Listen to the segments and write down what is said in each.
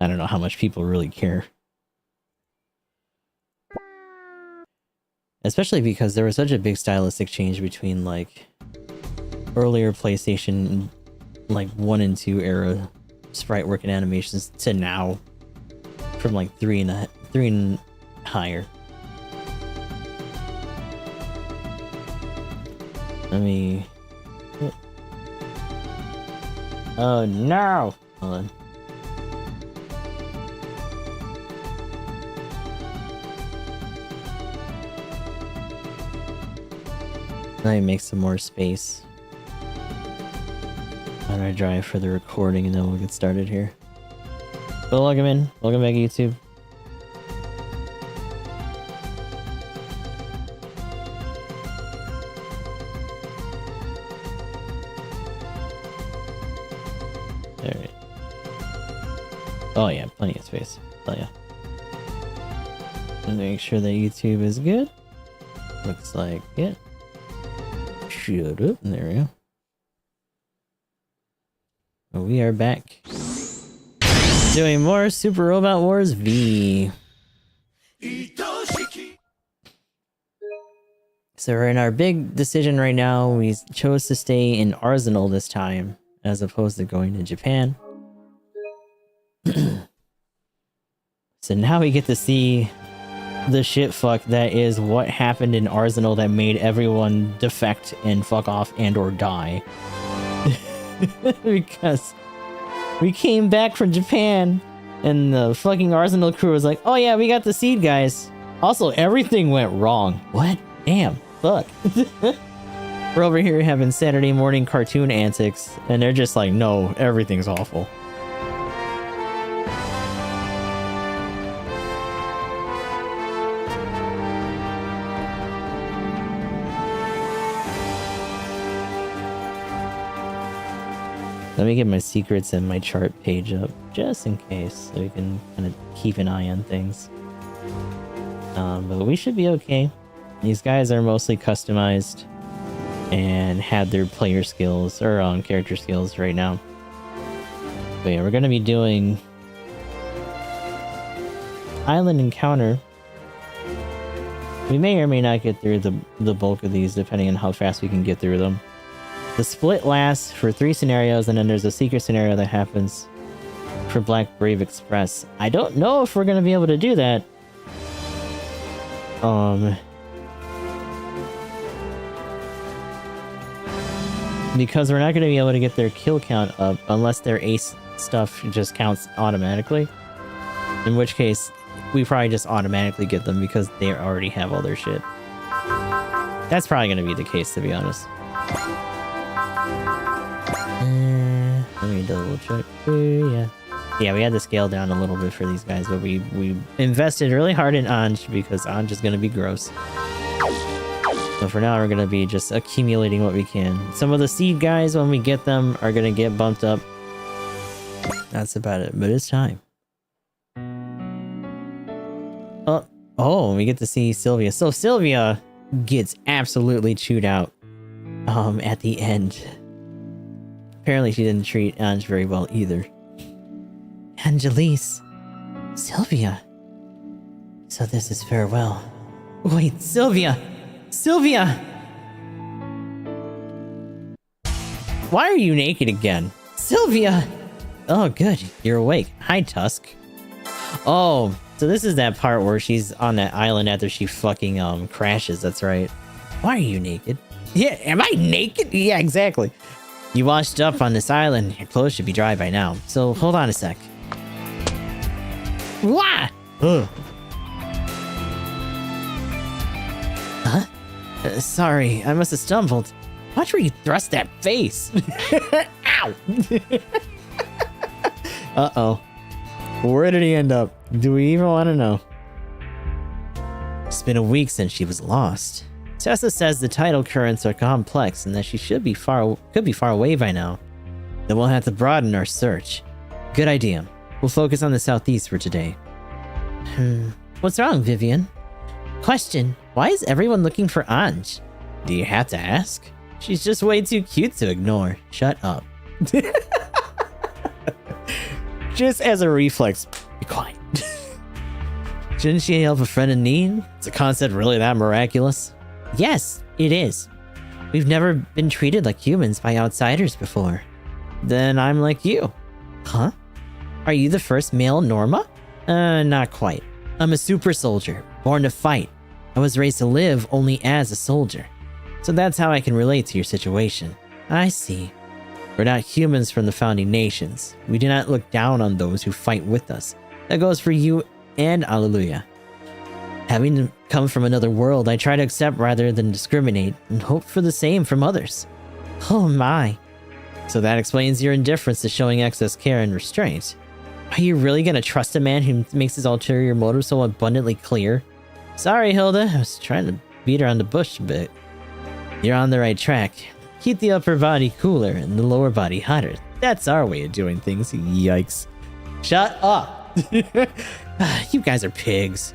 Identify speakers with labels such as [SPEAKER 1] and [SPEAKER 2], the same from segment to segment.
[SPEAKER 1] I don't know how much people really care. Especially because there was such a big stylistic change between, like, earlier PlayStation, like, 1 and 2 era sprite work and animations to now. From, like, 3 and higher. Let me... Oh, no! Hold on. Let me make some more space. I'm gonna drive for the recording and then we'll get started here. So welcome in. Welcome back, YouTube. Alright. Oh yeah, plenty of space. Oh yeah. And make sure that YouTube is good. Looks like it. Shut up. There we go. Well, we are back. Doing more Super Robot Wars V. So we're in our big decision right now. We chose to stay in Arzenal this time, as opposed to going to Japan. So now we get to see the shitfuck that is what happened in Arzenal that made everyone defect and fuck off and or die. Because we came back from Japan and the fucking Arzenal crew was like, oh yeah, we got the seed, guys. Also, everything went wrong. What? Damn. Fuck. We're over here having Saturday morning cartoon antics and they're just like, no, everything's awful. Let me get my secrets and my chart page up, just in case, so we can kind of keep an eye on things. But we should be okay. These guys are mostly customized and have their player skills, or character skills right now. But yeah, we're going to be doing Island Encounter. We may or may not get through the bulk of these, depending on how fast we can get through them. The split lasts for 3 scenarios, and then there's a secret scenario that happens for Black Brave Express. I don't know if we're going to be able to do that. Because we're not going to be able to get their kill count up unless their ace stuff just counts automatically. In which case, we probably just automatically get them because they already have all their shit. That's probably going to be the case, to be honest. Let me double check. Yeah. Yeah, we had to scale down a little bit for these guys, but we invested really hard in Anj because Anj is going to be gross. So for now, we're going to be just accumulating what we can. Some of the seed guys, when we get them, are going to get bumped up. That's about it, but it's time. Oh, we get to see Sylvia. So Sylvia gets absolutely chewed out at the end. Apparently she didn't treat Anj very well either. Angelise. Sylvia. So this is farewell. Wait, Sylvia! Sylvia! Why are you naked again? Sylvia! Oh, good. You're awake. Hi, Tusk. Oh, so this is that part where she's on that island after she fucking crashes. That's right. Why are you naked? Yeah, am I naked? Yeah, exactly. You washed up on this island. Your clothes should be dry by now. So hold on a sec. Wah! Ugh. Huh? Sorry, I must have stumbled. Watch where you thrust that face. Ow! Uh-oh. Where did he end up? Do we even want to know? It's been a week since she was lost. Tessa says the tidal currents are complex and that she could be far away by now. Then we'll have to broaden our search. Good idea. We'll focus on the southeast for today. What's wrong, Vivian? Question. Why is everyone looking for Anj? Do you have to ask? She's just way too cute to ignore. Shut up. Just as a reflex, be quiet. Shouldn't she help a friend in need? Is the concept really that miraculous? Yes, it is. We've never been treated like humans by outsiders before. Then I'm like you. Huh? Are you the first male Norma? Not quite. I'm a super soldier, born to fight. I was raised to live only as a soldier. So that's how I can relate to your situation. I see. We're not humans from the founding nations. We do not look down on those who fight with us. That goes for you and Alleluia. Having come from another world, I try to accept rather than discriminate and hope for the same from others. Oh my. So that explains your indifference to showing excess care and restraint. Are you really gonna trust a man who makes his ulterior motive so abundantly clear? Sorry, Hilda. I was trying to beat around the bush a bit. You're on the right track. Keep the upper body cooler and the lower body hotter. That's our way of doing things. Yikes. Shut up. You guys are pigs.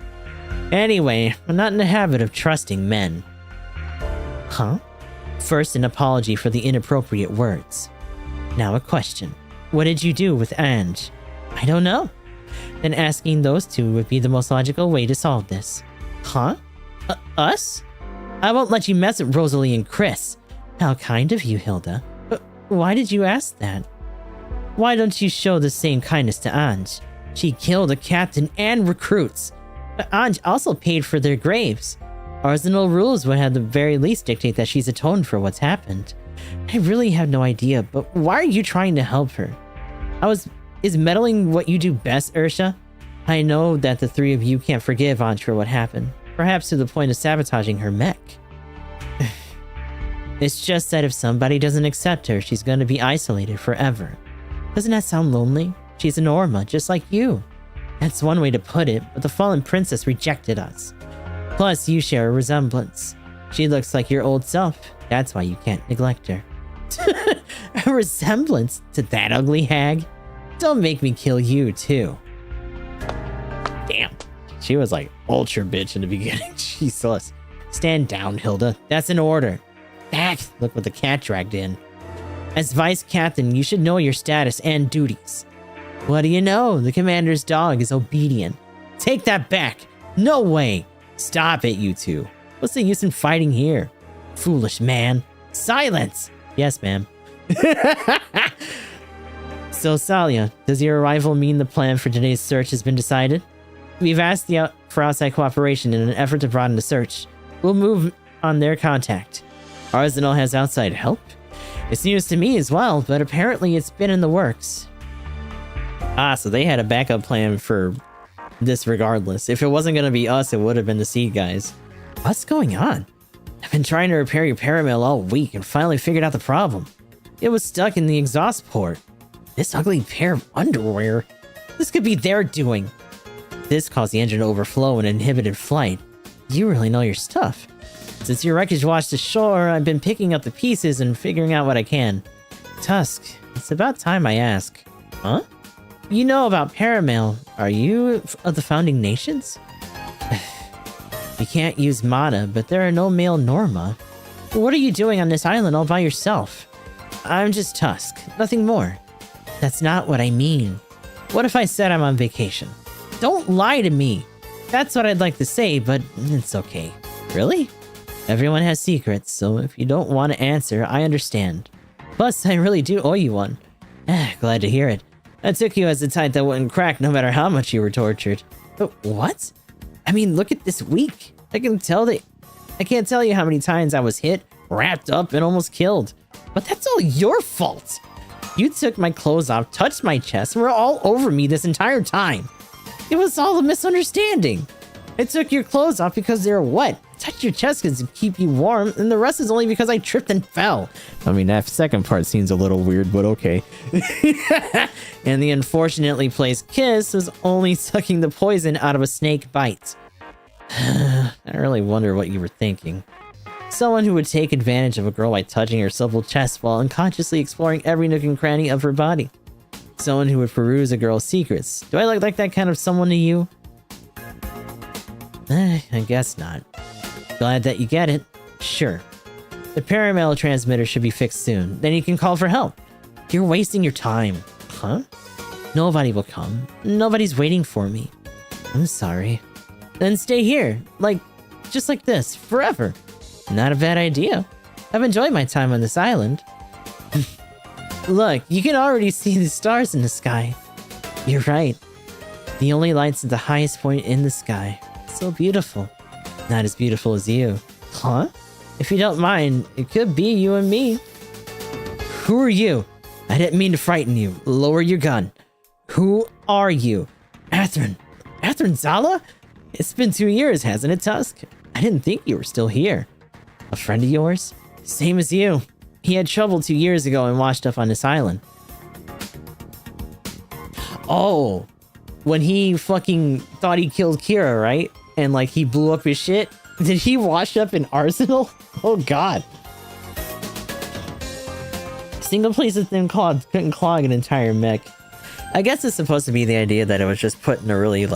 [SPEAKER 1] Anyway, I'm not in the habit of trusting men. Huh? First, an apology for the inappropriate words. Now a question. What did you do with Ange? I don't know. Then asking those two would be the most logical way to solve this. Huh? Us? I won't let you mess with Rosalie and Chris. How kind of you, Hilda. But why did you ask that? Why don't you show the same kindness to Ange? She killed a captain and recruits. But Ange also paid for their graves. Arzenal rules would at the very least dictate that she's atoned for what's happened. I really have no idea, but why are you trying to help her? Is meddling what you do best, Ursha? I know that the three of you can't forgive Ange for what happened, perhaps to the point of sabotaging her mech. It's just that if somebody doesn't accept her, she's going to be isolated forever. Doesn't that sound lonely? She's an Orma, just like you. That's one way to put it, but the fallen princess rejected us. Plus, you share a resemblance. She looks like your old self. That's why you can't neglect her. A resemblance to that ugly hag? Don't make me kill you, too. Damn. She was like ultra bitch in the beginning. Jesus. Stand down, Hilda. That's an order. Back. Look what the cat dragged in. As vice captain, you should know your status and duties. What do you know? The commander's dog is obedient. Take that back. No way. Stop it, you two. What's the use in fighting here? Foolish man. Silence. Yes, ma'am. So, Salia, does your arrival mean the plan for today's search has been decided? We've asked for outside cooperation in an effort to broaden the search. We'll move on their contact. Arzenal has outside help? It's news to me as well, but apparently it's been in the works. Ah, so they had a backup plan for this regardless. If it wasn't going to be us, it would have been the Seed guys. What's going on? I've been trying to repair your paramail all week and finally figured out the problem. It was stuck in the exhaust port. This ugly pair of underwear. This could be their doing. This caused the engine to overflow and inhibited flight. You really know your stuff. Since your wreckage washed ashore, I've been picking up the pieces and figuring out what I can. Tusk, it's about time I ask. Huh? You know about paramail. Are you of the founding nations? You can't use mana, but there are no male Norma. What are you doing on this island all by yourself? I'm just Tusk, nothing more. That's not what I mean. What if I said I'm on vacation? Don't lie to me. That's what I'd like to say, but it's okay. Really? Everyone has secrets, so if you don't want to answer, I understand. Plus, I really do owe you one. Glad to hear it. I took you as a type that wouldn't crack no matter how much you were tortured. But what? I mean, look at this week. I can't tell you how many times I was hit, wrapped up, and almost killed. But that's all your fault. You took my clothes off, touched my chest, and were all over me this entire time. It was all a misunderstanding. I took your clothes off because they were wet. Touched your chest to keep you warm, and the rest is only because I tripped and fell. I mean, that second part seems a little weird, but okay. And the unfortunately placed kiss was only sucking the poison out of a snake bite. I really wonder what you were thinking. Someone who would take advantage of a girl by touching her supple chest while unconsciously exploring every nook and cranny of her body. Someone who would peruse a girl's secrets. Do I look like that kind of someone to you? I guess not. Glad that you get it. Sure. The paramail transmitter should be fixed soon. Then you can call for help. You're wasting your time. Huh? Nobody will come. Nobody's waiting for me. I'm sorry. Then stay here, just like this, forever. Not a bad idea. I've enjoyed my time on this island. Look, you can already see the stars in the sky. You're right. The only light's at the highest point in the sky. So beautiful. Not as beautiful as you. Huh? If you don't mind, it could be you and me. Who are you? I didn't mean to frighten you. Lower your gun. Who are you? Arzenal. Arzenal? It's been 2 years, hasn't it, Tusk? I didn't think you were still here. A friend of yours? Same as you. He had trouble 2 years ago and washed up on this island. Oh, when he fucking thought he killed Kira, right? And he blew up his shit? Did he wash up in Arzenal? Oh god. Single place of thin cloth couldn't clog an entire mech. I guess it's supposed to be the idea that it was just put in a really,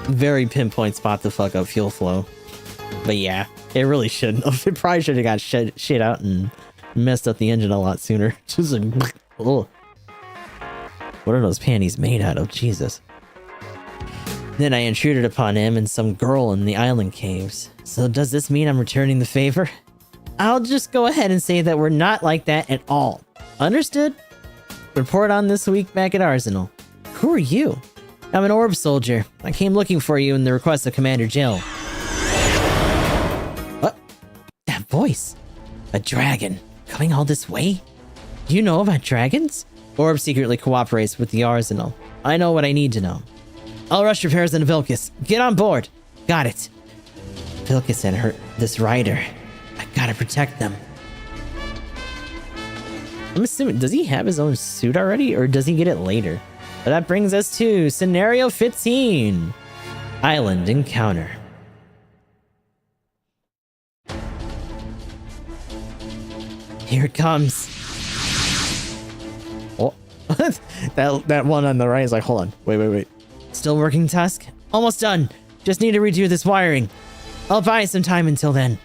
[SPEAKER 1] very pinpoint spot to fuck up fuel flow. But yeah, it really shouldn't have. It probably should have got shit out and messed up the engine a lot sooner. Just oh. What are those panties made out of? Jesus. Then I intruded upon him and some girl in the island caves. So does this mean I'm returning the favor? I'll just go ahead and say that we're not like that at all. Understood? Report on this week back at Arzenal. Who are you? I'm an orb soldier. I came looking for you in the request of Commander Jill. What? That voice. A dragon. Coming all this way? You know about dragons? Orb secretly cooperates with the Arzenal. I know what I need to know. I'll rush repairs into Vilcus. Get on board. Got it. Vilcus and this rider. I gotta protect them. I'm assuming, does he have his own suit already, or does he get it later? But that brings us to Scenario 15. Island Encounter. Here it comes. Oh, that one on the right is hold on. Wait. Still working, Tusk? Almost done. Just need to redo this wiring. I'll buy some time until then.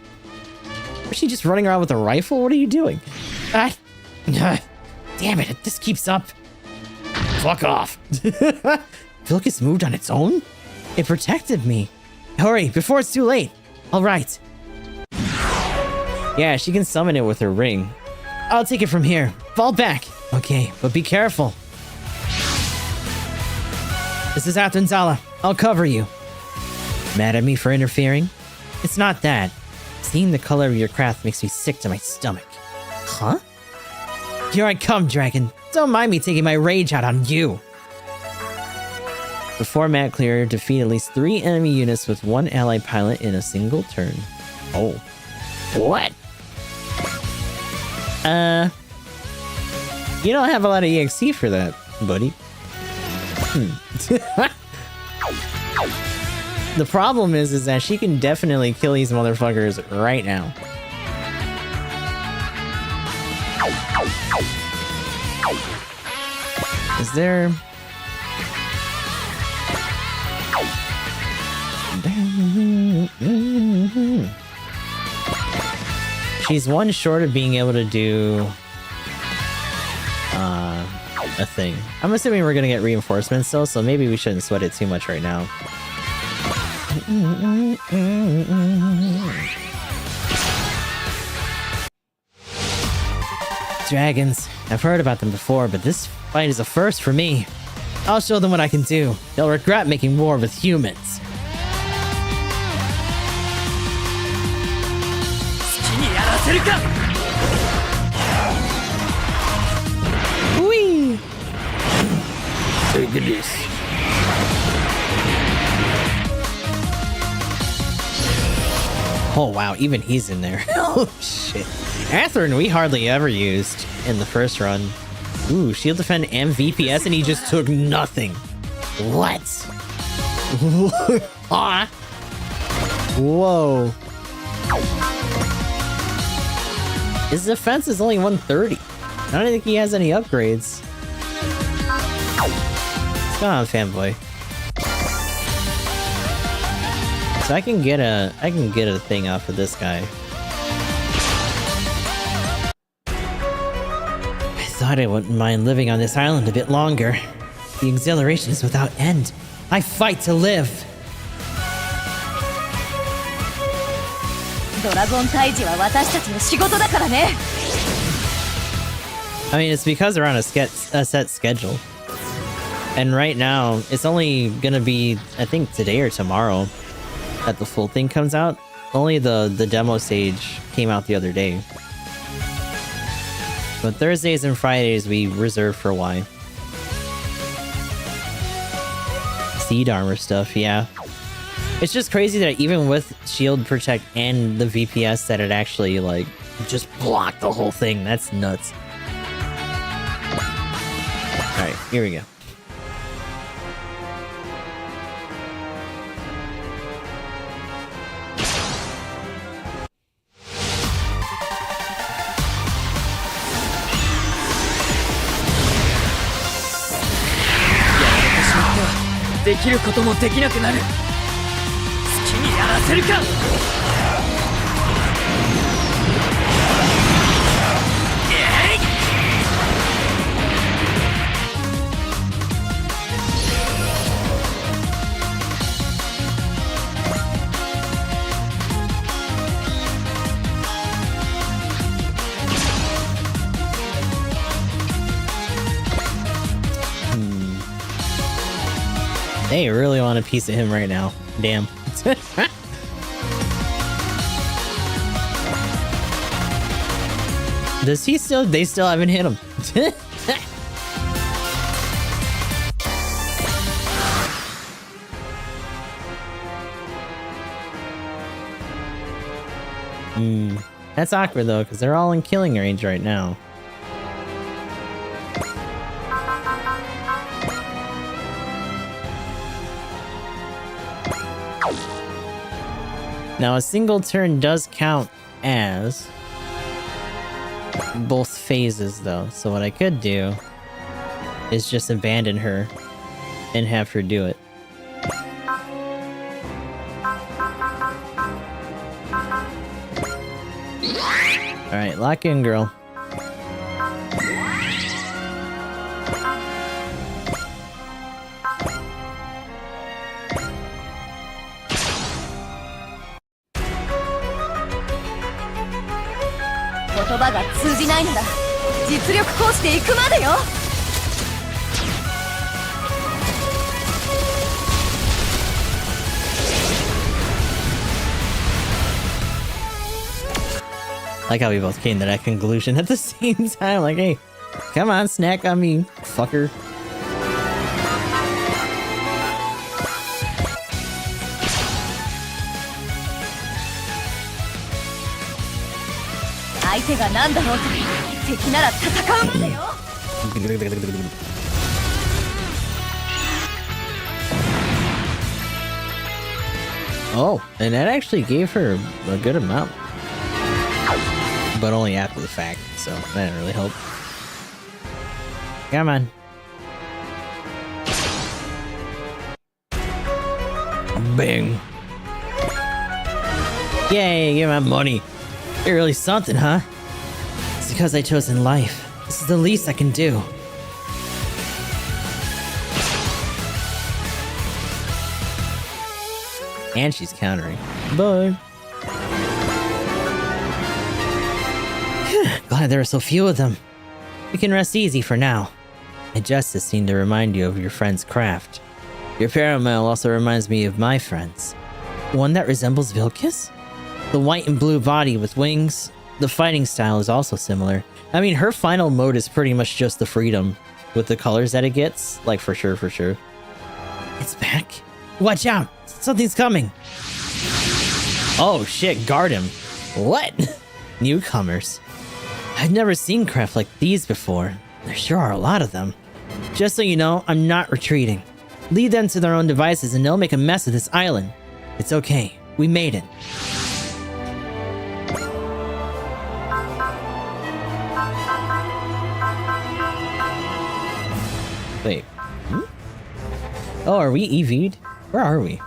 [SPEAKER 1] Is she just running around with a rifle? What are you doing? Damn it, this keeps up. Fuck off. Vilcus moved on its own? It protected me. Hurry, before it's too late. All right. Yeah, she can summon it with her ring. I'll take it from here. Fall back. Okay, but be careful. This is Arzenal. I'll cover you. Mad at me for interfering? It's not that. Seeing the color of your craft makes me sick to my stomach. Huh? Here I come, dragon. Don't mind me taking my rage out on you. Before map clear, defeat at least 3 enemy units with 1 allied pilot in a single turn. Oh. What? You don't have a lot of EXP for that, buddy. The problem is that she can definitely kill these motherfuckers right now. Is there... She's one short of being able to do... a thing. I'm assuming we're gonna get reinforcements still, so maybe we shouldn't sweat it too much right now. Dragons. I've heard about them before, but this fight is a first for me. I'll show them what I can do. They'll regret making war with humans. Whee! Take this. Oh wow, even he's in there. Oh shit. Arzenal we hardly ever used in the first run. Ooh, shield defend and VPS and he just took nothing. What? Ah. Whoa. His defense is only 130. I don't think he has any upgrades. What's going on, fanboy? So I can get a thing off of this guy. I thought I wouldn't mind living on this island a bit longer. The exhilaration is without end. I fight to live.
[SPEAKER 2] ドラゴン退治は私たちの仕事だからね。
[SPEAKER 1] I mean, it's because they're on a set schedule. And right now, it's only gonna be, I think, today or tomorrow that the full thing comes out. Only the demo stage came out the other day. But Thursdays and Fridays we reserve for Y. Seed armor stuff, yeah. It's just crazy that even with Shield Protect and the VPS that it actually, like, just blocked the whole thing. That's nuts. Alright, here we go. They really want a piece of him right now. Damn. Does he still? They still haven't hit him. That's awkward though, because they're all in killing range right now. Now, a single turn does count as both phases, though. So what I could do is just abandon her and have her do it. Alright, lock in, girl. Like how we both came to that conclusion at the same time. Like, hey, come on, snack on me, fucker. Oh, and that actually gave her a good amount. But only after the fact, so that didn't really help. Come on. Bing. Yay, give my money. You're really something, huh? It's because I chosen life. This is the least I can do. And she's countering. Bye. Glad there are so few of them. We can rest easy for now. My justice seemed to remind you of your friend's craft. Your paramail also reminds me of my friend's. One that resembles Vilkis? The white and blue body with wings. The fighting style is also similar. I mean, her final mode is pretty much just the freedom with the colors that it gets. Like, for sure, for sure. It's back. Watch out! Something's coming! Oh shit, guard him. What? Newcomers. I've never seen craft like these before. There sure are a lot of them. Just so you know, I'm not retreating. Lead them to their own devices and they'll make a mess of this island. It's okay. We made it. Wait. Oh, are we EV'd? Where are we?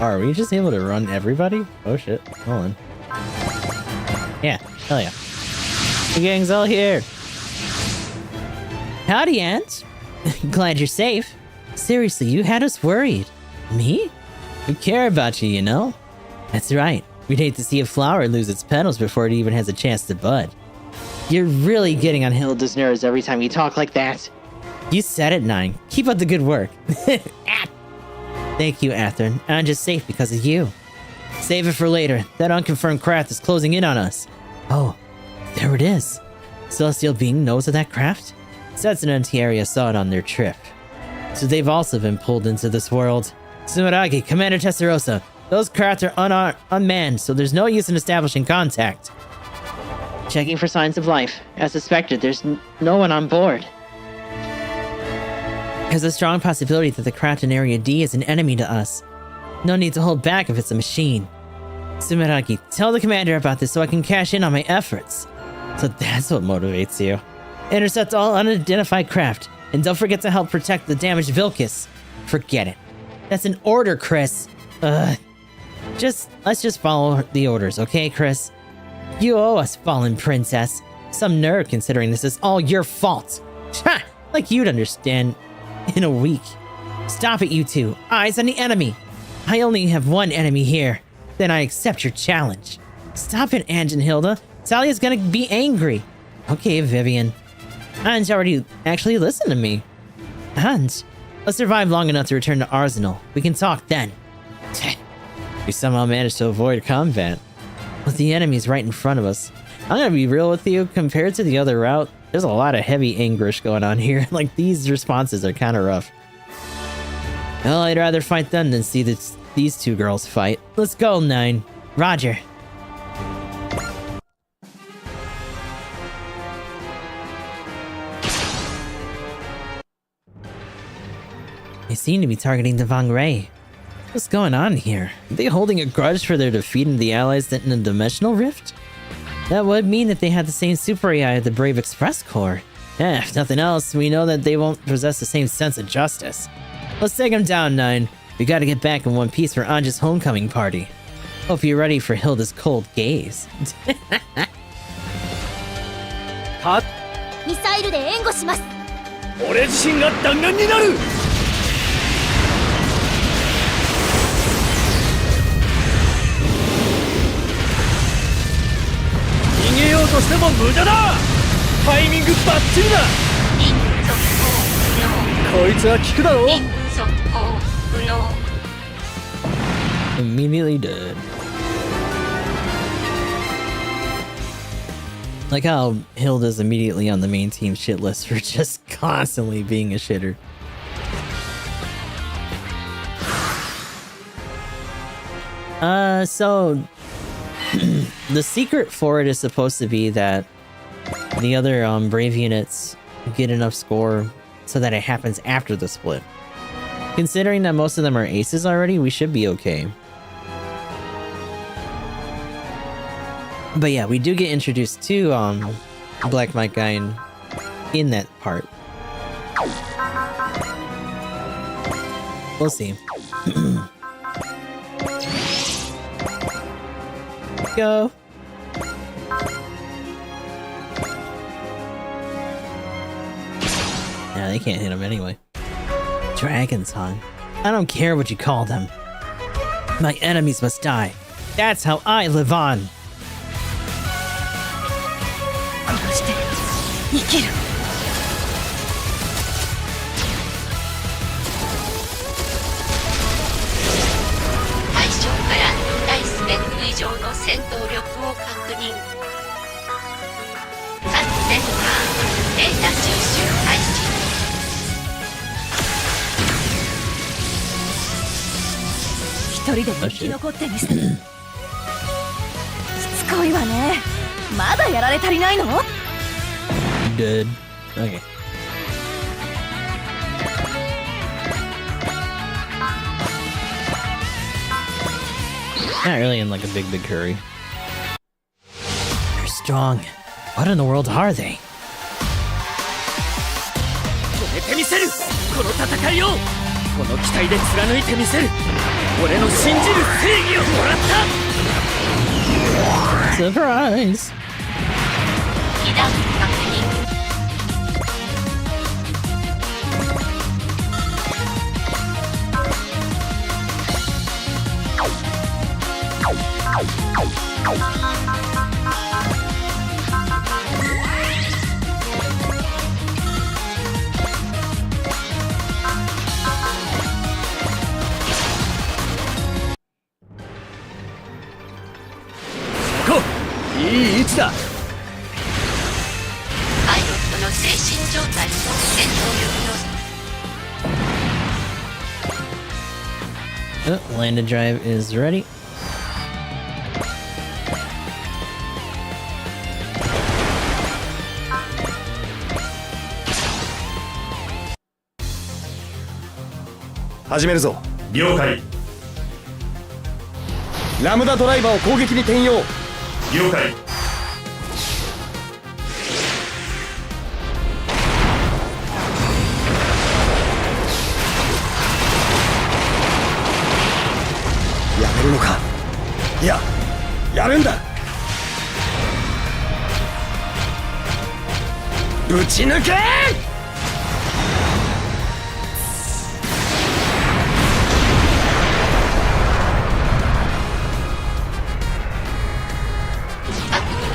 [SPEAKER 1] Are we just able to run everybody? Oh shit. Hold on. Yeah, hell yeah. The gang's all here. Howdy, Ant. Glad you're safe. Seriously, you had us worried. Me? We care about you, you know? That's right. We'd hate to see a flower lose its petals before it even has a chance to bud. You're really getting on Hilda's nerves every time you talk like that. You said it, Nine. Keep up the good work. Thank you, Atherin. I'm just safe because of you. Save it for later. That unconfirmed craft is closing in on us. Oh, there it is. Celestial being knows of that craft? Setsun and Tieria saw it on their trip. So they've also been pulled into this world. Sumeragi, Commander Testarossa, those crafts are unmanned, so there's no use in establishing contact. Checking for signs of life. As suspected, there's no one on board. There's a strong possibility that the craft in Area D is an enemy to us. No need to hold back if it's a machine. Sumeragi, tell the commander about this so I can cash in on my efforts. So that's what motivates you. Intercept all unidentified craft, and don't forget to help protect the damaged Vilcus. Forget it. That's an order, Chris. Let's just follow the orders, okay, Chris? You owe us, fallen princess. Some nerve considering this is all your fault. Ha! Like you'd understand in a week. Stop it, you two. Eyes on the enemy. I only have one enemy here. Then I accept your challenge. Stop it, Ange and Hilda. Talia's gonna be angry. Okay, Vivian. Ange already actually listened to me. Ange, let's survive long enough to return to Arzenal. We can talk then. We somehow managed to avoid combat. But the enemy's right in front of us. I'm gonna be real with you, compared to the other route, there's a lot of heavy anguish going on here. Like, these responses are kind of rough. Well, I'd rather fight them than see these two girls fight. Let's go, Nine. Roger. They seem to be targeting the Vang Ray. What's going on here? Are they holding a grudge for their defeat in the allies in the Dimensional Rift? That would mean that they had the same super AI of the Brave Express Corps. If nothing else, we know that they won't possess the same sense of justice. Let's take them down, Nine. We gotta get back in one piece for Anja's homecoming party. Hope you're ready for Hilda's cold gaze.
[SPEAKER 2] ミサイルで援護します。
[SPEAKER 3] 俺自身が弾丸になる。逃げようとしても無駄だ。タイミングバッチリだ。こいつは効くだろ。
[SPEAKER 1] Immediately dead. Like how Hilda's immediately on the main team shit list for just constantly being a shitter. So the secret for it is supposed to be that the other Brave units get enough score so that it happens after the split. Considering that most of them are aces already, we should be okay. But yeah, we do get introduced to Black Mike Guy in that part. We'll see. Go. Yeah, they can't hit him anyway. Dragons, huh? I don't care what you call them. My enemies must die. That's how I live on.
[SPEAKER 2] 生きる。
[SPEAKER 4] 対象から大スペック以上の戦闘力を確認。各センターデータ収集開始。
[SPEAKER 2] 一人でも生き残ってみせる。しつこいわね。まだやられ足りないの？
[SPEAKER 1] Dead. Okay. Not really in like a big hurry. They're strong. What in the world are they?
[SPEAKER 3] 止めてみせる。この戦いを。この機体で貫いてみせる。俺の信じる正義をもらった
[SPEAKER 1] Surprise!
[SPEAKER 4] 被弾確認。
[SPEAKER 3] こういい位置だ。
[SPEAKER 4] パイロットの精神状態と戦闘力の
[SPEAKER 1] Oh, landed drive is ready.
[SPEAKER 5] Hajimeるぞ。
[SPEAKER 6] 了解
[SPEAKER 5] ラムダドライバーを攻撃に転用。
[SPEAKER 6] 了解
[SPEAKER 5] やめるのか。いや、やるんだ。ぶち抜け。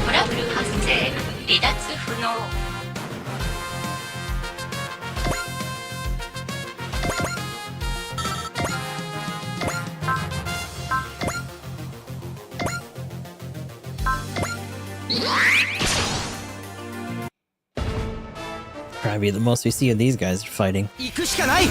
[SPEAKER 4] トラブル発生。離脱不能。
[SPEAKER 1] Probably the most we see of these guys fighting.
[SPEAKER 3] 行くしかない。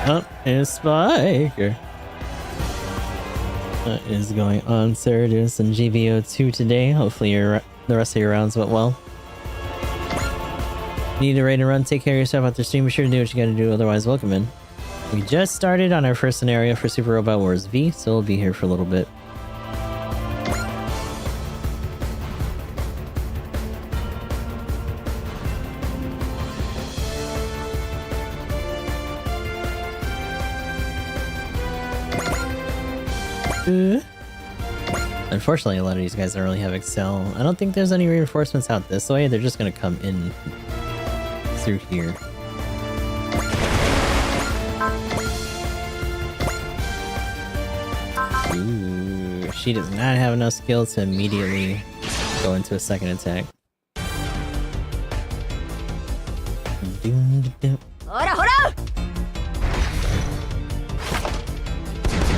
[SPEAKER 1] Oh, and Spike. What is going on, Cerdus and GVO2 today? Hopefully the rest of your rounds went well. Need to raid and run, take care of yourself after stream. Be sure to do what you gotta do, otherwise welcome in. We just started on our first scenario for Super Robot Wars V, so we'll be here for a little bit. Unfortunately, a lot of these guys don't really have Excel. I don't think there's any reinforcements out this way. They're just gonna come in through here. Ooh, she does not have enough skill to immediately go into a second attack.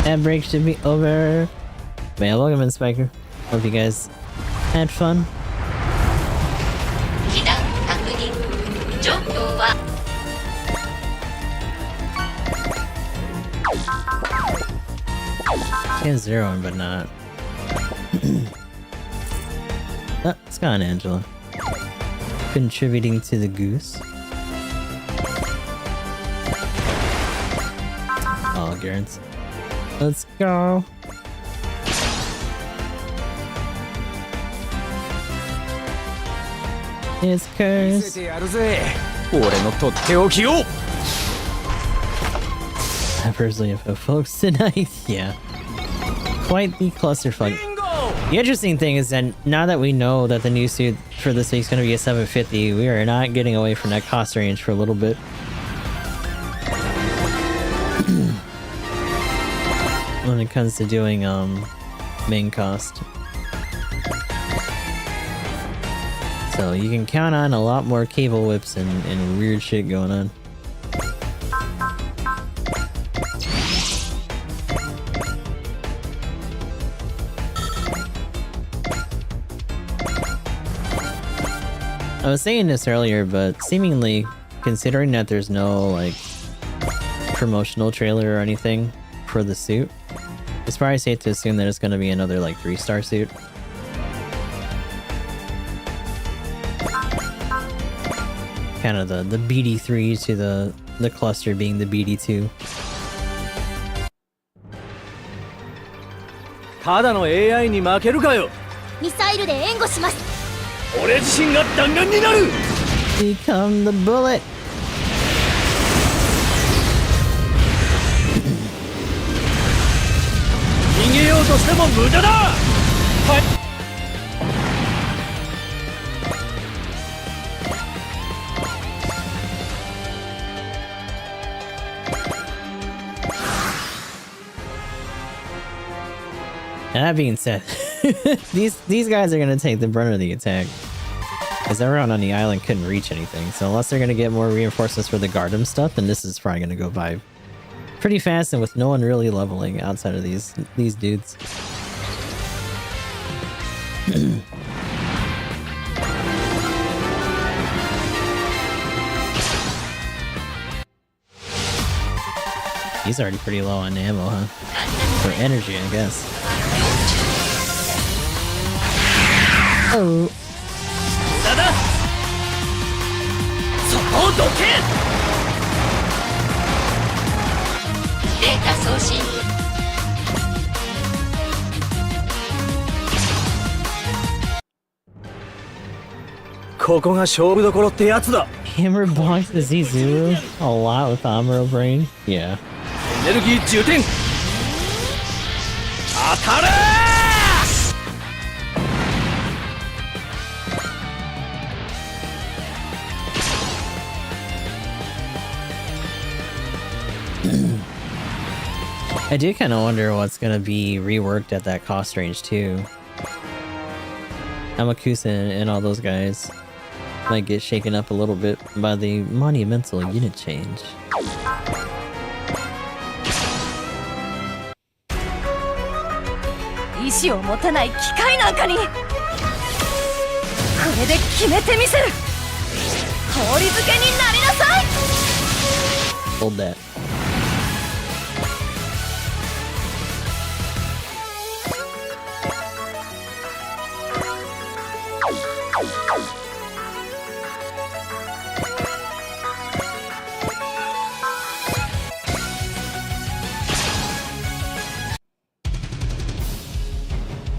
[SPEAKER 1] That break should be over. But yeah, welcome in, Spiker. Hope you guys had fun.
[SPEAKER 4] 被弾確認。状況は
[SPEAKER 1] She has 0, but not. Oh, it's gone, Angela. Contributing to the goose. Oh, Garrett's. Let's go. It's
[SPEAKER 3] 見
[SPEAKER 1] cursed.
[SPEAKER 3] せてやるぜ。俺のとっておきを。
[SPEAKER 1] I personally have no folks tonight. Yeah. Quite the clusterfuck. The interesting thing is that now that we know that the new suit for this week is going to be a 750, we are not getting away from that cost range for a little bit. When it comes to doing main cost. So you can count on a lot more cable whips and weird shit going on. I was saying this earlier, but seemingly, considering that there's no, like, promotional trailer or anything for the suit, it's probably safe to assume that it's gonna be another, like, 3-star suit. Kind of the BD3 to the cluster being the BD2.
[SPEAKER 3] ただの AI に負けるかよ。
[SPEAKER 2] ミサイルで援護します。
[SPEAKER 3] 俺自身が弾丸になる。
[SPEAKER 1] Become the bullet.
[SPEAKER 3] 逃げようとしても無駄だ。はい。
[SPEAKER 1] That being said, these guys are gonna take the brunt of the attack, because everyone on the island couldn't reach anything. So unless they're gonna get more reinforcements for the Gardem stuff, then this is probably gonna go by pretty fast and with no one really leveling outside of these dudes. He's already pretty low on ammo, huh? For energy, I guess. Oh.
[SPEAKER 3] だだ。そこをどけ。
[SPEAKER 4] データ送信。
[SPEAKER 3] ここが勝負どころってやつだ。
[SPEAKER 1] Hammer blocks the Zizuru a lot with Amuro Brain. Yeah.
[SPEAKER 3] エネルギー充填。当たれー。
[SPEAKER 1] I do kind of wonder what's gonna be reworked at that cost range too. Amakusa and all those guys might get shaken up a little bit by the monumental unit change.
[SPEAKER 2] 意志を持たない機械なんかに。これで決めてみせる。氷漬けになりなさい。
[SPEAKER 1] Hold that.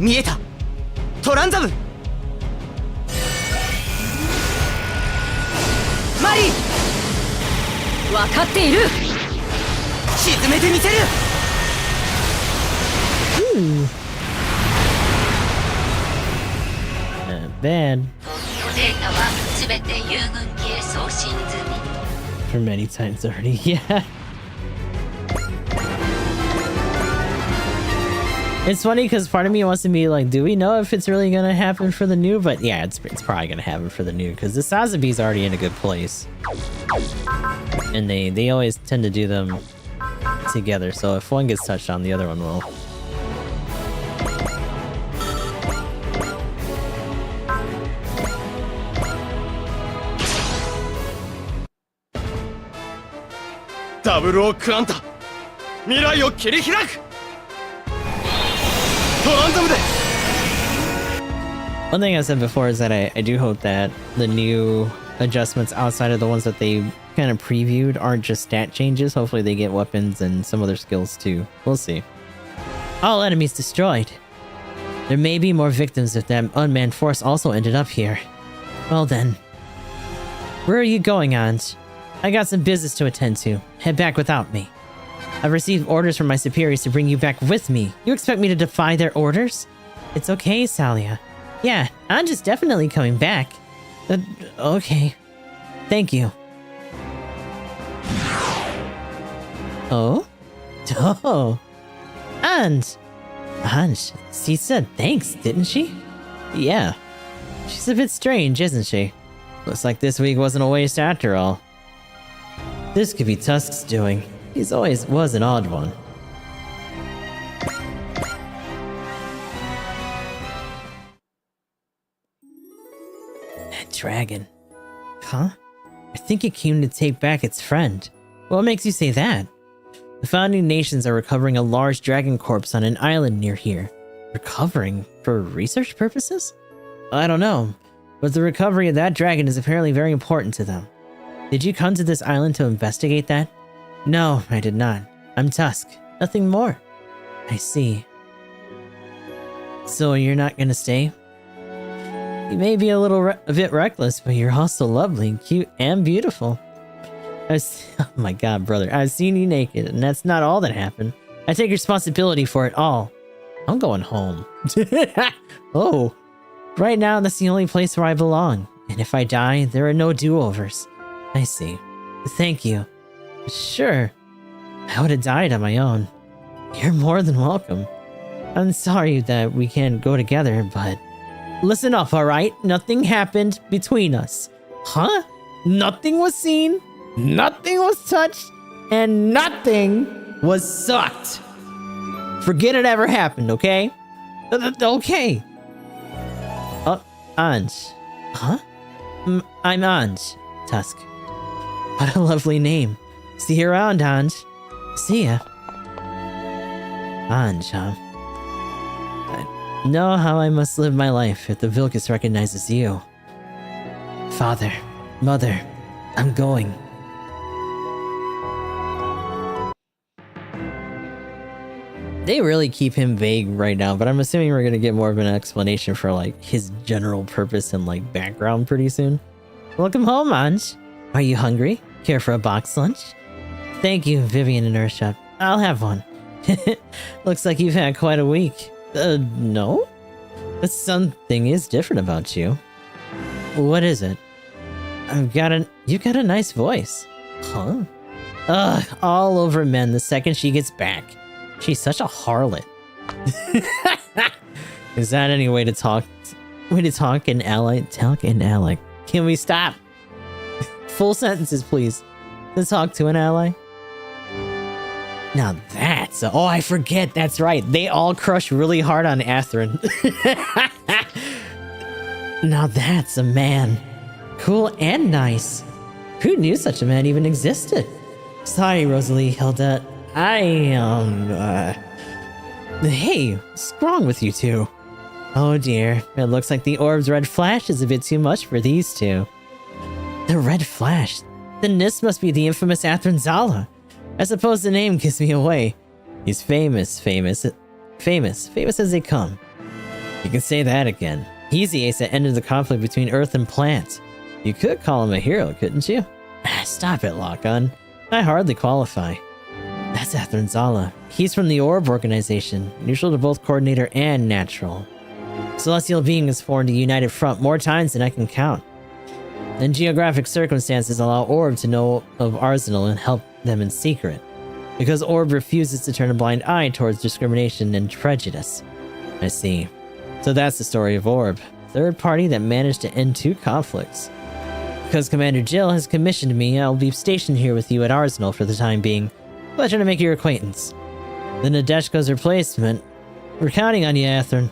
[SPEAKER 5] Mieta! トランザムマリー
[SPEAKER 2] 分かっている。
[SPEAKER 5] 沈めてみせる
[SPEAKER 1] Not bad.
[SPEAKER 4] データはすべて友軍機へ送信済み。
[SPEAKER 1] For many times already, yeah. It's funny because part of me wants to be like, do we know if it's really gonna happen for the new? But yeah, it's probably gonna happen for the new because the Sazabi's already in a good place, and they always tend to do them together. So if one gets touched on, the other one will.
[SPEAKER 5] Doubleクアンタ未来を切り開く
[SPEAKER 1] One thing I said before is that I do hope that the new adjustments outside of the ones that they kind of previewed aren't just stat changes. Hopefully they get weapons and some other skills too. We'll see. All enemies destroyed. There may be more victims if that unmanned force also ended up here. Well then. Where are you going, Aunt? I got some business to attend to. Head back without me. I've received orders from my superiors to bring you back with me. You expect me to defy their orders? It's okay, Salia. Yeah, I'm just definitely coming back. Okay. Thank you. Oh? Oh. And she said thanks, didn't she? Yeah. She's a bit strange, isn't she? Looks like this week wasn't a waste after all. This could be Tusk's doing. He's always was an odd one. That dragon. Huh? I think it came to take back its friend. What makes you say that? The founding nations are recovering a large dragon corpse on an island near here. Recovering? For research purposes? I don't know, but the recovery of that dragon is apparently very important to them. Did you come to this island to investigate that? No, I did not. I'm Tusk. Nothing more. I see. So you're not gonna stay? You may be a bit reckless, but you're also lovely, cute, and beautiful. Oh my god, brother. I've seen you naked, and that's not all that happened. I take responsibility for it all. I'm going home. Oh, right now that's the only place where I belong. And if I die, there are no do-overs. I see. Thank you. Sure. I would have died on my own. You're more than welcome. I'm sorry that we can't go together, but... Listen up, alright? Nothing happened between us. Huh? Nothing was seen, nothing was touched, and nothing was sucked. Forget it ever happened, okay? Okay. Anj. Huh? I'm Anj. Tusk. What a lovely name. See you around, Anj. See ya. Anj, huh? I know how I must live my life if the Vilcus recognizes you. Father, Mother, I'm going. They really keep him vague right now, but I'm assuming we're gonna get more of an explanation for like his general purpose and like background pretty soon. Welcome home, Anj. Are you hungry? Care for a box lunch? Thank you, Vivian and Urshep. I'll have one. Looks like you've had quite a week. No? But something is different about you. What is it? You got a nice voice. Huh? Ugh, all over men the second she gets back. She's such a harlot. Is that any way to talk? Way to talk in ally? Talk in ally. Can we stop? Full sentences, please. To talk to an ally. Now that's oh, I forget. That's right. They all crush really hard on Athrun. Now that's a man. Cool and nice. Who knew such a man even existed? Sorry, Rosalie, Hilda. Hey, what's wrong with you two? Oh dear, it looks like the orb's red flash is a bit too much for these two. The red flash? Then this must be the infamous Arzenal. I suppose the name gives me away. He's famous as they come. You can say that again. He's the ace that ended the conflict between Earth and Plant. You could call him a hero, couldn't you? Stop it, Lock-On. I hardly qualify. That's Arzenal. He's from the Orb organization, neutral to both Coordinator and Natural. Celestial being has formed a united front more times than I can count. And geographic circumstances allow Orb to know of Arzenal and help them in secret. Because Orb refuses to turn a blind eye towards discrimination and prejudice. I see. So that's the story of Orb. Third party that managed to end 2 conflicts. Because Commander Jill has commissioned me, I'll be stationed here with you at Arzenal for the time being. Pleasure to make your acquaintance. The Nadeshko's replacement. We're counting on you, Athrun.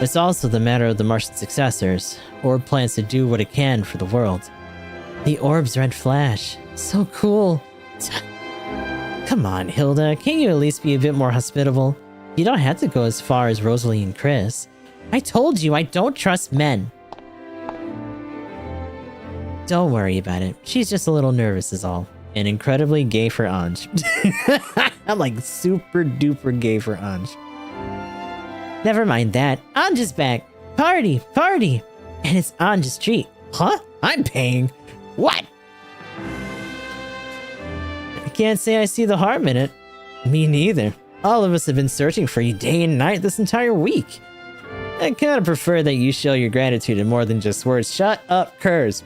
[SPEAKER 1] It's also the matter of the Martian successors. Orb plans to do what it can for the world. The Orb's red flash. So cool. Come on, Hilda. Can't you at least be a bit more hospitable? You don't have to go as far as Rosalie and Chris. I told you I don't trust men. Don't worry about it. She's just a little nervous is all. And incredibly gay for Anj. I'm like super duper gay for Anj. Never mind that. Anj is back. Party, party. And it's Anj's treat. Huh? I'm paying. What? I can't say I see the harm in it. Me neither. All of us have been searching for you day and night this entire week. I kind of prefer that you show your gratitude in more than just words. Shut up, curs.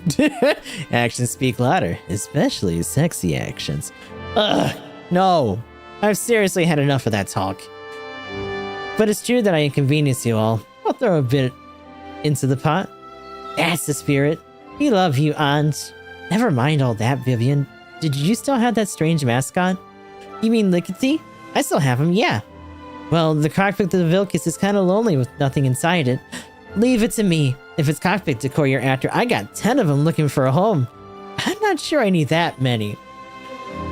[SPEAKER 1] Actions speak louder, especially sexy actions. Ugh, no. I've seriously had enough of that talk. But it's true that I inconvenience you all. I'll throw a bit into the pot. That's the spirit. We love you, Anj. Never mind all that, Vivian. Did you still have that strange mascot? You mean Lickety? I still have him, yeah. Well, the cockpit of the Vilcus is kind of lonely with nothing inside it. Leave it to me. If it's cockpit decor you're after, I got 10 of them looking for a home. I'm not sure I need that many.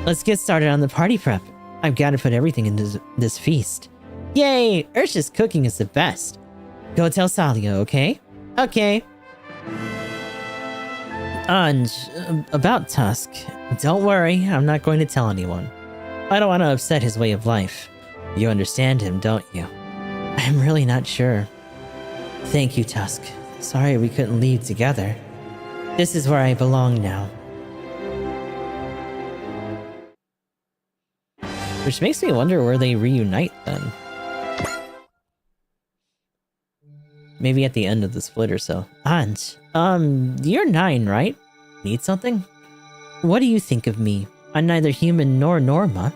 [SPEAKER 1] Let's get started on the party prep. I've got to put everything into this feast. Yay! Ursha's cooking is the best. Go tell Salia, okay? Okay. Anj, about Tusk. Don't worry, I'm not going to tell anyone. I don't want to upset his way of life. You understand him, don't you? I'm really not sure. Thank you, Tusk. Sorry we couldn't leave together. This is where I belong now. Which makes me wonder where they reunite then. Maybe at the end of the split or so. Aunt, you're 9, right? Need something? What do you think of me? I'm neither human nor Norma.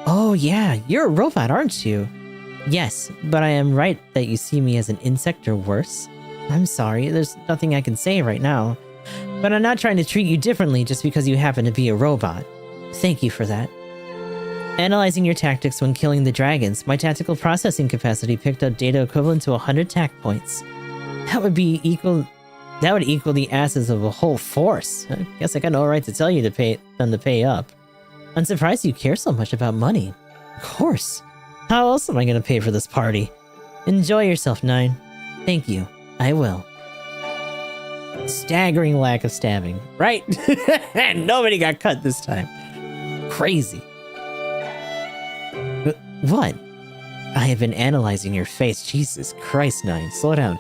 [SPEAKER 1] Oh yeah, you're a robot, aren't you? Yes, but I am right that you see me as an insect or worse. I'm sorry, there's nothing I can say right now. But I'm not trying to treat you differently just because you happen to be a robot. Thank you for that. Analyzing your tactics when killing the dragons, my tactical processing capacity picked up data equivalent to 100 tac points. That would equal the asses of a whole force. I guess I got no right to tell you to pay up. I'm surprised you care so much about money. Of course. How else am I gonna pay for this party? Enjoy yourself, 9. Thank you. I will. Staggering lack of stabbing. Right? Nobody got cut this time. Crazy. What? I have been analyzing your face. Jesus Christ, 9. Slow down.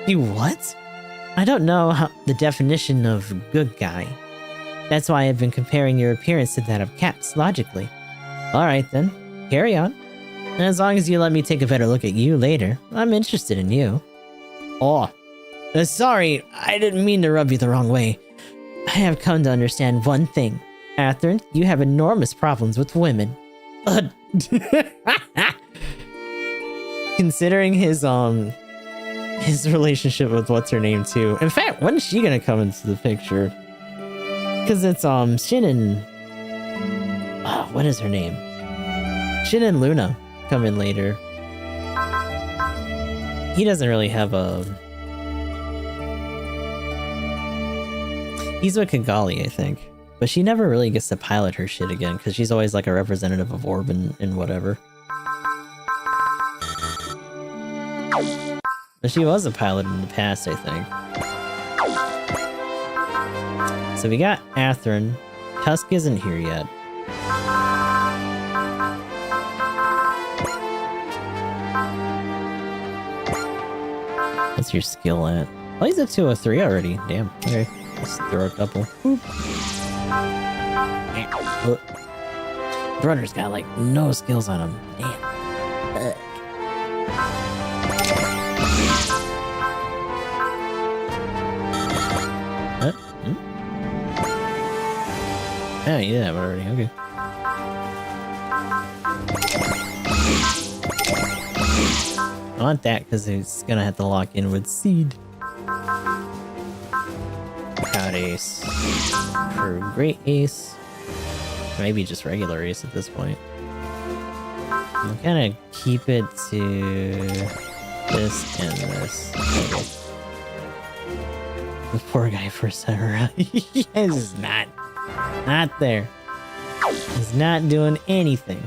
[SPEAKER 1] You what? I don't know the definition of good guy. That's why I've been comparing your appearance to that of Caps, logically. Alright then, carry on. And as long as you let me take a better look at you later, I'm interested in you. Oh, sorry, I didn't mean to rub you the wrong way. I have come to understand one thing. Athrun, you have enormous problems with women. Considering his relationship with what's-her-name too. In fact, when is she gonna come into the picture? Because it's Shin and... what is her name? Shin and Luna come in later. He doesn't really have a... He's with Kigali, I think. But she never really gets to pilot her shit again, because she's always like a representative of Orb and whatever. But she was a pilot in the past, I think. So we got Athrun. Tusk isn't here yet. What's your skill at? Oh, he's at 203 already. Damn. Okay. Let's throw a couple. Boop. Brother's got like no skills on him. Damn. What? Hmm? Oh, you did that already. Okay. I want that because he's gonna have to lock in with Seed. Proud Ace. For Great Ace. Maybe just regular Ace at this point. I'm gonna keep it to this and this. Okay. The poor guy first time around. He is not there. He's not doing anything.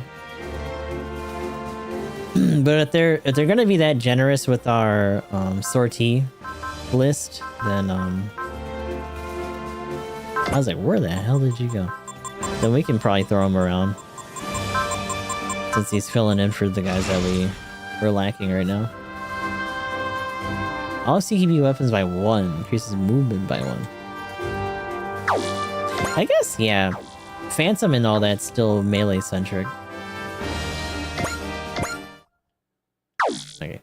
[SPEAKER 1] But if they're gonna be that generous with our sortie list, then I was like, where the hell did you go? Then we can probably throw him around. Since he's filling in for the guys that we're lacking right now. All CQB weapons by 1. Increases movement by 1. I guess, yeah. Phantom and all that's still melee-centric. Okay.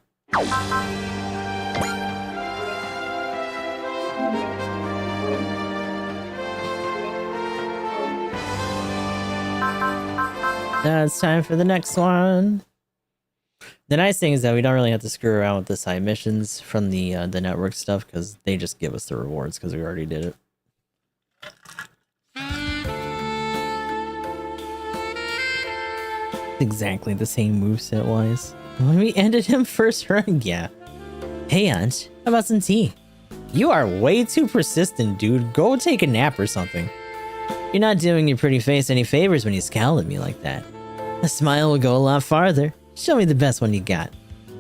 [SPEAKER 1] Now it's time for the next one. The nice thing is that we don't really have to screw around with the side missions from the network stuff because they just give us the rewards because we already did it. Exactly the same moveset wise. When we ended him first run, yeah. Hey Aunt, how about some tea? You are way too persistent, dude. Go take a nap or something. You're not doing your pretty face any favors when you scowl at me like that. A smile will go a lot farther. Show me the best one you got.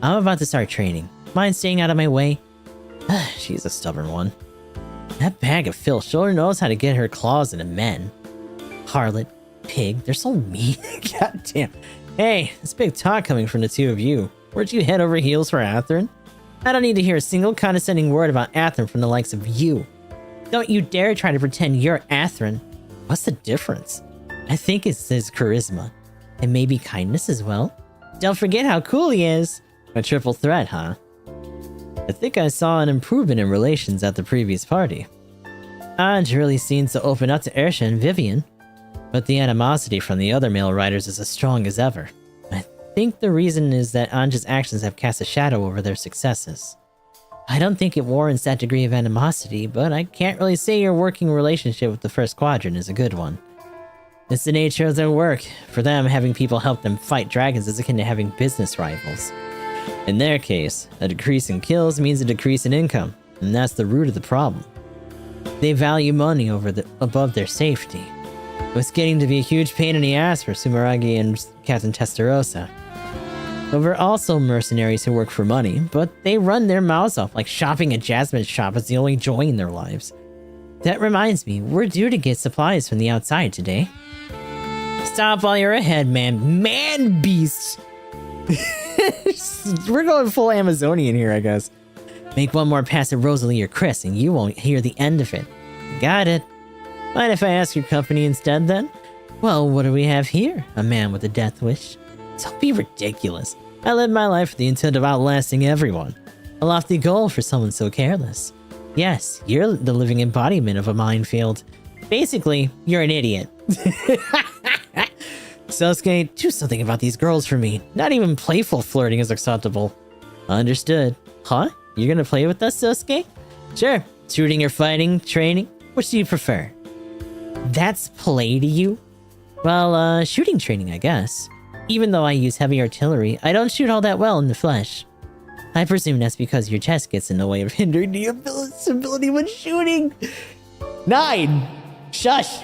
[SPEAKER 1] I'm about to start training. Mind staying out of my way? She's a stubborn one. That bag of filth sure knows how to get her claws into men. Harlot, pig, they're so mean. God damn. Hey, it's big talk coming from the two of you. Weren't you head over heels for Atherin? I don't need to hear a single condescending word about Atherin from the likes of you. Don't you dare try to pretend you're Atherin. What's the difference? I think it's his charisma. And maybe kindness as well. Don't forget how cool he is. A triple threat, huh? I think I saw an improvement in relations at the previous party. Anj really seems to open up to Ersha and Vivian. But the animosity from the other male riders is as strong as ever. I think the reason is that Anj's actions have cast a shadow over their successes. I don't think it warrants that degree of animosity, but I can't really say your working relationship with the First Quadrant is a good one. It's the nature of their work. For them, having people help them fight dragons is akin to having business rivals. In their case, a decrease in kills means a decrease in income, and that's the root of the problem. They value money above their safety. It was getting to be a huge pain in the ass for Sumeragi and Captain Testarossa. But we're also mercenaries who work for money, but they run their mouths off like shopping at Jasmine's shop is the only joy in their lives. That reminds me, we're due to get supplies from the outside today. Stop while you're ahead, man. Man beast! We're going full Amazonian here, I guess. Make one more pass at Rosalie or Chris, and you won't hear the end of it. Got it. Mind if I ask your company instead, then? Well, what do we have here? A man with a death wish? Don't be ridiculous. I live my life with the intent of outlasting everyone. A lofty goal for someone so careless. Yes, you're the living embodiment of a minefield. Basically, you're an idiot. Sosuke, do something about these girls for me. Not even playful flirting is acceptable. Understood. Huh? You're gonna play with us, Sosuke? Sure. Shooting or fighting, training? Which do you prefer? That's play to you? Well, shooting training, I guess. Even though I use heavy artillery, I don't shoot all that well in the flesh. I presume that's because your chest gets in the way of hindering the ability when shooting. 9! Shush!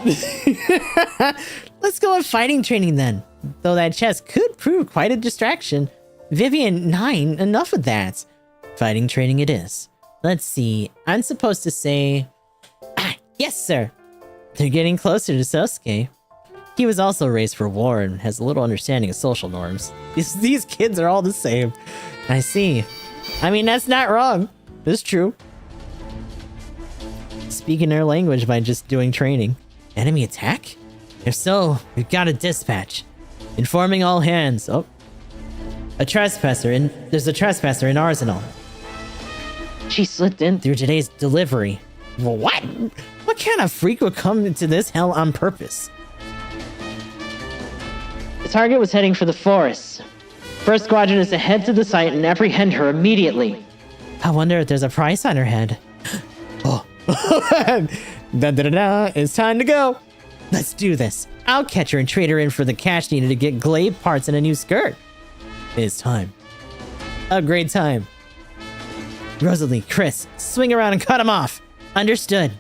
[SPEAKER 1] Let's go on fighting training then. Though that chest could prove quite a distraction. Vivian, 9, enough of that. Fighting training it is. Let's see, I'm supposed to say... Ah, yes sir! They're getting closer to Sosuke. He was also raised for war and has a little understanding of social norms. These kids are all the same. I see. I mean, that's not wrong. It's true. Speaking their language by just doing training. Enemy attack? If so, we've got a dispatch. Informing all hands. Oh. There's a trespasser in Arzenal. She slipped in through today's delivery. What? What kind of freak would come into this hell on purpose? The target was heading for the forest. First Squadron is to head to the site and apprehend her immediately. I wonder if there's a price on her head. Oh. Da-da-da-da, it's time to go. Let's do this. I'll catch her and trade her in for the cash needed to get glaive parts and a new skirt. It's time. A great time. Rosalie, Chris, swing around and cut him off. Understood.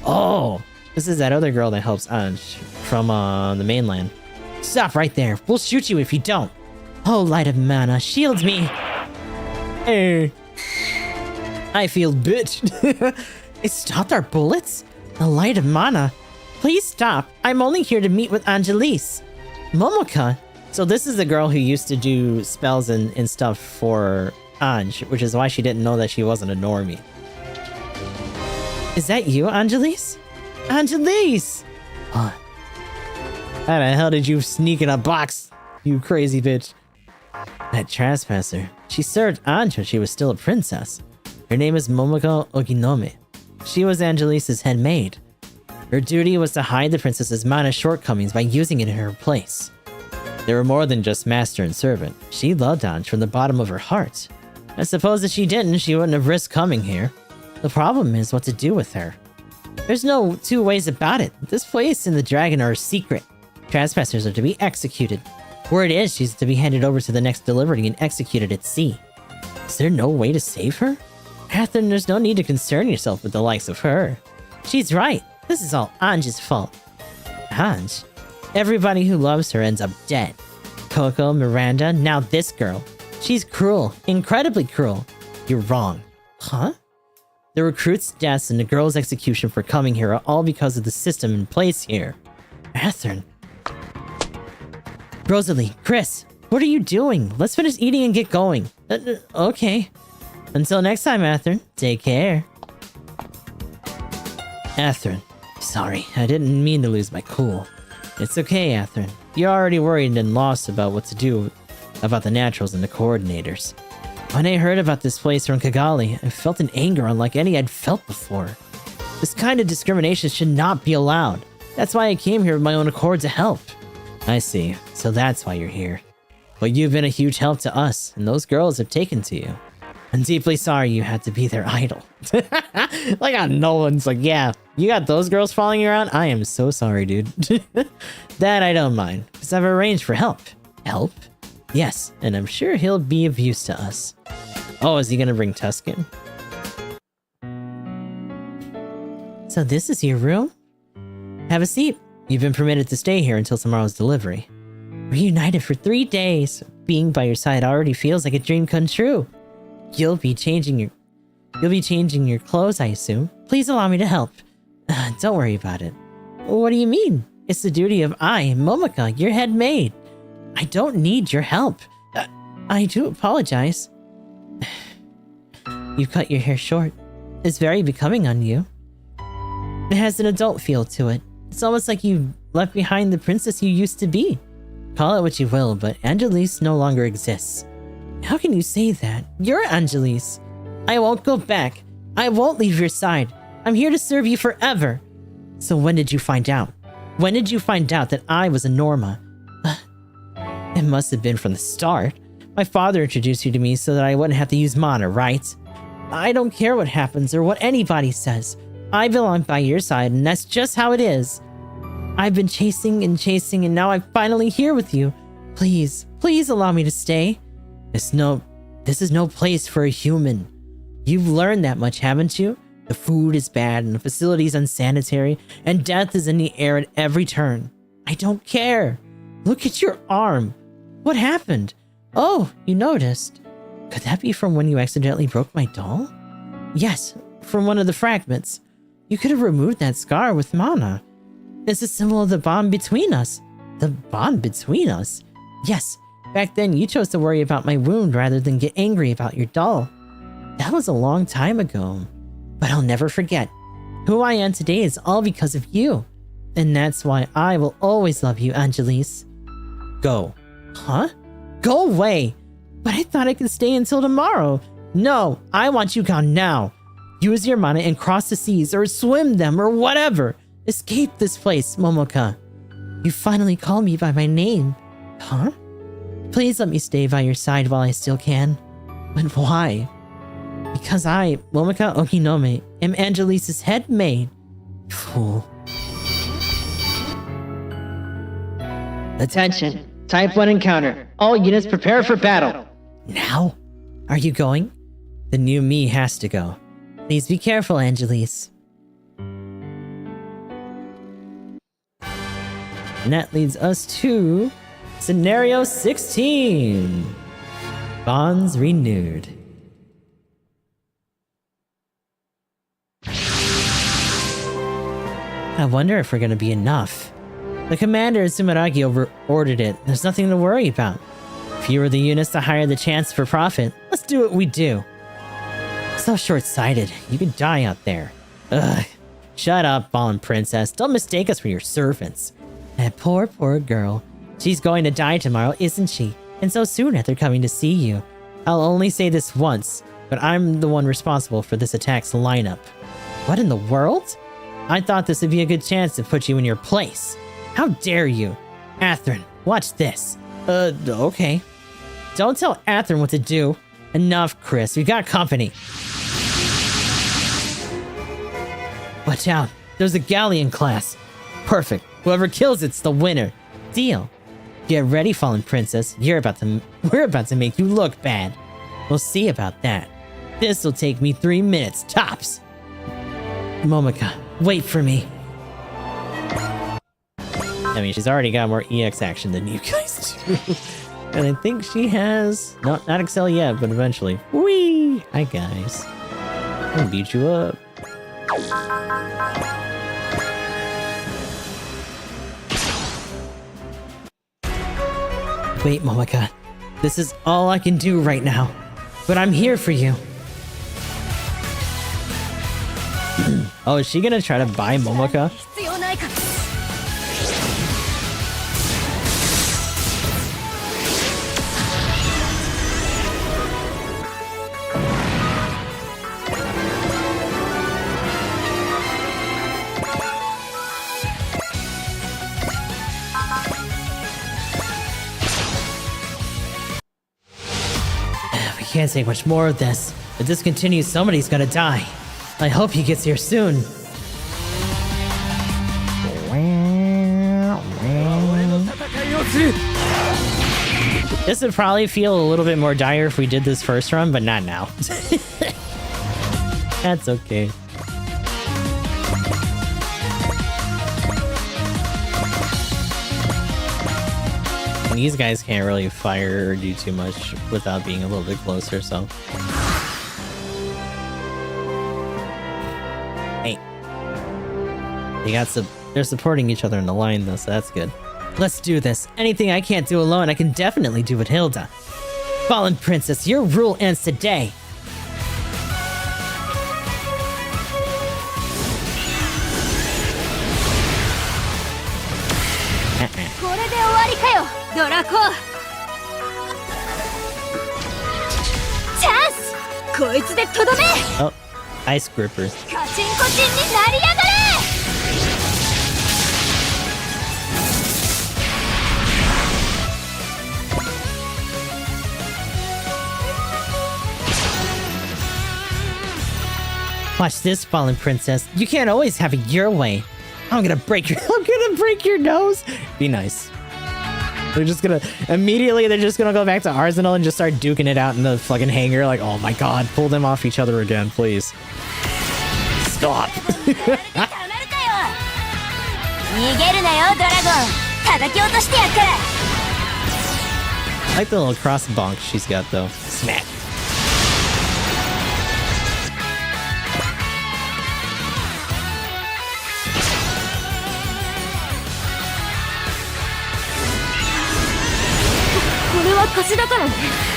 [SPEAKER 1] Oh, this is that other girl that helps Anj from the mainland. Stop right there. We'll shoot you if you don't. Oh, light of mana, shield me. Hey. I feel bitch. It stopped our bullets? The light of mana? Please stop. I'm only here to meet with Angelise. Momoka? So this is the girl who used to do spells and stuff for Anj, which is why she didn't know that she wasn't a normie. Is that you, Angelise? Angelise! Huh. How the hell did you sneak in a box, you crazy bitch? That trespasser. She served Anj when she was still a princess. Her name is Momoko Oginome. She was Angelise's head maid. Her duty was to hide the princess's mana shortcomings by using it in her place. They were more than just master and servant. She loved Anj from the bottom of her heart. I suppose if she didn't, she wouldn't have risked coming here. The problem is what to do with her. There's no two ways about it. This place and the dragon are a secret. Trespassers are to be executed. Word is she's to be handed over to the next delivery and executed at sea. Is there no way to save her? Catherine, there's no need to concern yourself with the likes of her. She's right. This is all Anj's fault. Anj? Everybody who loves her ends up dead. Coco, Miranda, now this girl. She's cruel. Incredibly cruel. You're wrong. Huh? The recruit's deaths and the girl's execution for coming here are all because of the system in place here. Catherine. Rosalie, Chris, What are you doing? Let's finish eating and get going. Okay. Until next time, Athrun. Take care. Athrun. Sorry, I didn't mean to lose my cool. It's okay, Athrun. You're already worried and lost about what to do about the naturals and the coordinators. When I heard about this place from Kigali, I felt an anger unlike any I'd felt before. This kind of discrimination should not be allowed. That's why I came here of my own accord to help. I see. So that's why you're here. But you've been a huge help to us, and those girls have taken to you. I'm deeply sorry you had to be their idol. Like how no one's like, yeah, you got those girls following you around? I am so sorry, dude. That I don't mind, because I've arranged for help. Help? Yes, and I'm sure he'll be of use to us. Oh, is he gonna bring Tuscan? So this is your room? Have a seat. You've been permitted to stay here until tomorrow's delivery. Reunited for 3 days. Being by your side already feels like a dream come true. You'll be changing your clothes, I assume. Please allow me to help. Don't worry about it. What do you mean? It's the duty of Momika, your head maid. I don't need your help. I do apologize. You cut your hair short. It's very becoming on you. It has an adult feel to it. It's almost like you left behind the princess you used to be. Call it what you will, but Angelise no longer exists. How can you say that? You're Angelise. I won't go back. I won't leave your side. I'm here to serve you forever. So when did you find out? When did you find out that I was a Norma? It must have been from the start. My father introduced you to me so that I wouldn't have to use mana, right? I don't care what happens or what anybody says. I belong by your side, and that's just how it is. I've been chasing, and now I'm finally here with you. Please, please allow me to stay. This is no place for a human. You've learned that much, haven't you? The food is bad, and the facility's unsanitary, and death is in the air at every turn. I don't care. Look at your arm. What happened? Oh, you noticed. Could that be from when you accidentally broke my doll? Yes, from one of the fragments. You could have removed that scar with mana. It's a symbol of the bond between us. The bond between us? Yes, back then you chose to worry about my wound rather than get angry about your doll. That was a long time ago. But I'll never forget. Who I am today is all because of you. And that's why I will always love you, Angelise. Go. Huh? Go away! But I thought I could stay until tomorrow. No, I want you gone now. Use your mana and cross the seas or swim them or whatever. Escape this place, Momoka. You finally called me by my name. Huh? Please let me stay by your side while I still can. But why? Because I, Momoka Okinome, am Angelise's head maid. Fool.
[SPEAKER 6] Attention. Type 1 encounter. All units prepare for battle.
[SPEAKER 1] Now? Are you going? The new me has to go. Please be careful, Angelise. And that leads us to Scenario 16. Bonds renewed. I wonder if we're gonna be enough. The commander at Sumeragi ordered it. There's nothing to worry about. Fewer the units, the higher the chance for profit. Let's do what we do. So short-sighted. You could die out there. Ugh. Shut up, fallen princess. Don't mistake us for your servants. That poor, poor girl. She's going to die tomorrow, isn't she? And so soon after coming to see you. I'll only say this once, but I'm the one responsible for this attack's lineup. What in the world? I thought this would be a good chance to put you in your place. How dare you? Athrun, watch this. Okay. Don't tell Athrun what to do. Enough, Chris. We got company. Watch out. There's a galleon class. Perfect. Whoever kills it's the winner. Deal. Get ready, fallen princess. We're about to make you look bad. We'll see about that. This'll take me 3 minutes, tops. Momoka, wait for me. I mean, she's already got more EX action than you guys do. And I think she has... No, not Excel yet, but eventually. Whee! Hi, guys. I'll beat you up. Wait, Momoka. This is all I can do right now. But I'm here for you. Oh, is she gonna try to buy Momoka?
[SPEAKER 2] 必要ないから
[SPEAKER 1] We can't take much more of this. If this continues, somebody's gonna die. I hope he gets here soon. This would probably feel a little bit more dire if we did this first run, but not now. That's okay. And these guys can't really fire or do too much without being a little bit closer, so. Hey. They're supporting each other in the line though, so that's good. Let's do this. Anything I can't do alone, I can definitely do with Hilda. Fallen Princess, your rule ends today.
[SPEAKER 2] これで終わりかよドラコチャンスこいつでとどめ
[SPEAKER 1] Oh, Ice Gripper.
[SPEAKER 2] カチンコチンになりやがれ
[SPEAKER 1] Watch this, Fallen Princess. You can't always have it your way. I'm gonna break your nose. Be nice. They're just gonna go back to Arzenal and just start duking it out in the fucking hangar. Like, oh my god, pull them off each other again, please. Stop.
[SPEAKER 2] 逃げるなよドラゴン叩き落としてやっから
[SPEAKER 1] I like the little cross bonk she's got though. Smack.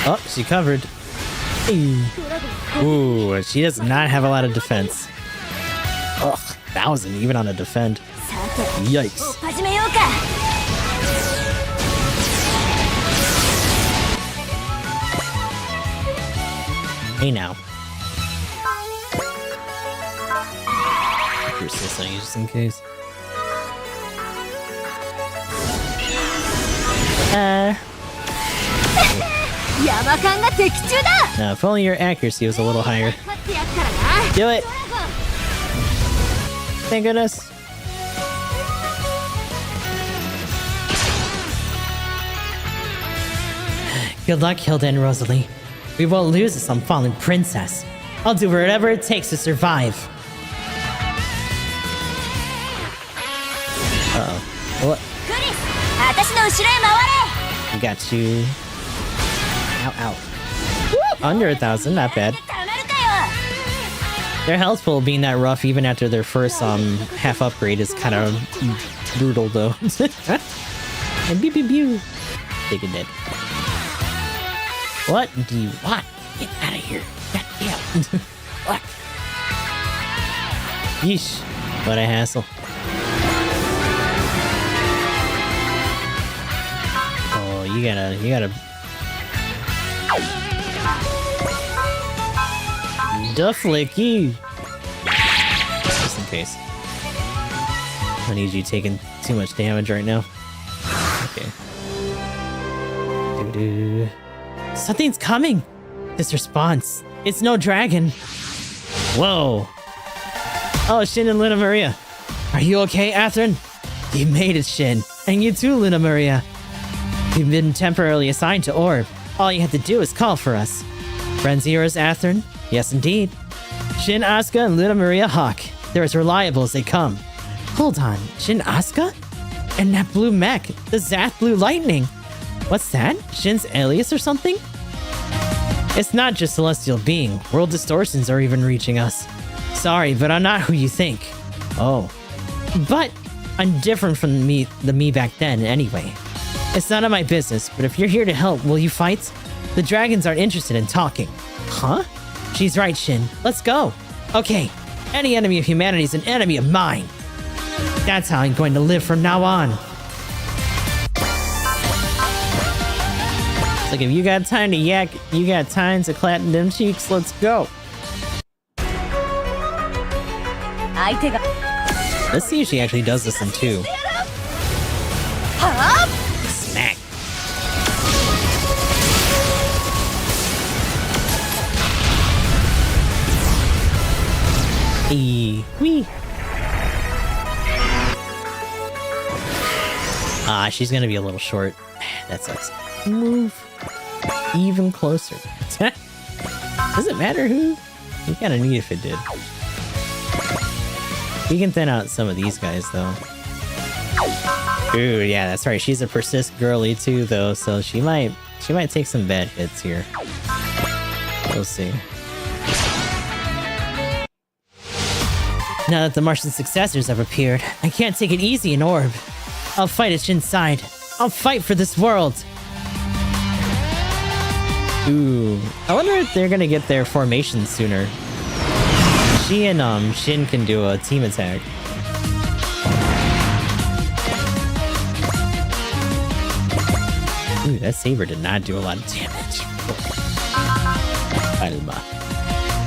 [SPEAKER 1] Oh, she covered. Ooh, she does not have a lot of defense. Ugh, 1,000 even on a defend. Yikes.
[SPEAKER 2] 始めようか
[SPEAKER 1] Hey now. Here's this thing just in case. Now, if only your accuracy was a little higher. Do it! Thank goodness. Good luck, Hilda and Rosalie. We won't lose this on Fallen Princess. I'll do whatever it takes to survive. Uh-oh. What? I got you. Ow, ow. Woo! Under 1,000, not bad. Their health pool being that rough even after their first half upgrade is kind of brutal though. And pew pew pew. Take a dead. What do you want? Get out of here. God damn. What? Yeesh. What a hassle. Oh, you gotta Dufflicky. Just in case. I need you taking too much damage right now. Okay. Doo-doo. Something's coming! This response. It's no dragon. Whoa. Oh, Shin and Luna Maria. Are you okay, Athrun? You made it, Shin. And you too, Luna Maria. You've been temporarily assigned to Orb. All you have to do is call for us. Friends of yours, Athrun? Yes, indeed. Shin, Asuka, and Luna Maria Hawk. They're as reliable as they come. Hold on, Shin Asuka? And that blue mech, the Zath Blue Lightning. What's that? Shin's alias or something? It's not just celestial being. World distortions are even reaching us. Sorry, but I'm not who you think. Oh. But I'm different from the me back then anyway. It's none of my business, but if you're here to help, will you fight? The dragons aren't interested in talking. Huh? She's right, Shin. Let's go. Okay. Any enemy of humanity is an enemy of mine. That's how I'm going to live from now on. It's like, if you got time to yak, you got time to clap them cheeks. Let's go. Let's see if she actually does this in 2. Smack. Wee. Ah, she's gonna be a little short. That sucks. Move even closer. Does it matter who? You kinda need if it did. We can thin out some of these guys though. Ooh, yeah, that's right. She's a persist girly too though, so she might take some bad hits here. We'll see. Now that the Martian successors have appeared, I can't take it easy in Orb. I'll fight at Shin's side. I'll fight for this world. Ooh, I wonder if they're gonna get their formation sooner. She and Shin can do a team attack. Ooh, that saber did not do a lot of damage. Alma.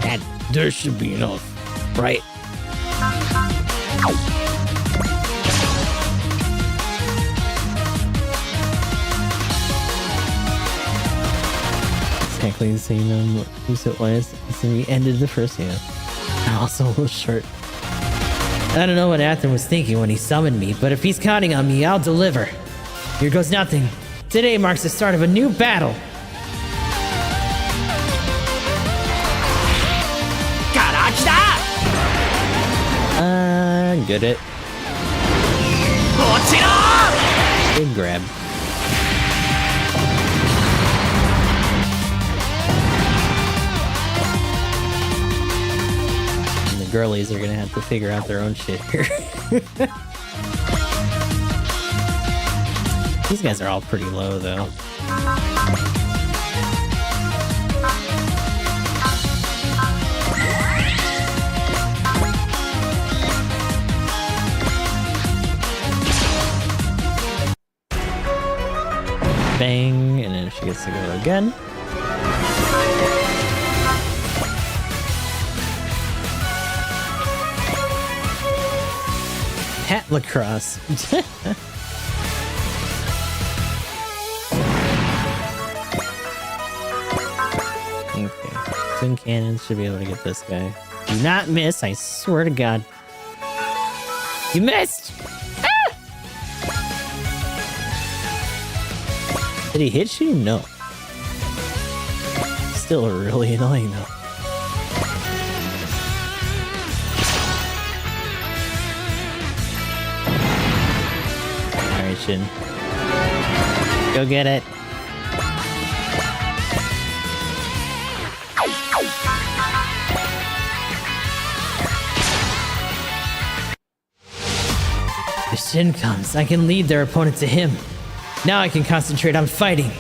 [SPEAKER 1] And there should be enough, right? Exactly the same use it was since we ended the first hand. I'm also a little short. I don't know what Athen was thinking when he summoned me, but if he's counting on me, I'll deliver. Here goes nothing. Today marks the start of a new battle. Good it. Good grab. And the girlies are gonna have to figure out their own shit here. These guys are all pretty low though. Bang, and then she gets to go again. Hat lacrosse. Okay, twin cannons should be able to get this guy. Do not miss, I swear to God. You missed! Did he hit you? No. Still really annoying though. Alright, Shin. Go get it. If Shin comes, I can lead their opponent to him. Now I can concentrate on fighting.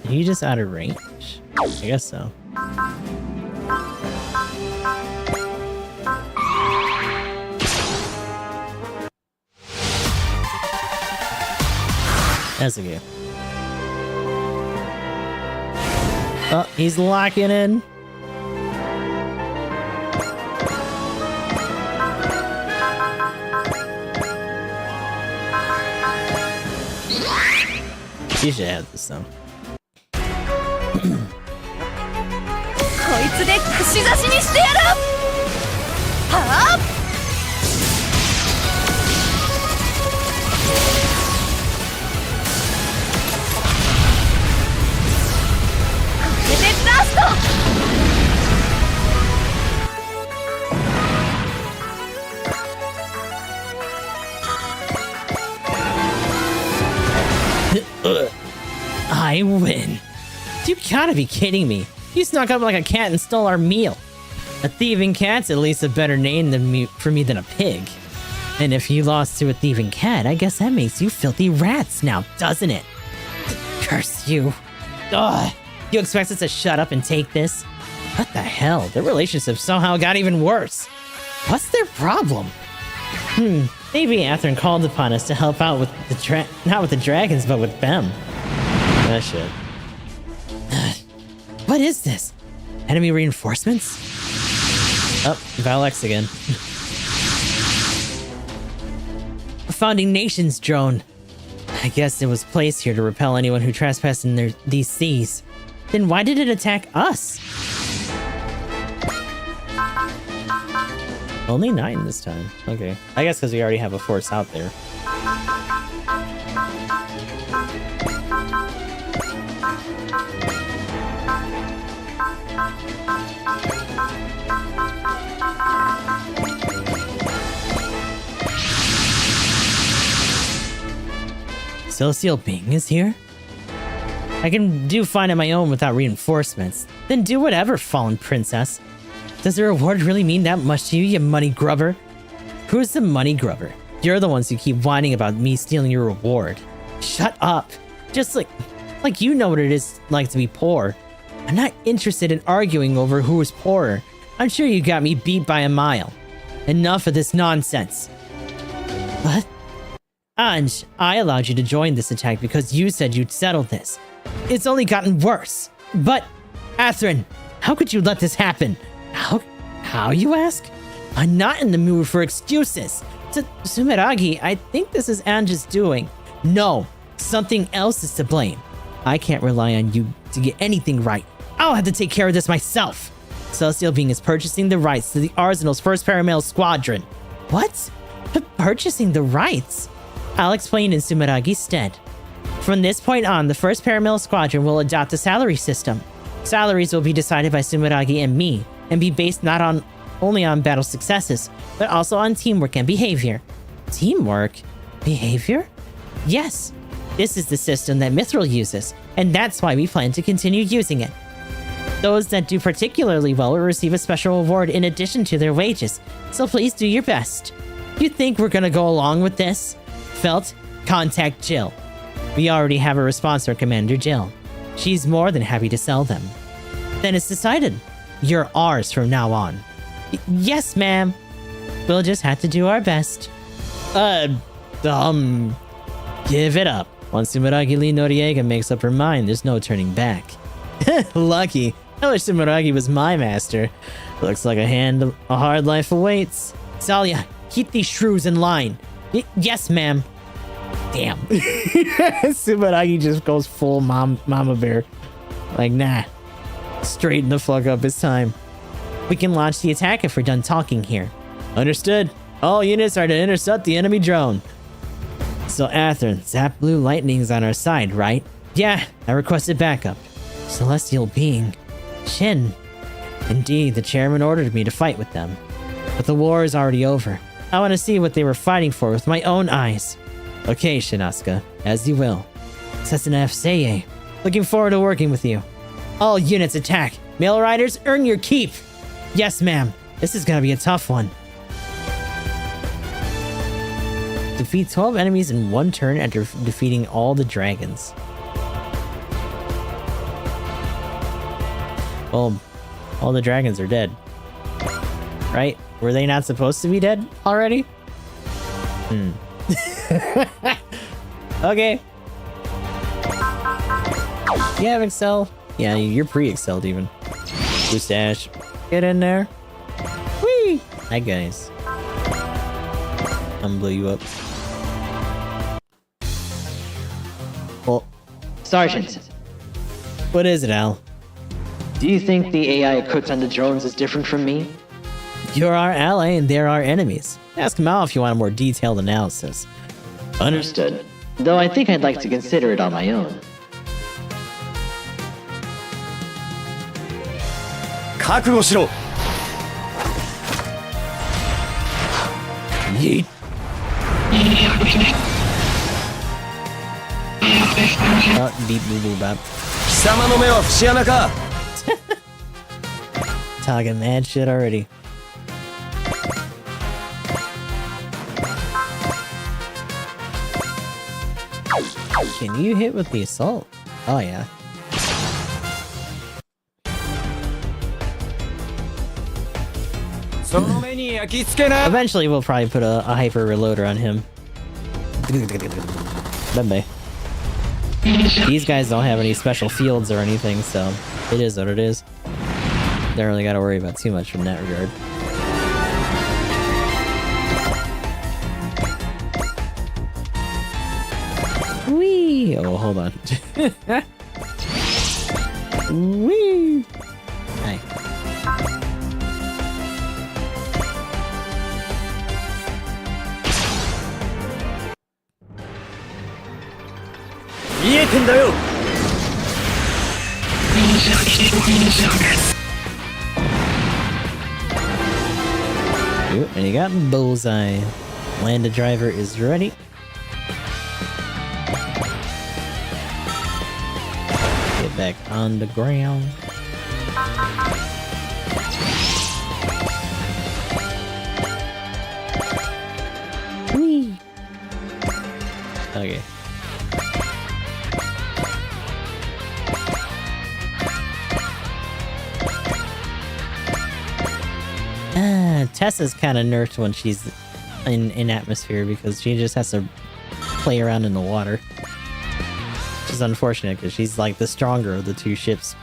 [SPEAKER 1] Are you just out of range? I guess so. That's okay. Oh, he's locking in. You should have this though. I win. You gotta be kidding me. You snuck up like a cat and stole our meal. A thieving cat's at least a better name for me than a pig. And if you lost to a thieving cat, I guess that makes you filthy rats now, doesn't it? Curse you. Ugh. You expect us to shut up and take this? What the hell? Their relationship somehow got even worse. What's their problem? Maybe Atherin called upon us to help out with the not with the dragons, but with them. That shit. What is this? Enemy reinforcements? Oh, Valex again. A Founding Nations drone. I guess it was placed here to repel anyone who trespassed in these seas. Then why did it attack us? Only 9 this time. Okay. I guess because we already have a force out there. Celestial being is here? I can do fine on my own without reinforcements. Then do whatever, fallen princess. Does the reward really mean that much to you, you money grubber? Who's the money grubber? You're the ones who keep whining about me stealing your reward. Shut up. Just like you know what it is like to be poor. I'm not interested in arguing over who is poorer. I'm sure you got me beat by a mile. Enough of this nonsense. What? Anj, I allowed you to join this attack because you said you'd settle this. It's only gotten worse. But, Atherin, how could you let this happen? How you ask? I'm not in the mood for excuses. Sumeragi, I think this is Anj's doing. No, something else is to blame. I can't rely on you to get anything right. I'll have to take care of this myself. Celestial Being is purchasing the rights to the Arzenal's first Paramale Squadron. What? Purchasing the rights? I'll explain in Sumeragi's stead. From this point on, the first Paramale Squadron will adopt a salary system. Salaries will be decided by Sumeragi and me, and be based not only on battle successes, but also on teamwork and behavior. Teamwork? Behavior? Yes. This is the system that Mithril uses, and that's why we plan to continue using it. Those that do particularly well will receive a special reward in addition to their wages, so please do your best. You think we're gonna go along with this? Felt? Contact Jill. We already have a response from Commander Jill. She's more than happy to sell them. Then it's decided. You're ours from now on. Yes, ma'am. We'll just have to do our best. Give it up. Once Sumeragi Lee Noriega makes up her mind, there's no turning back. Lucky. I wish Sumeragi was my master. Looks like a hard life awaits. Salia, keep these shrews in line. Yes, ma'am. Damn. Sumeragi just goes full mama bear. Like, nah. Straighten the fuck up, it's time. We can launch the attack if we're done talking here. Understood. All units are to intercept the enemy drone. So Atherin, Zap Blue Lightning's on our side, right? Yeah, I requested backup. Celestial Being. Shin. Indeed, the chairman ordered me to fight with them. But the war is already over. I want to see what they were fighting for with my own eyes. Okay, Shinaska, as you will. Sesana Seye. Looking forward to working with you. All units attack. Mail riders, earn your keep. Yes, ma'am. This is gonna be a tough one. Defeat 12 enemies in one turn after defeating all the dragons. Well, all the dragons are dead. Right? Were they not supposed to be dead already? Okay. You have Excel? Yeah, you're pre-Excelled even. Mustache. Get in there. Whee! Hi, guys. I'm gonna blow you up. Well,
[SPEAKER 6] Sergeant,
[SPEAKER 1] what is it, Al?
[SPEAKER 6] do you think the AI equipped on the drones is different from me?
[SPEAKER 1] You're our ally and they're our enemies. Ask Mao if you want a more detailed analysis.
[SPEAKER 6] Understood. Though I think I'd like to consider it on my own.
[SPEAKER 5] 覚悟しろ
[SPEAKER 1] Yeet. Oh, deep boo boo bop.
[SPEAKER 5] 貴様の目は節穴か。
[SPEAKER 1] Talking mad shit already. Can you hit with the assault? Oh yeah. Eventually we'll probably put a hyper reloader on him. Bye-bye. These guys don't have any special fields or anything, so it is what it is. Don't really gotta worry about too much from that regard. Whee! Oh, hold on. Whee! Hi.
[SPEAKER 3] 見えてんだよ。
[SPEAKER 1] Ooh, and you got bullseye. Landa driver is ready. Get back on the ground. Whee! Okay. Tessa's kind of nerfed when she's in atmosphere because she just has to play around in the water. Which is unfortunate because she's like the stronger of the two ships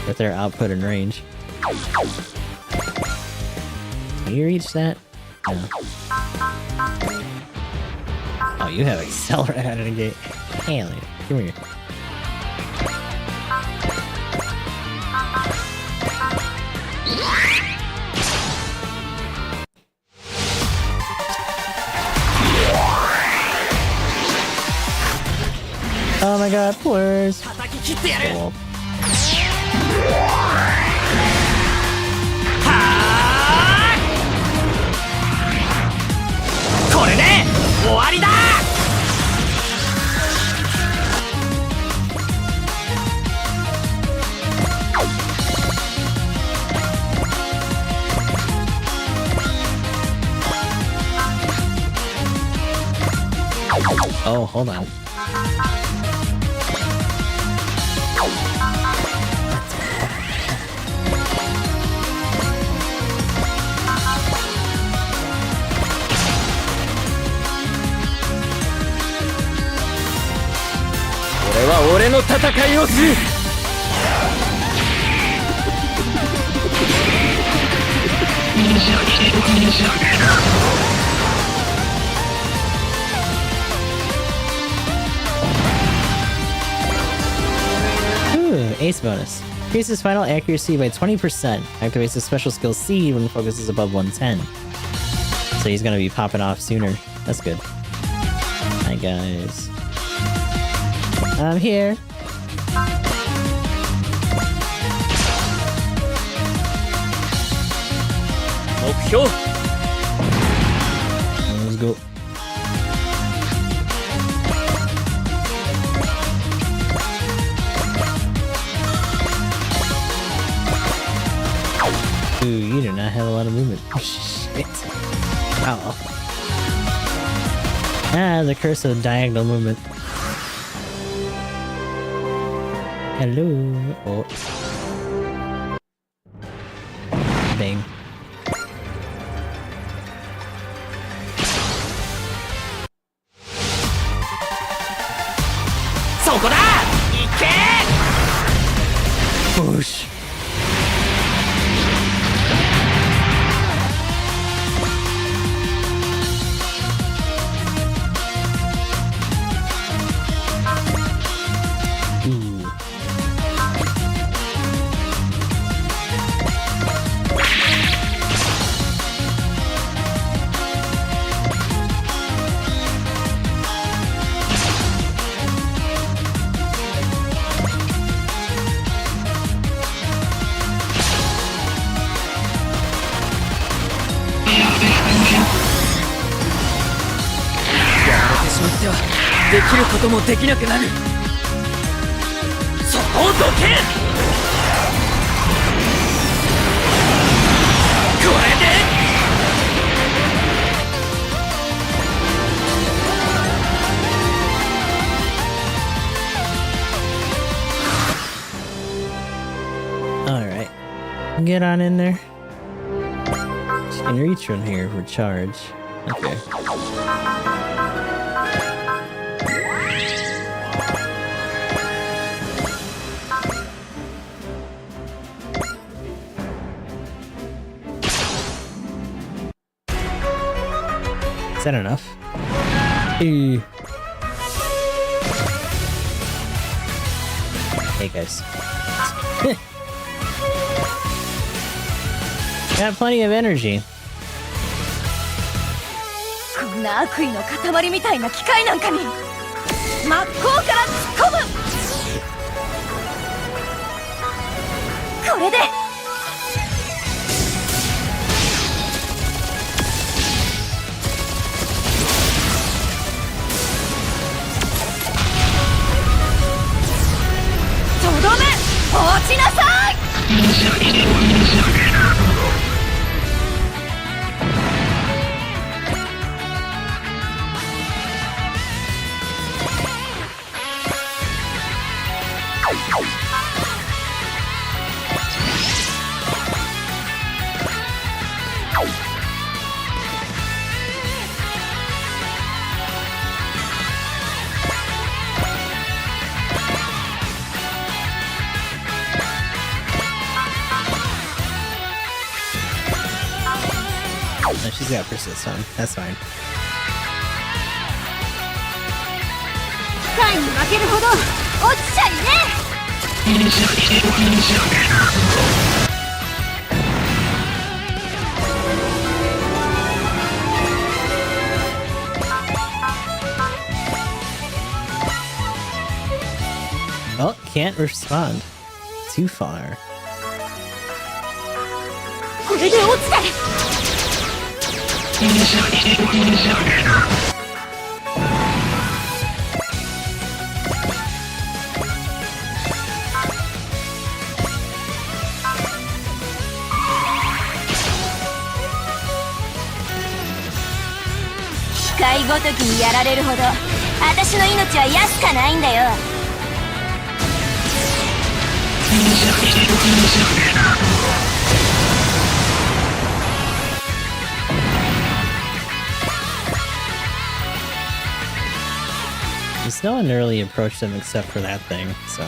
[SPEAKER 1] with their output and range. Can you reach that? No. Oh, you have accelerate out of the gate. Hell yeah. Come here. Oh my god, plurs. Cool.
[SPEAKER 3] これで終わりだ。
[SPEAKER 1] Oh, hold on.
[SPEAKER 3] Ooh, 俺の戦いをする。
[SPEAKER 1] Ooh, ace bonus. Increases final accuracy by 20%. Activates his special skill C when focus is above 110. So he's gonna be popping off sooner. That's good. Hi guys. I'm here. Let's go. Ooh, you do not have a lot of movement. Shit. Oh. Ah, the curse of diagonal movement. Hello. Oh. Bang. Whoosh. Ooh.
[SPEAKER 3] おどけこれで
[SPEAKER 1] Alright. Get on in there. She can reach from here for charge. Okay. Is that enough? Hey guys. Got plenty of energy.
[SPEAKER 2] こんな悪意の塊みたいな機械なんかに真っ向から突っ込む。これでとどめ落ちなさい。
[SPEAKER 1] No, she's got persist on. That's fine.
[SPEAKER 2] 機械に負けるほど落ちちゃいね。
[SPEAKER 1] Oh, can't respond. Too far.
[SPEAKER 2] これで落ちて。機械ごときにやられるほど私の命は安かないんだよ。
[SPEAKER 1] Just no one really approached them except for that thing, so.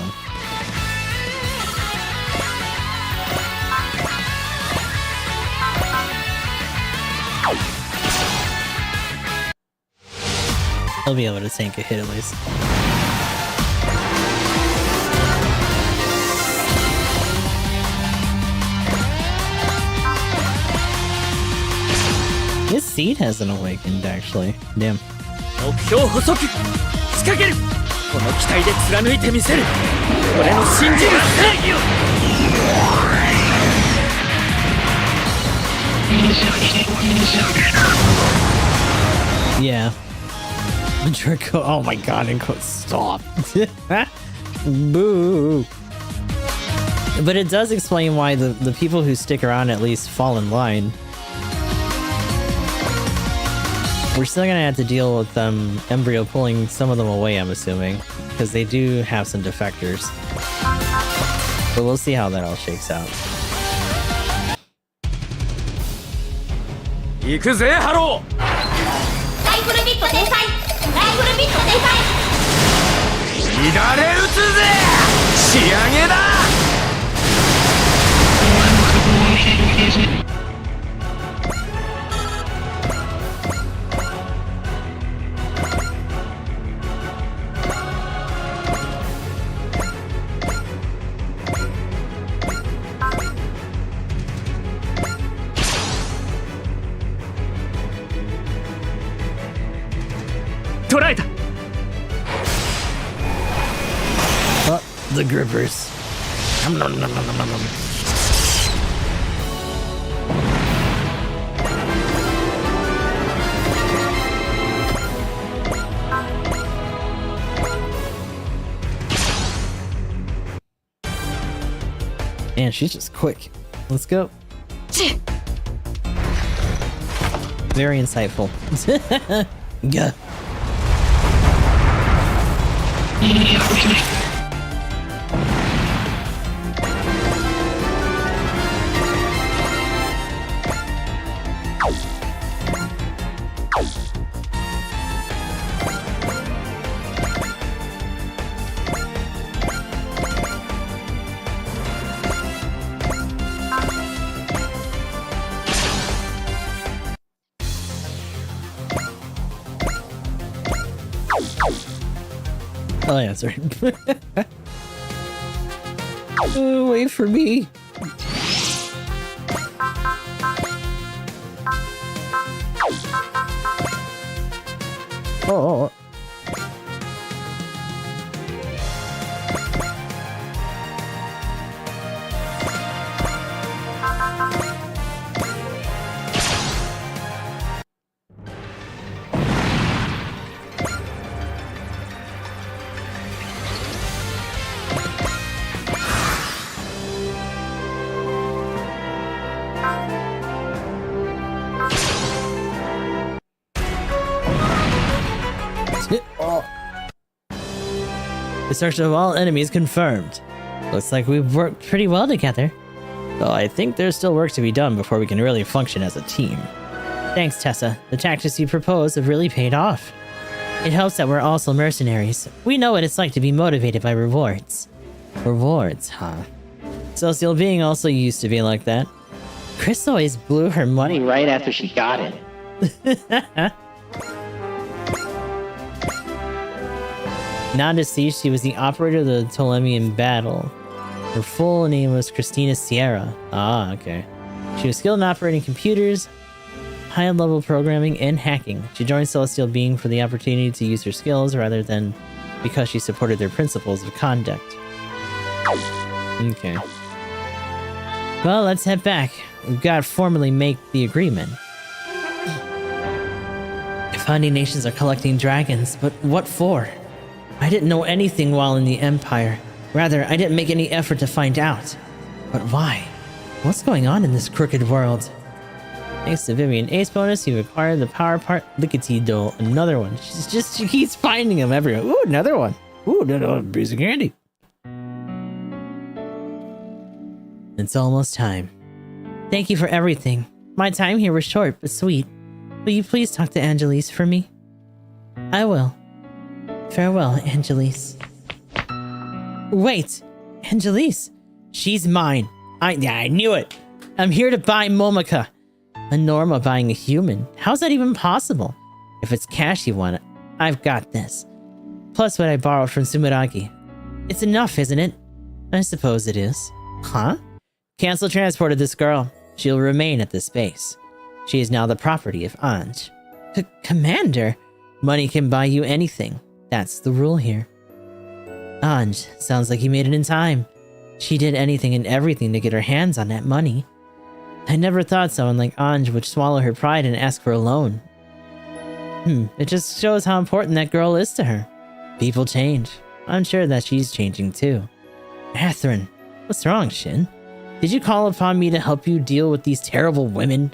[SPEAKER 1] He'll be able to tank a hit at least. This seed hasn't awakened, actually. Damn.
[SPEAKER 3] 目標補足仕掛ける。この機体で貫いてみせる。俺の信じる正義を。
[SPEAKER 1] Yeah. Draco. Oh my god, and stop. Boo. But it does explain why the people who stick around at least fall in line. We're still gonna have to deal with Embryo pulling some of them away, I'm assuming, because they do have some defectors. But we'll see how that all shakes out.
[SPEAKER 3] 行くぜハロー。
[SPEAKER 2] ライフルビット天才。ライフルビット天才。
[SPEAKER 3] 乱れ撃つぜ。仕上げだ。捕らえた。
[SPEAKER 1] Oh, the grippers. Nom, nom, nom, nom, nom, nom. Man, she's just quick. Let's go. Very insightful. Yeah. Oh yeah, sorry. Oh, wait for me. Oh. The search of all enemies confirmed. Looks like we've worked pretty well together. Though I think there's still work to be done before we can really function as a team. Thanks, Tessa. The tactics you proposed have really paid off. It helps that we're also mercenaries. We know what it's like to be motivated by rewards. Rewards, huh? Celestial Being also used to be like that. Chris always blew her money right after she got it. Non-deceased, she was the operator of the Ptolemaian battle. Her full name was Christina Sierra. Ah, okay. She was skilled in operating computers, high-level programming, and hacking. She joined Celestial Being for the opportunity to use her skills rather than because she supported their principles of conduct. Okay. Well, let's head back. We've got to formally make the agreement. Founding nations are collecting dragons, but what for? I didn't know anything while in the Empire. Rather, I didn't make any effort to find out. But why? What's going on in this crooked world? Thanks to Vivian Ace bonus, you've acquired the power part Lickety Doll. Another one. She keeps finding them everywhere. Ooh, another one. Ooh, another piece of candy. It's almost time. Thank you for everything. My time here was short but sweet. Will you please talk to Angelise for me? I will. Farewell, Angelise. Wait! Angelise! She's mine. I knew it! I'm here to buy Momika. A Norma buying a human. How's that even possible? If it's cash you want, I've got this. Plus what I borrowed from Sumeragi. It's enough, isn't it? I suppose it is. Huh? Cancel transport of this girl. She'll remain at this base. She is now the property of Anj. Commander? Money can buy you anything. That's the rule here. Anj, sounds like you made it in time. She did anything and everything to get her hands on that money. I never thought someone like Anj would swallow her pride and ask for a loan. It just shows how important that girl is to her. People change. I'm sure that she's changing too. Athrun, what's wrong, Shin? Did you call upon me to help you deal with these terrible women?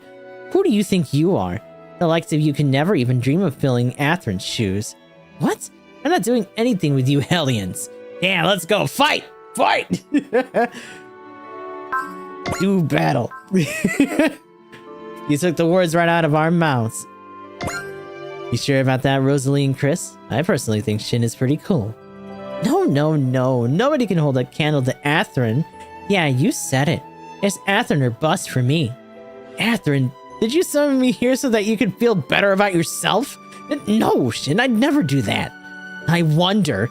[SPEAKER 1] Who do you think you are? The likes of you can never even dream of filling Athrun's shoes. What? I'm not doing anything with you Hellions. Yeah, let's go. Fight! Fight! Do battle. You took the words right out of our mouths. You sure about that, Rosalie and Chris? I personally think Shin is pretty cool. No. Nobody can hold a candle to Athrun. Yeah, you said it. It's Athrun or bust for me. Athrun, did you summon me here so that you could feel better about yourself? No, Shin, I'd never do that. I wonder.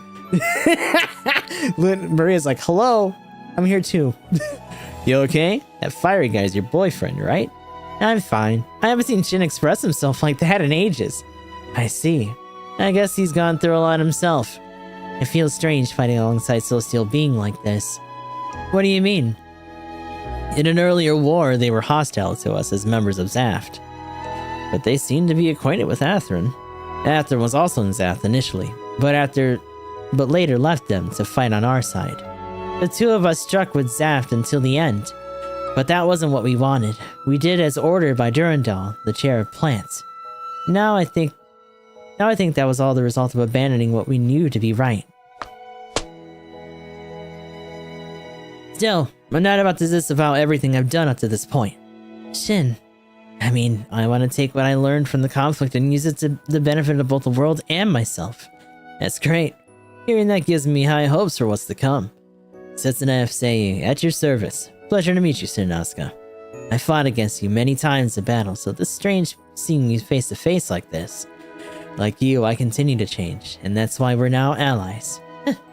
[SPEAKER 1] Maria's like, hello, I'm here too. You okay? That fiery guy's your boyfriend, right? I'm fine. I haven't seen Shin express himself like that in ages. I see. I guess he's gone through a lot himself. It feels strange fighting alongside Celestial Being like this. What do you mean? In an earlier war, they were hostile to us as members of Zaft. But they seemed to be acquainted with Athrun. Athrun was also in Zaft initially, but later left them to fight on our side. The two of us struck with Zaft until the end. But that wasn't what we wanted. We did as ordered by Durandal, the chair of plants. Now I think that was all the result of abandoning what we knew to be right. Still, I'm not about to disavow everything I've done up to this point. Shin, I mean, I want to take what I learned from the conflict and use it to the benefit of both the world and myself. That's great. Hearing that gives me high hopes for what's to come. Setsunaev saying, at your service. Pleasure to meet you, Shinasuka. I fought against you many times in battle, so it's strange seeing you face to face like this. Like you, I continue to change, and that's why we're now allies.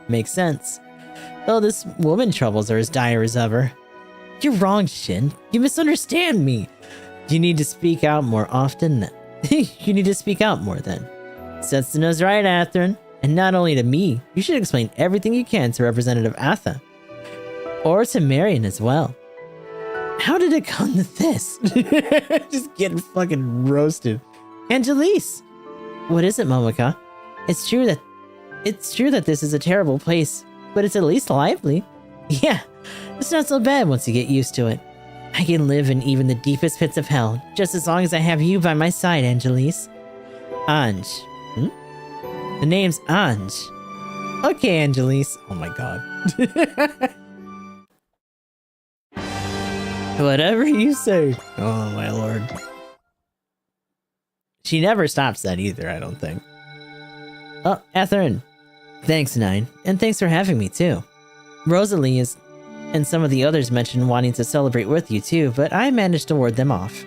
[SPEAKER 1] Makes sense. Though this woman troubles are as dire as ever. You're wrong, Shin. You misunderstand me. You need to speak out more often. You need to speak out more then. Setsuna's right, Atherin. And not only to me, you should explain everything you can to Representative Atha. Or to Marion as well. How did it come to this? Just getting fucking roasted. Angelise! What is it, Momoka? It's true that this is a terrible place, but it's at least lively. Yeah, it's not so bad once you get used to it. I can live in even the deepest pits of hell, just as long as I have you by my side, Angelise. Ange. The name's Ange. Okay, Angelise. Oh my god. Whatever you say. Oh my lord. She never stops that either, I don't think. Oh, Atherin. Thanks, Nine. And thanks for having me, too. Rosalie is... and some of the others mentioned wanting to celebrate with you, too, but I managed to ward them off.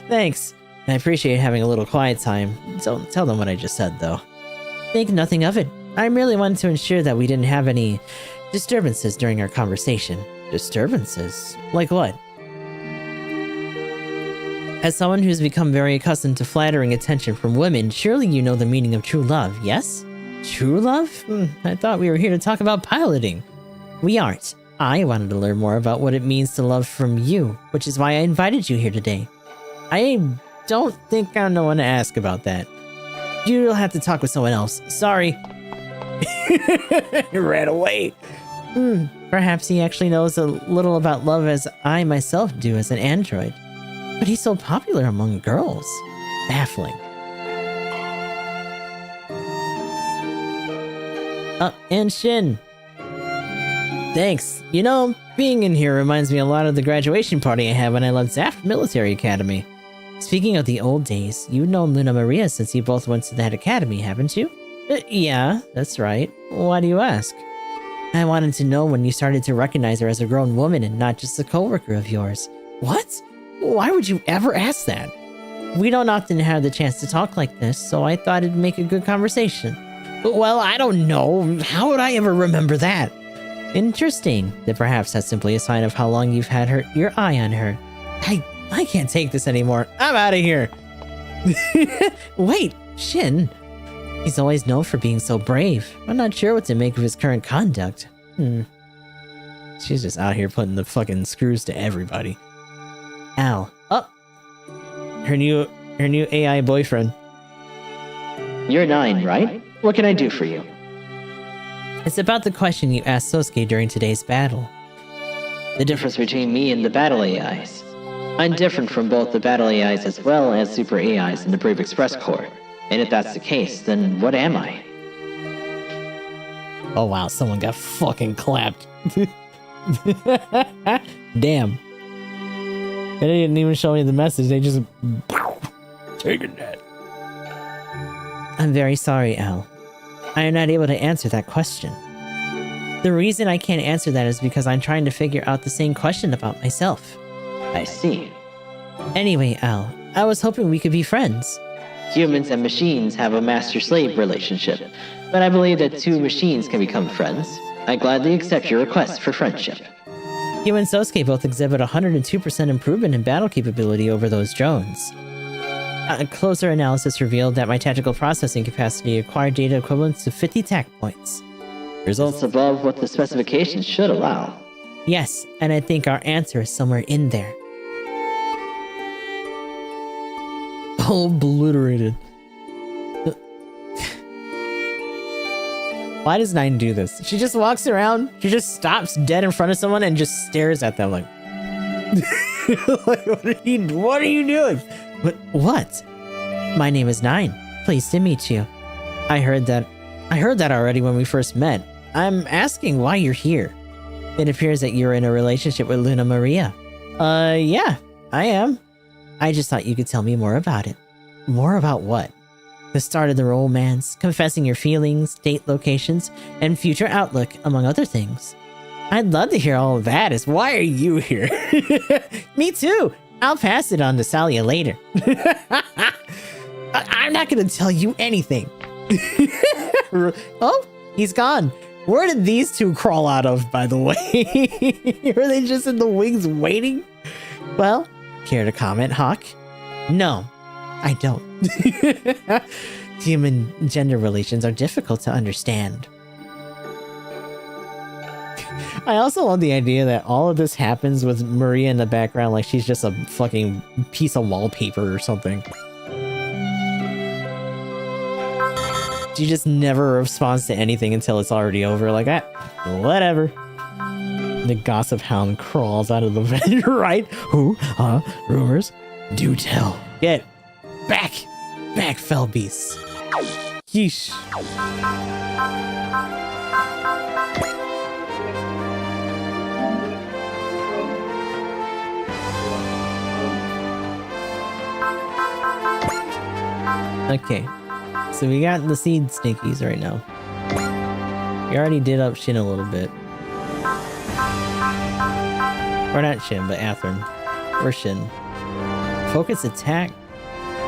[SPEAKER 1] Thanks. I appreciate having a little quiet time. Don't tell them what I just said, though. Think nothing of it. I merely wanted to ensure that we didn't have any disturbances during our conversation. Disturbances? Like what? As someone who's become very accustomed to flattering attention from women, surely you know the meaning of true love, yes? True love? I thought we were here to talk about piloting. We aren't. I wanted to learn more about what it means to love from you, which is why I invited you here today. I don't think I'm the one to ask about that. You'll have to talk with someone else. Sorry. He ran away. Perhaps he actually knows a little about love as I myself do as an android. But he's so popular among girls. Baffling. And Shin. Thanks. You know, being in here reminds me a lot of the graduation party I had when I left Zaft Military Academy. Speaking of the old days, you've known Luna Maria since you both went to that academy, haven't you? Yeah, that's right. Why do you ask? I wanted to know when you started to recognize her as a grown woman and not just a coworker of yours. What? Why would you ever ask that? We don't often have the chance to talk like this, so I thought it'd make a good conversation. Well, I don't know. How would I ever remember that? Interesting. That perhaps that's simply a sign of how long you've had your eye on her. I can't take this anymore. I'm out of here. Wait, Shin. He's always known for being so brave. I'm not sure what to make of his current conduct. She's just out here putting the fucking screws to everybody. Al. Oh! Her new AI boyfriend.
[SPEAKER 6] You're 9, right? What can I do for you?
[SPEAKER 1] It's about the question you asked Sosuke during today's battle.
[SPEAKER 6] The difference between me and the battle AIs. I'm different from both the battle AIs as well as super AIs in the Brave Express Corps. And if that's the case, then what am I?
[SPEAKER 1] Oh wow, someone got fucking clapped. Damn. They didn't even show me the message, they just... taking that. I'm very sorry, Al. I am not able to answer that question. The reason I can't answer that is because I'm trying to figure out the same question about myself.
[SPEAKER 6] I see.
[SPEAKER 1] Anyway, Al, I was hoping we could be friends.
[SPEAKER 6] Humans and machines have a master-slave relationship, but I believe that two machines can become friends. I gladly accept your request for friendship.
[SPEAKER 1] You and Sosuke both exhibit 102% improvement in battle capability over those drones. A closer analysis revealed that my tactical processing capacity acquired data equivalent to 50 TAC points.
[SPEAKER 6] Results above what the specifications should allow.
[SPEAKER 1] Yes, and I think our answer is somewhere in there. Why does Nine do this? She just walks around, she just stops dead in front of someone and just stares at them like, like what are you doing? What? My name is Nine. Pleased to meet you. I heard that already when we first met. I'm asking why you're here. It appears that you're in a relationship with Luna Maria. Yeah, I am. I just thought you could tell me more about it. More about what? The start of the romance, confessing your feelings, date locations, and future outlook, among other things. I'd love to hear all of that. Why are you here? Me too. I'll pass it on to Salia later. I'm not gonna tell you anything. Oh, he's gone. Where did these two crawl out of, by the way? Were they just in the wings waiting? Well, care to comment, Hawk? No, I don't. Human gender relations are difficult to understand. I also love the idea that all of this happens with Maria in the background like she's just a fucking piece of wallpaper or something. She just never responds to anything until it's already over. Like, whatever. The gossip hound crawls out of the vent, right? Who? Rumors? Do tell. Get back! Back, fell beasts. Yeesh. Okay. So we got the seed sneakies right now. We already did up Shin a little bit. Or not Shin, but Atherin. Or Shin. Focus attack.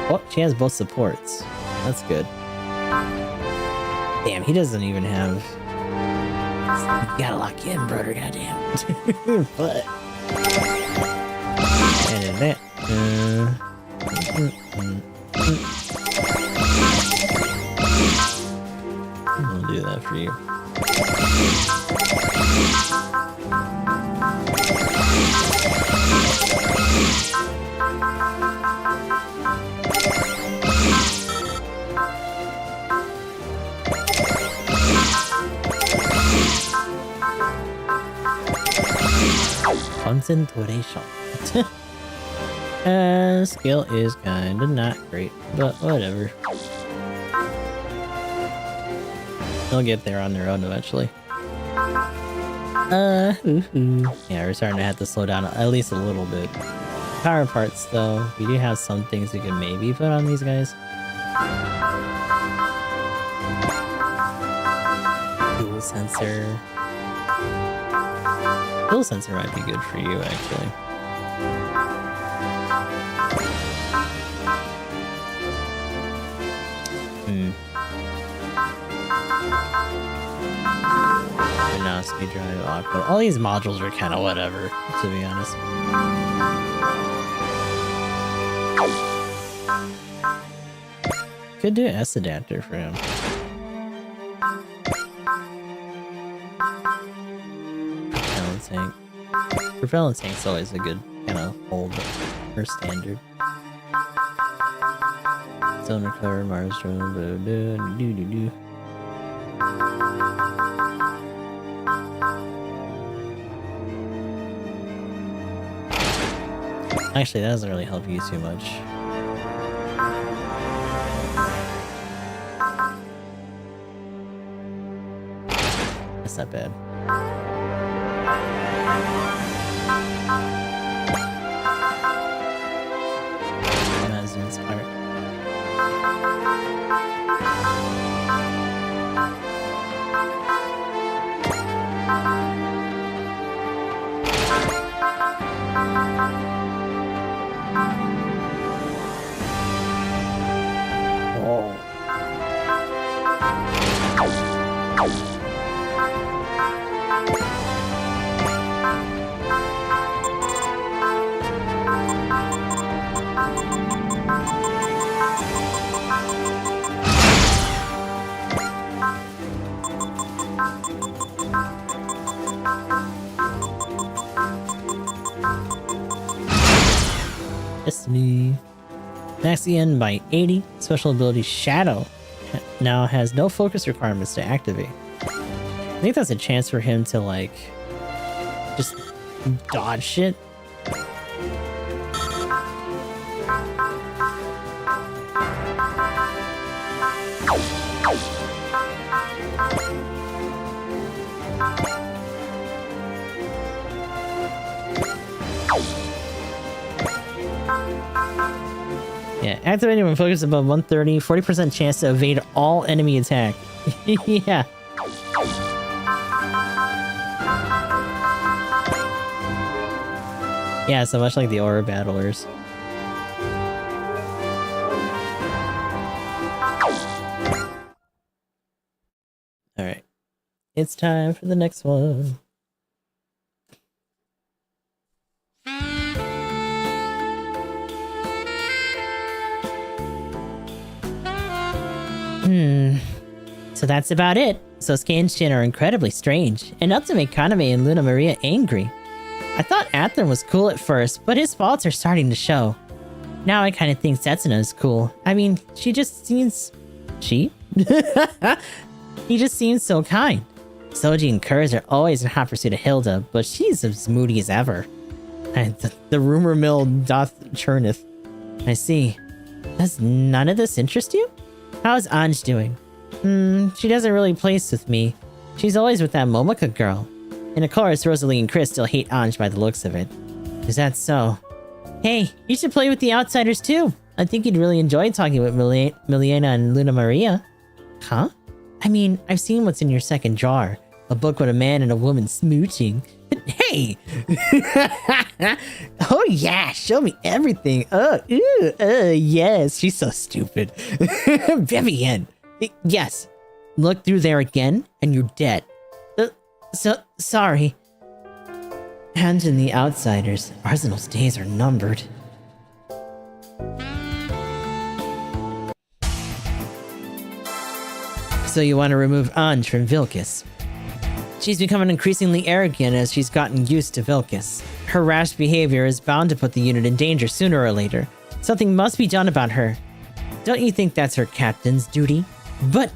[SPEAKER 1] Oh, she has both supports. That's good. Damn, he doesn't even have... You gotta lock in, brother, goddamn. But... And in that... I'll do that for you. Concentration. Skill is kinda not great, but whatever. They'll get there on their own eventually. Yeah, we're starting to have to slow down at least a little bit. Power parts, though, we do have some things we can maybe put on these guys. Dual sensor. Dual sensor might be good for you, actually. Now speed drive, aqua. All these modules are kind of whatever, to be honest. Could do S adapter for him. Propellant tank. Propellant tank's always a good kind of hold for standard. Zone recover, Mars drone, do. Actually, that doesn't really help you too much. That's not bad. Not as inspired. Destiny. Max the end by 80. Special ability Shadow now has no focus requirements to activate. I think that's a chance for him to, like, just dodge shit. Yeah, activating when focus above 130, 40% chance to evade all enemy attack. Yeah. Yeah, so much like the aura battlers. Alright. It's time for the next one. So that's about it. Sosuke and Shin are incredibly strange, enough to make Kaname and Luna Maria angry. I thought Athlon was cool at first, but his faults are starting to show. Now I kinda think Setsuna is cool. I mean, she just seems... She? He just seems so kind. Soji and Kurz are always in hot pursuit of Hilda, but she's as moody as ever. And the rumor mill doth churneth. I see. Does none of this interest you? How's Anj doing? She doesn't really place with me. She's always with that Momoko girl. And of course, Rosalie and Chris still hate Anj by the looks of it. Is that so? Hey, you should play with the outsiders too. I think you'd really enjoy talking with Milena and Luna Maria. Huh? I mean, I've seen what's in your second jar. A book with a man and a woman smooching. Hey! Oh yeah, show me everything. Yes, she's so stupid. Vivienne. Yes. Look through there again, and you're dead. Sorry. And in the outsiders, Arzenal's days are numbered. So you want to remove Anj from Vilcus. She's becoming increasingly arrogant as she's gotten used to Vilcus. Her rash behavior is bound to put the unit in danger sooner or later. Something must be done about her. Don't you think that's her captain's duty? But...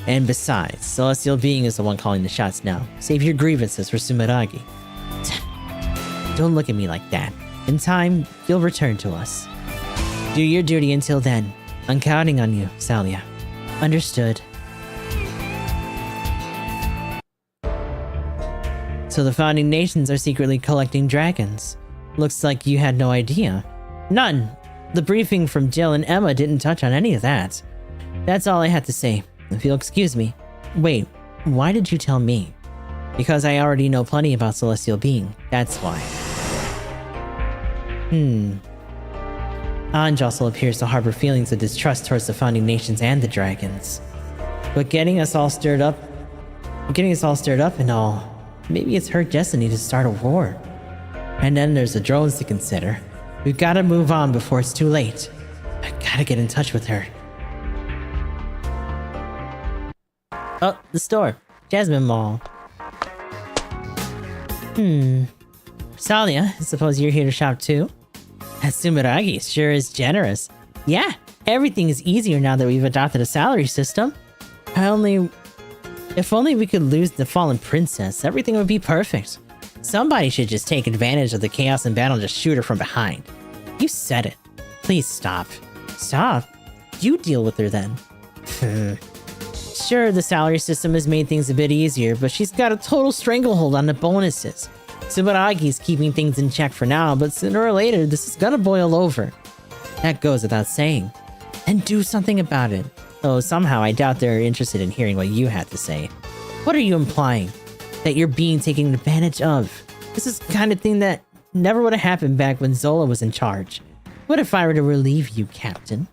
[SPEAKER 1] And besides, Celestial Being is the one calling the shots now. Save your grievances for Sumeragi. Don't look at me like that. In time, you'll return to us. Do your duty until then. I'm counting on you, Salia. Understood. So the founding nations are secretly collecting dragons. Looks like you had no idea. None. The briefing from Jill and Emma didn't touch on any of that. That's all I had to say. If you'll excuse me. Wait, why did you tell me? Because I already know plenty about Celestial Being. That's why. Anj also appears to harbor feelings of distrust towards the founding nations and the dragons. But getting us all stirred up and all, maybe it's her destiny to start a war. And then there's the drones to consider. We've gotta move on before it's too late. I gotta get in touch with her. Oh, the store. Jasmine Mall. Salia, I suppose you're here to shop too? That Sumeragi sure is generous. Yeah, everything is easier now that we've adopted a salary system. If only we could lose the fallen princess, everything would be perfect. Somebody should just take advantage of the chaos and battle and just shoot her from behind. You said it. Please stop. Stop? You deal with her then. Sure, the salary system has made things a bit easier, but she's got a total stranglehold on the bonuses. Subaragi's keeping things in check for now, but sooner or later, this is gonna boil over. That goes without saying. And do something about it. Though somehow I doubt they're interested in hearing what you had to say. What are you implying? That you're being taken advantage of? This is the kind of thing that never would have happened back when Zola was in charge. What if I were to relieve you, Captain?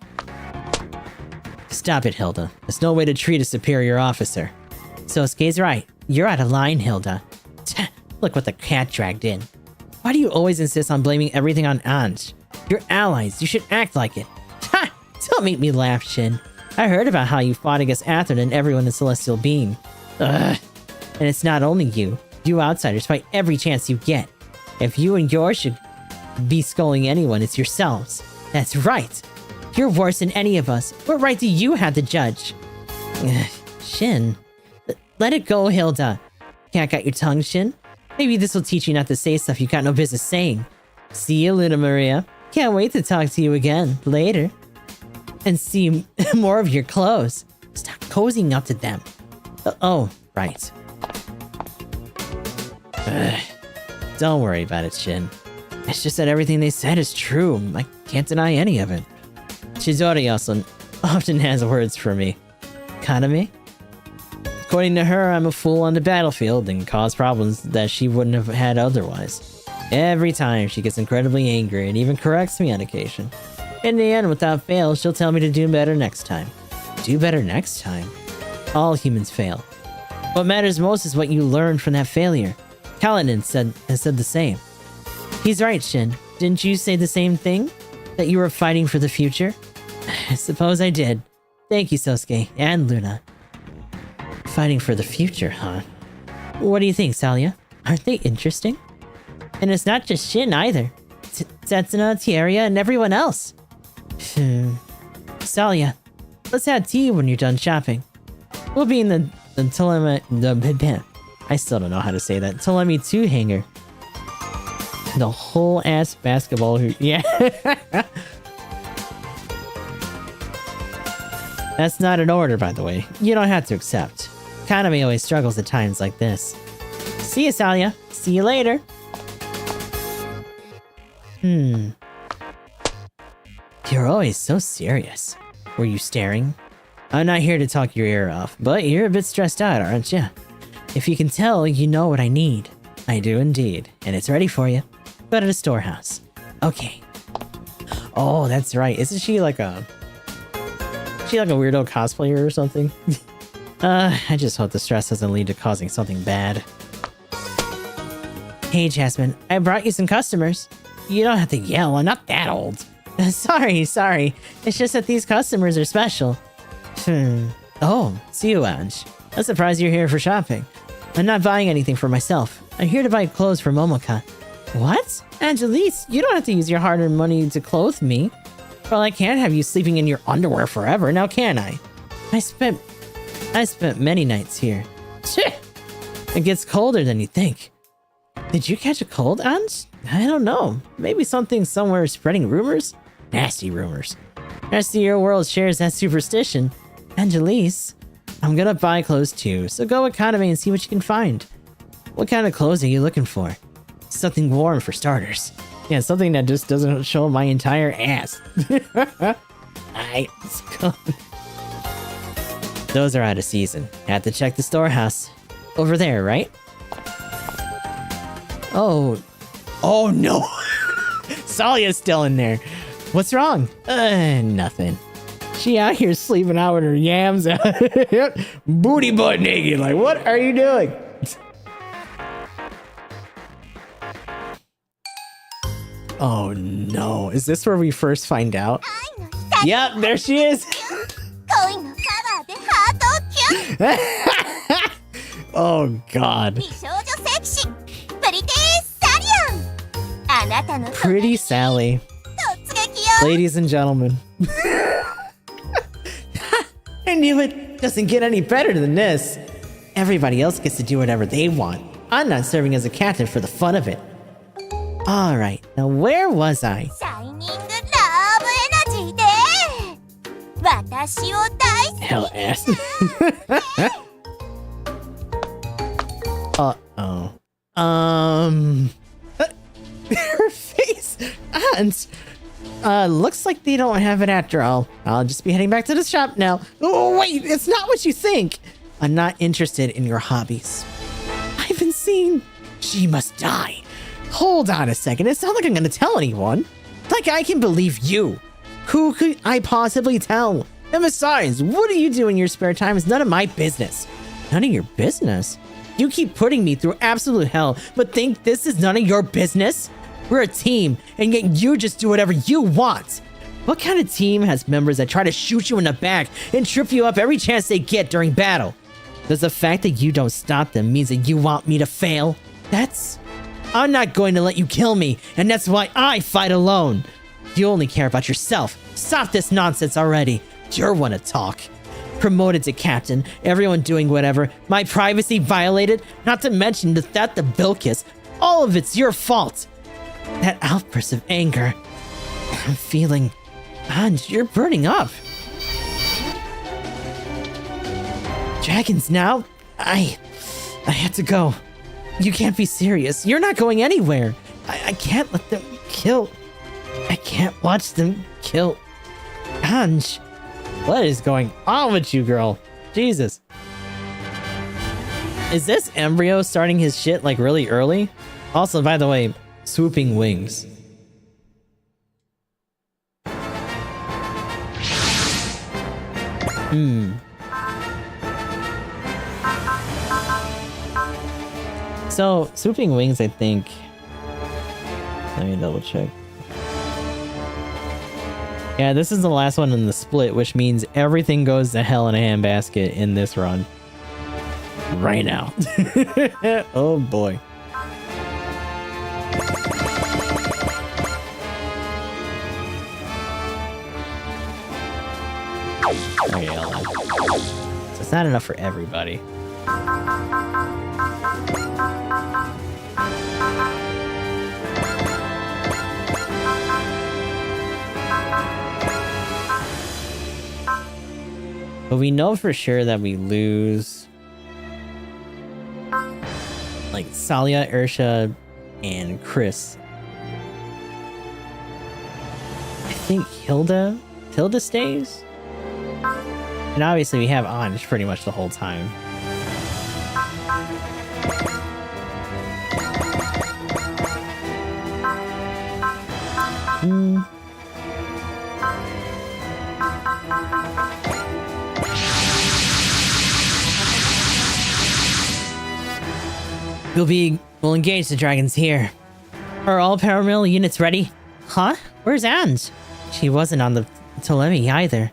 [SPEAKER 1] Stop it, Hilda. There's no way to treat a superior officer. Sosuke's right. You're out of line, Hilda. Look what the cat dragged in. Why do you always insist on blaming everything on Anj? You're allies. You should act like it. Ha! Don't make me laugh, Shin. I heard about how you fought against Athrun and everyone in Celestial Being. Ugh. And it's not only you. You outsiders fight every chance you get. If you and yours should be sculling anyone, it's yourselves. That's right. You're worse than any of us. What right do you have to judge? Shin. Let it go, Hilda. Can't got your tongue, Shin? Maybe this will teach you not to say stuff you got no business saying. See you, Luna Maria. Can't wait to talk to you again later. And see more of your clothes. Stop cozying up to them. Oh, right. Don't worry about it, Shin. It's just that everything they said is true. I can't deny any of it. Chizori also often has words for me. Kaname? According to her, I'm a fool on the battlefield and cause problems that she wouldn't have had otherwise. Every time, she gets incredibly angry and even corrects me on occasion. In the end, without fail, she'll tell me to do better next time. Do better next time? All humans fail. What matters most is what you learned from that failure. Kaladin has said the same. He's right, Shin. Didn't you say the same thing? That you were fighting for the future? I suppose I did. Thank you, Sosuke and Luna. Fighting for the future, huh? What do you think, Salia? Aren't they interesting? And it's not just Shin either. Setsuna, Tieria, and everyone else. Salia, let's have tea when you're done shopping. We'll be in the I still don't know how to say that. Tolemi 2 hangar. The whole ass basketball hoop. Yeah. That's not an order, by the way. You don't have to accept. Kaname always struggles at times like this. See you, Salia. See you later. You're always so serious. Were you staring? I'm not here to talk your ear off, but you're a bit stressed out, aren't you? If you can tell, you know what I need. I do indeed, and it's ready for you. Go to the storehouse. Okay. Oh, that's right. Isn't she like a... weirdo cosplayer or something? I just hope the stress doesn't lead to causing something bad. Hey, Jasmine, I brought you some customers. You don't have to yell, I'm not that old. Sorry. It's just that these customers are special. Oh, see you, Ange. I'm surprised you're here for shopping. I'm not buying anything for myself. I'm here to buy clothes for Momoka. What? Angelise, you don't have to use your hard-earned money to clothe me. Well, I can't have you sleeping in your underwear forever, now can I? I spent many nights here. It gets colder than you think. Did you catch a cold, Ange? I don't know. Maybe something somewhere spreading rumors? Nasty rumors. I see your world shares that superstition. Angelise, I'm gonna buy clothes too, so go with Kaname and see what you can find. What kind of clothes are you looking for? Something warm for starters. Yeah, something that just doesn't show my entire ass. Let's go. Those are out of season. Have to check the storehouse. Over there, right? Oh no. Salia's still in there. What's wrong? Nothing. She out here sleeping out with her yams out. Booty butt naked. Like, what are you doing? Oh no. Is this where we first find out? Yep, there she is. Oh god. Pretty Sally. Ladies and gentlemen. I knew it. Doesn't get any better than this. Everybody else gets to do whatever they want. I'm not serving as a captain for the fun of it. Alright, now where was I? Hell ass. Uh-oh. Her face! Looks like they don't have it after all. I'll just be heading back to the shop now. Oh, wait, it's not what you think. I'm not interested in your hobbies. I've been seeing... She must die. Hold on a second, it's not like I'm gonna tell anyone. Like I can believe you. Who could I possibly tell? And besides, what do you do in your spare time is none of my business. None of your business? You keep putting me through absolute hell, but think this is none of your business? We're a team, and yet you just do whatever you want. What kind of team has members that try to shoot you in the back and trip you up every chance they get during battle? Does the fact that you don't stop them means that you want me to fail? I'm not going to let you kill me, and that's why I fight alone. You only care about yourself. Stop this nonsense already. You're one to talk. Promoted to captain, everyone doing whatever, my privacy violated, not to mention the theft of Bilkis. All of it's your fault. That outburst of anger. I'm feeling... Anj, you're burning up. Dragons now? I have to go. You can't be serious. You're not going anywhere. I can't let them kill. I can't watch them kill. Anj, what is going on with you, girl? Jesus. Is this embryo starting his shit like really early? Also, by the way, swooping wings. So, swooping wings, I think... Let me double check. Yeah, this is the last one in the split, which means everything goes to hell in a handbasket in this run. Right now. Oh boy. Okay, so it's not enough for everybody. But we know for sure that we lose like Salia, Ursha, and Chris. I think Hilda stays? And obviously we have Anj pretty much the whole time. We'll engage the dragons here. Are all paramill units ready? Huh? Where's Anj? She wasn't on the Ptolemy either.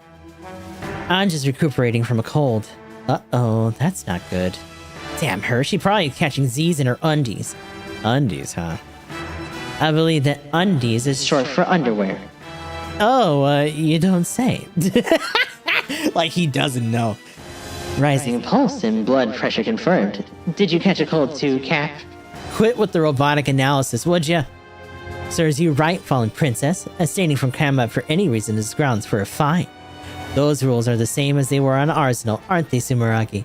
[SPEAKER 1] Anj is recuperating from a cold. Uh-oh, that's not good. Damn her, she probably catching Z's in her undies. Undies, huh? I believe that undies is short for underwear. Oh, you don't say. Like he doesn't know. Rising pulse and blood pressure confirmed. Did you catch a cold too, Cap? Quit with the robotic analysis, would ya? Serves you right, fallen princess. Abstaining from combat for any reason is grounds for a fine. Those rules are the same as they were on Arzenal, aren't they, Sumeragi?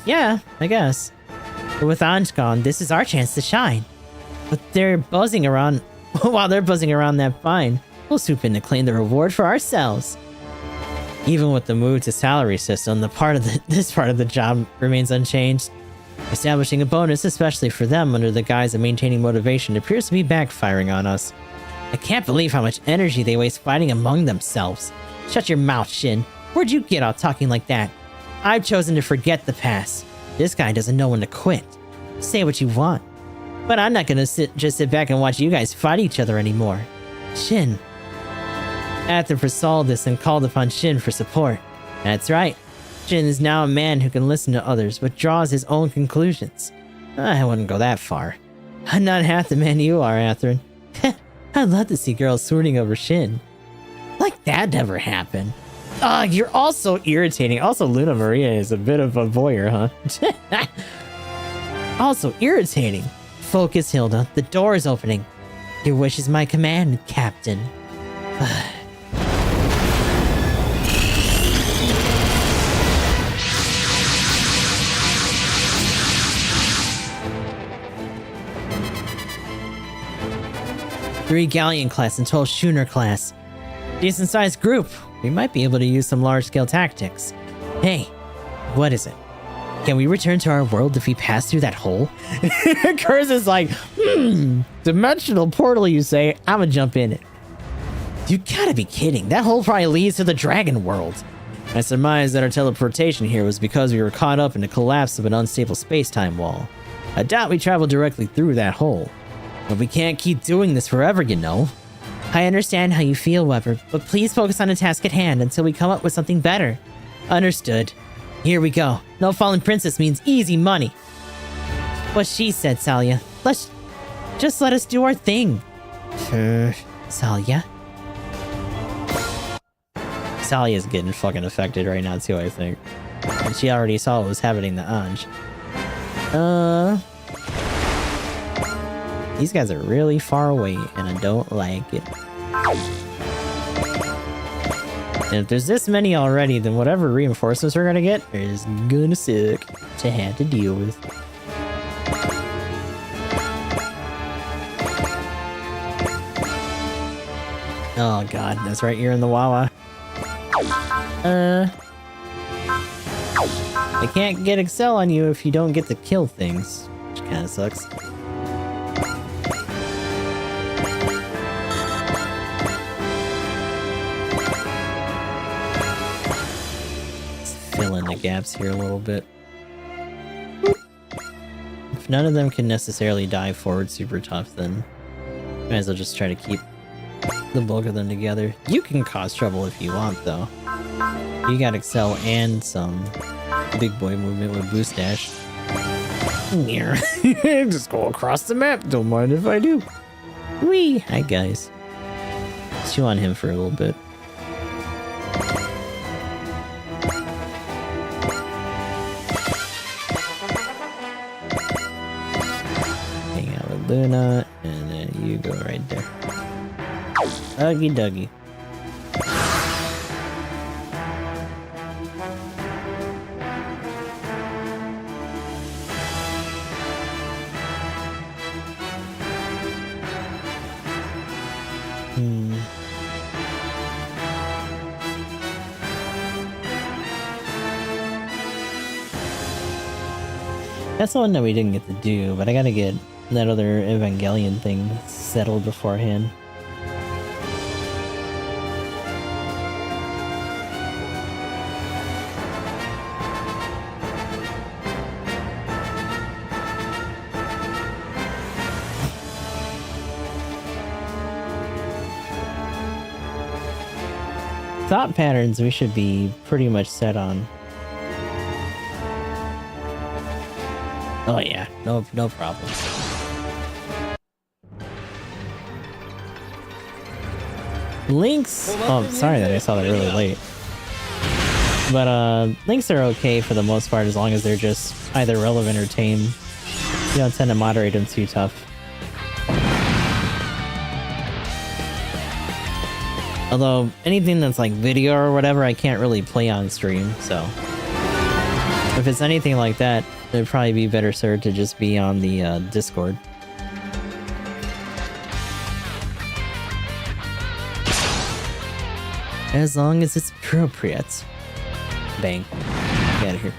[SPEAKER 1] Yeah, I guess. But with Anj gone, this is our chance to shine. But they're buzzing around... While they're buzzing around that fine, we'll swoop in to claim the reward for ourselves. Even with the move to salary system, this part of the job remains unchanged. Establishing a bonus, especially for them under the guise of maintaining motivation, appears to be backfiring on us. I can't believe how much energy they waste fighting among themselves. Shut your mouth, Shin. Where'd you get off talking like that? I've chosen to forget the past. This guy doesn't know when to quit. Say what you want. But I'm not gonna just sit back and watch you guys fight each other anymore. Shin. Aether foresaw this and called upon Shin for support. That's right. Shin is now a man who can listen to others, but draws his own conclusions. I wouldn't go that far. I'm not half the man you are, Atherin. I'd love to see girls swooning over Shin. Like that never happened. Ugh, you're all so irritating. Also, Luna Maria is a bit of a voyeur, huh? Also irritating. Focus, Hilda. The door is opening. Your wish is my command, Captain. 3 Galleon class and 12 Schooner class. Decent sized group. We might be able to use some large scale tactics. Hey, what is it? Can we return to our world if we pass through that hole? Kurz is like, dimensional portal, you say? I'ma jump in it. You gotta be kidding. That hole probably leads to the dragon world. I surmise that our teleportation here was because we were caught up in the collapse of an unstable space-time wall. I doubt we traveled directly through that hole. But we can't keep doing this forever, you know. I understand how you feel, Weber, but please focus on the task at hand until we come up with something better. Understood. Here we go. No fallen princess means easy money. What she said, Salia. Just let us do our thing. Salia? Sally is getting fucking affected right now too, I think. And she already saw what was happening to Anj. These guys are really far away, and I don't like it. And if there's this many already, then whatever reinforcements we're gonna get is gonna suck to have to deal with. Oh god, that's right, you're in the Wawa. I can't get Excel on you if you don't get to kill things, which kinda sucks. Let's fill in the gaps here a little bit. If none of them can necessarily dive forward super tough, then might as well just try to keep the bulk of them together. You can cause trouble if you want, though. You got Excel and some big boy movement with boost dash. Just go across the map. Don't mind if I do. Wee! Hi, guys. Let's chew on him for a little bit. Hang out with Luna, and then you go right there. Huggy Duggy. That's the one that we didn't get to do, but I gotta get that other Evangelion thing settled beforehand. Thought patterns we should be pretty much set on. Oh yeah, no problem. Links. Oh, sorry that I saw that really late. But links are okay for the most part as long as they're just either relevant or tame. You don't tend to moderate them too tough. Although anything that's like video or whatever, I can't really play on stream. So if it's anything like that, it'd probably be better served to just be on the Discord. As long as it's appropriate. Bang. Get out of here.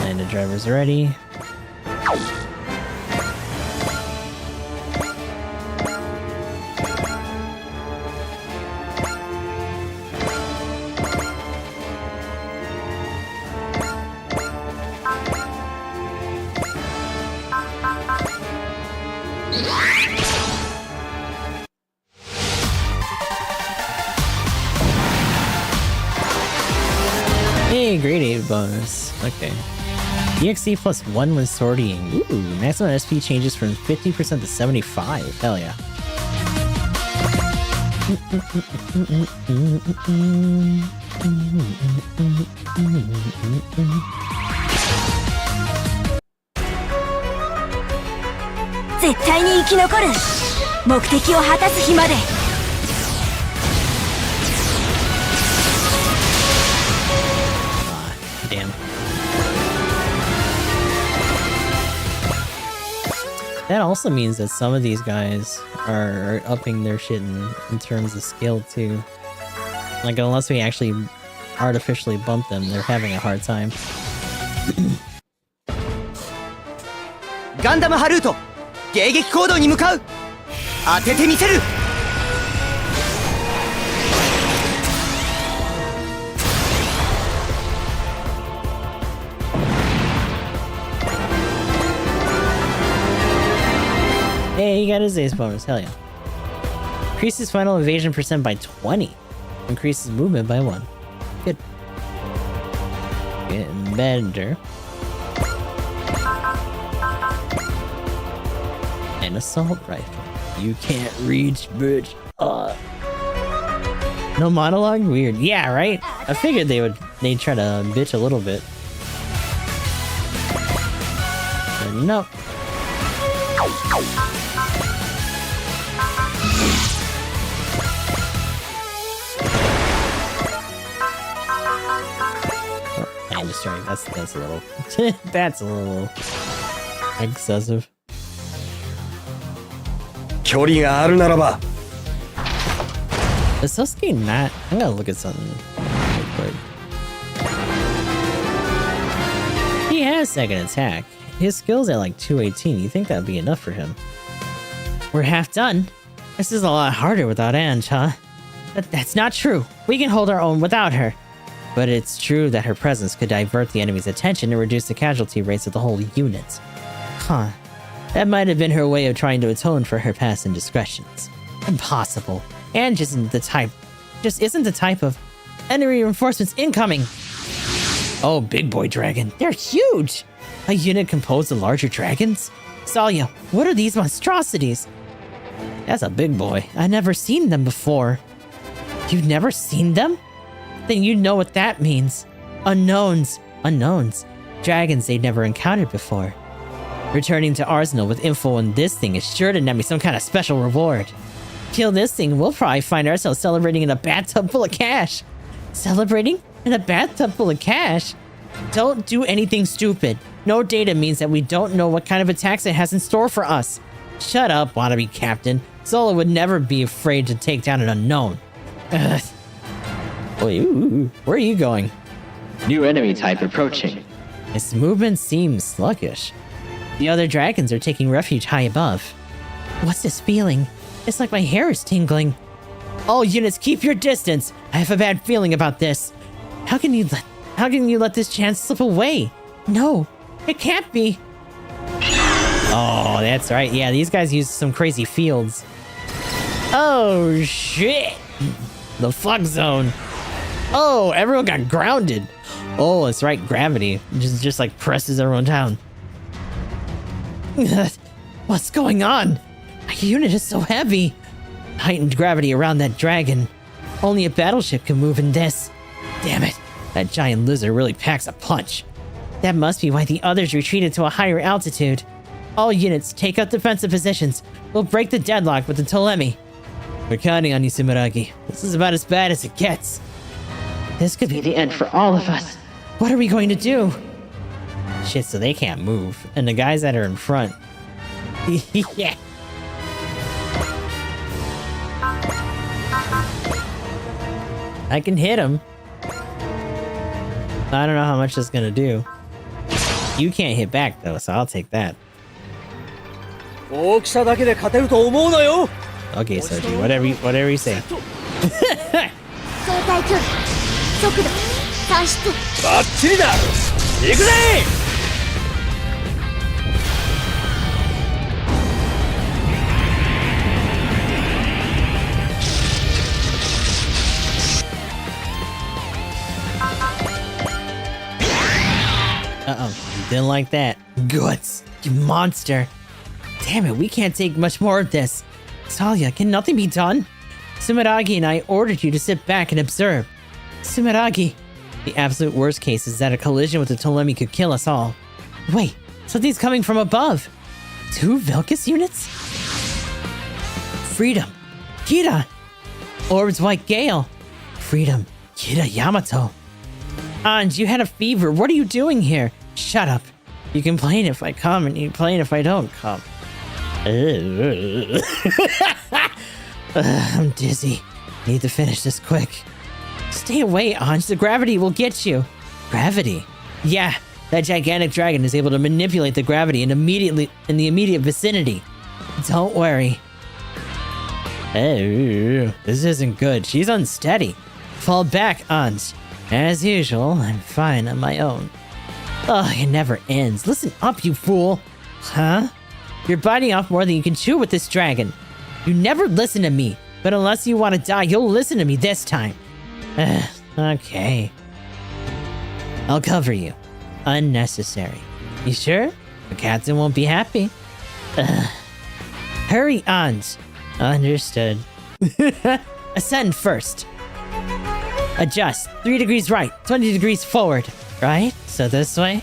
[SPEAKER 1] Landed driver's ready. Hey, grade 8 bonus. Okay. EXC plus 1 when sorting. Ooh, maximum SP changes from 50% to 75. Hell yeah. Damn. That also means that some of these guys are upping their shit in terms of skill too. Like unless we actually artificially bump them, they're having a hard time.
[SPEAKER 3] Gundam Haruto, 迎撃行動に向かう。当ててみせる。
[SPEAKER 1] Hey, he got his ace bonus. Hell yeah. Increases final evasion percent by 20. Increases movement by 1. Good. Getting better. An assault rifle. You can't reach, bitch. No monologue? Weird. Yeah, right? I figured they'd try to bitch a little bit. But nope. I'm just trying. That's a little. That's a little excessive.
[SPEAKER 5] 距離があるならば
[SPEAKER 1] Is Sasuke not? I'm gonna look at something real quick. He has second attack. His skill's at like 218. You think that'd be enough for him? We're half done. This is a lot harder without Ange, huh? That's not true. We can hold our own without her. But it's true that her presence could divert the enemy's attention and reduce the casualty rates of the whole unit. Huh. That might have been her way of trying to atone for her past indiscretions. Impossible. Ange isn't the type of enemy reinforcements incoming. Oh, big boy dragon. They're huge. A unit composed of larger dragons? Salia, what are these monstrosities? That's a big boy. I've never seen them before. You've never seen them? Then you know what that means. Unknowns. Unknowns. Dragons they've never encountered before. Returning to Arzenal with info on this thing is sure to net me some kind of special reward. Kill this thing, we'll probably find ourselves celebrating in a bathtub full of cash. Celebrating? In a bathtub full of cash? Don't do anything stupid. No data means that we don't know what kind of attacks it has in store for us. Shut up, wannabe captain. Solo would never be afraid to take down an unknown. Ugh. Wait, where are you going?
[SPEAKER 6] New enemy type approaching.
[SPEAKER 1] Its movement seems sluggish. The other dragons are taking refuge high above. What's this feeling? It's like my hair is tingling. All units, keep your distance. I have a bad feeling about this. How can you let this chance slip away? No, it can't be. Oh, that's right. Yeah, these guys use some crazy fields. Oh, shit. The fuck zone. Oh, everyone got grounded. Oh, that's right. Gravity just like presses everyone down. What's going on? My unit is so heavy. Heightened gravity around that dragon. Only a battleship can move in this. Damn it. That giant lizard really packs a punch. That must be why the others retreated to a higher altitude. All units, take up defensive positions. We'll break the deadlock with the Ptolemy. We're counting on you, Sumeragi. This is about as bad as it gets. This could be the end for all of us. What are we going to do? Shit, so they can't move. And the guys that are in front... yeah. I can hit him. I don't know how much that's gonna do. You can't hit back though, so I'll take that.
[SPEAKER 3] 大きさだけで勝てると思うなよ
[SPEAKER 1] Okay, Soji, whatever you say.
[SPEAKER 2] 相対距離速度算出
[SPEAKER 3] バッチリだ行くぜ
[SPEAKER 1] Uh-oh, didn't like that. Guts, you monster. Damn it, we can't take much more of this. Salia, can nothing be done? Sumeragi and I ordered you to sit back and observe. Sumeragi, the absolute worst case is that a collision with the Ptolemy could kill us all. Wait, something's coming from above. 2 Vilcus units? Freedom, Kira. Orb's White Gale. Freedom, Kira Yamato. Ange, you had a fever. What are you doing here? Shut up. You complain if I come and you complain if I don't come. I'm dizzy. Need to finish this quick. Stay away, Ange. The gravity will get you. Gravity? Yeah, that gigantic dragon is able to manipulate the gravity in the immediate vicinity. Don't worry. This isn't good. She's unsteady. Fall back, Ange. As usual, I'm fine on my own. Ugh, it never ends. Listen up, you fool. Huh? You're biting off more than you can chew with this dragon. You never listen to me, but unless you want to die, you'll listen to me this time. Okay. I'll cover you. Unnecessary. You sure? The captain won't be happy. Ugh. Hurry on. Understood. Ascend first. Adjust. 3 degrees right, 20 degrees forward. Right? So this way?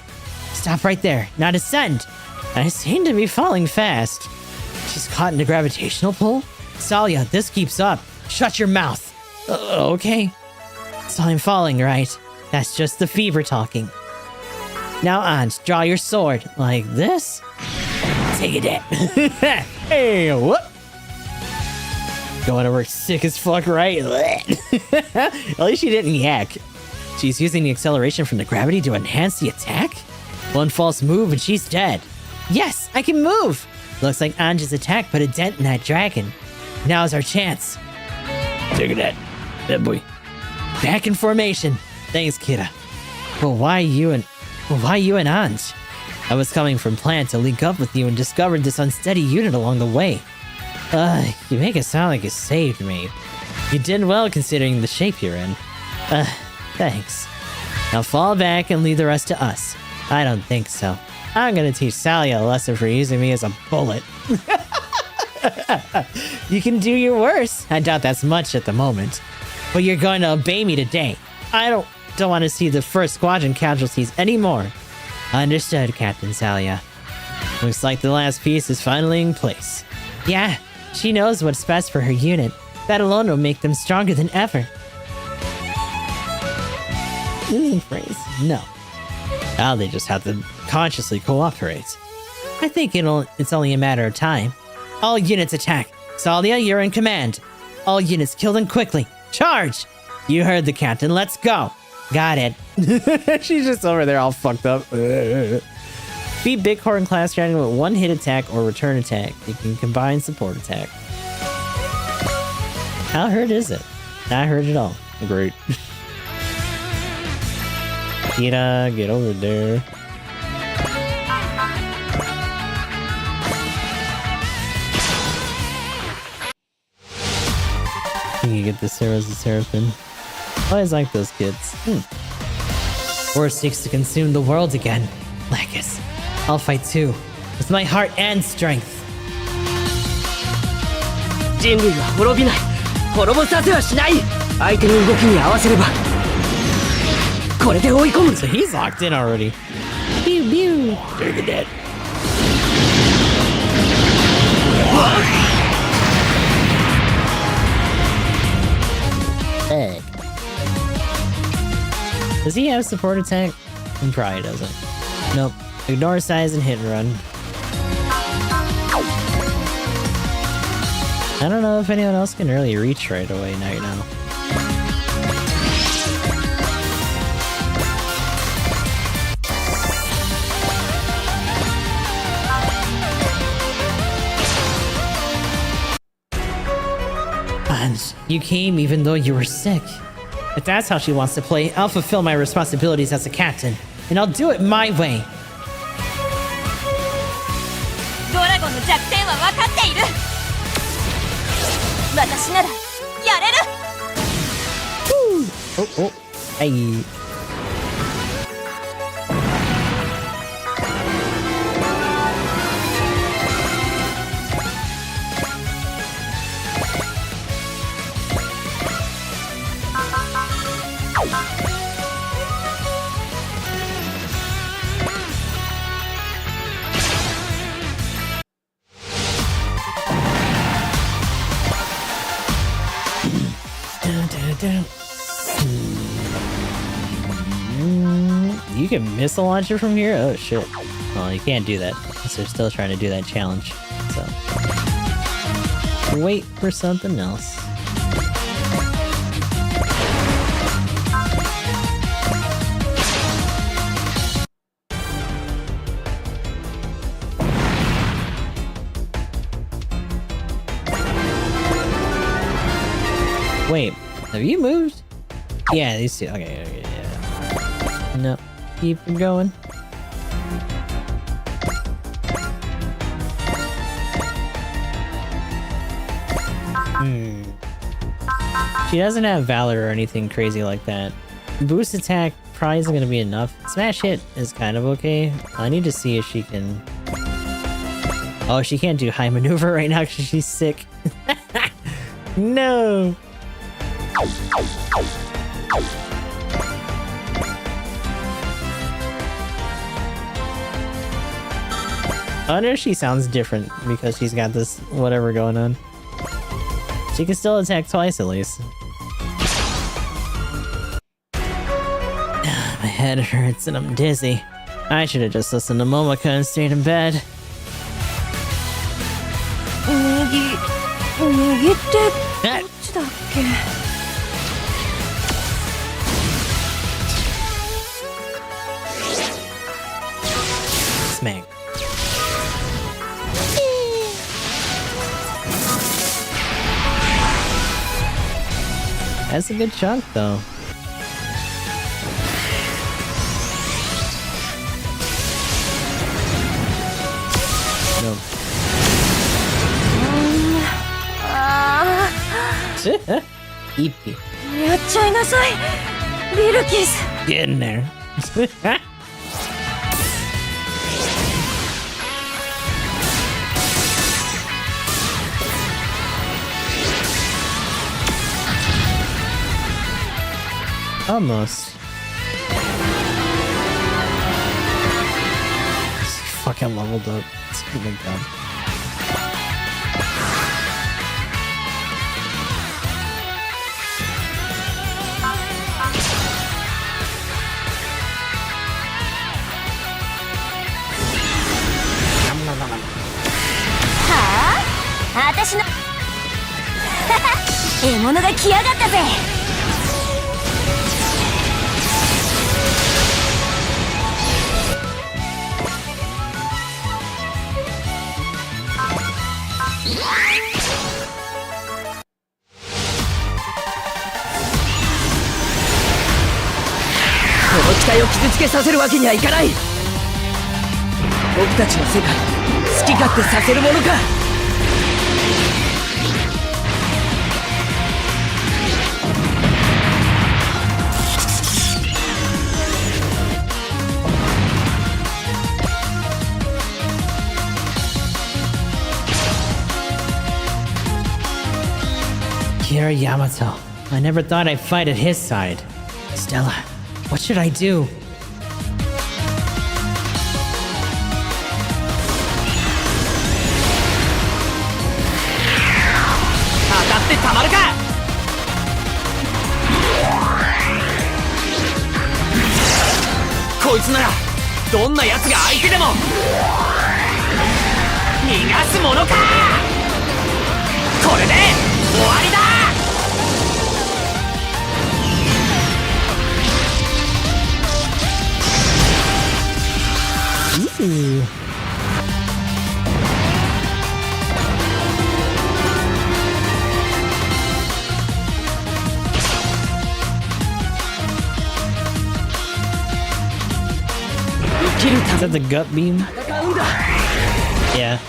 [SPEAKER 1] Stop right there. Now descend. I seem to be falling fast. She's caught in a gravitational pull? Salia, this keeps up. Shut your mouth. Okay. So I'm falling, right? That's just the fever talking. Now, Ans, draw your sword. Like this? Take it in. Hey, what? Going to work sick as fuck, right? At least she didn't yak. She's using the acceleration from the gravity to enhance the attack? One false move and she's dead. Yes, I can move! Looks like Anja's attack put a dent in that dragon. Now's our chance. Take it in. That boy. Back in formation. Thanks, Kira. But why you and Anj? I was coming from plan to link up with you and discovered this unsteady unit along the way. You make it sound like you saved me. You did well considering the shape you're in. Thanks. Now fall back and leave the rest to us. I don't think so. I'm gonna teach Sally a lesson for using me as a bullet. You can do your worst. I doubt that's much at the moment. But you're going to obey me today. I don't want to see the first squadron casualties anymore. Understood, Captain Salia. Looks like the last piece is finally in place. Yeah, she knows what's best for her unit. That alone will make them stronger than ever. Phrase? No. Now they just have to consciously cooperate. I think it's only a matter of time. All units attack. Salia, you're in command. All units kill them quickly. Charge! You heard the captain. Let's go. Got it. She's just over there all fucked up. Beat Bighorn class dragon with one hit attack or return attack. You can combine support attack. How hurt is it? Not hurt at all. Great. Kira, get over there. You can get the Sarah's the Seraphim. Always like those kids. War seeks to consume the world again. Lacus, I'll fight too. With my heart and strength.
[SPEAKER 3] 人類は滅びない。滅ぼさせはしない。相手の動きに合わせれば。これで追い込む。
[SPEAKER 1] So he's locked in already. Pew pew. Take it dead. Egg. Does he have support attack? He probably doesn't. Nope. Ignore size and hit and run. I don't know if anyone else can really reach right away now. And you came even though you were sick. If that's how she wants to play, I'll fulfill my responsibilities as a captain, and I'll do it my way.
[SPEAKER 2] ドラゴンの弱点は分かっている。私ならやれる。
[SPEAKER 1] Oh, hey. You can missile launch it from here? Oh shit. Well, you can't do that, because they're still trying to do that challenge. So wait for something else. Wait, have you moved? Yeah, these two. Okay, yeah. No, keep it going. She doesn't have Valor or anything crazy like that. Boost attack probably isn't going to be enough. Smash hit is kind of okay. I need to see if she can... Oh, she can't do high maneuver right now because she's sick. No! I wonder if she sounds different because she's got this whatever going on. She can still attack twice at least. My head hurts and I'm dizzy. I should have just listened to Momoko and stayed in bed.
[SPEAKER 2] 右ってどっちだっけ
[SPEAKER 1] Smack. That's a good chunk though. Nope. イッピ。
[SPEAKER 2] やっちゃいなさいビルキス
[SPEAKER 1] Get in there. Almost. Fuck, I leveled up. Oh my god.
[SPEAKER 2] Ha? 私の獲物が来やがったぜ
[SPEAKER 3] この機体を傷つけさせるわけにはいかない。僕たちの世界好き勝手させるものか。
[SPEAKER 1] Kira Yamato. I never thought I'd fight at his side. Stella, what should I do?
[SPEAKER 3] 当たってたまるか。こいつならどんな奴が相手でも逃がすものか。これで終わりだ。
[SPEAKER 1] Ooh. Is that the gut beam? Yeah.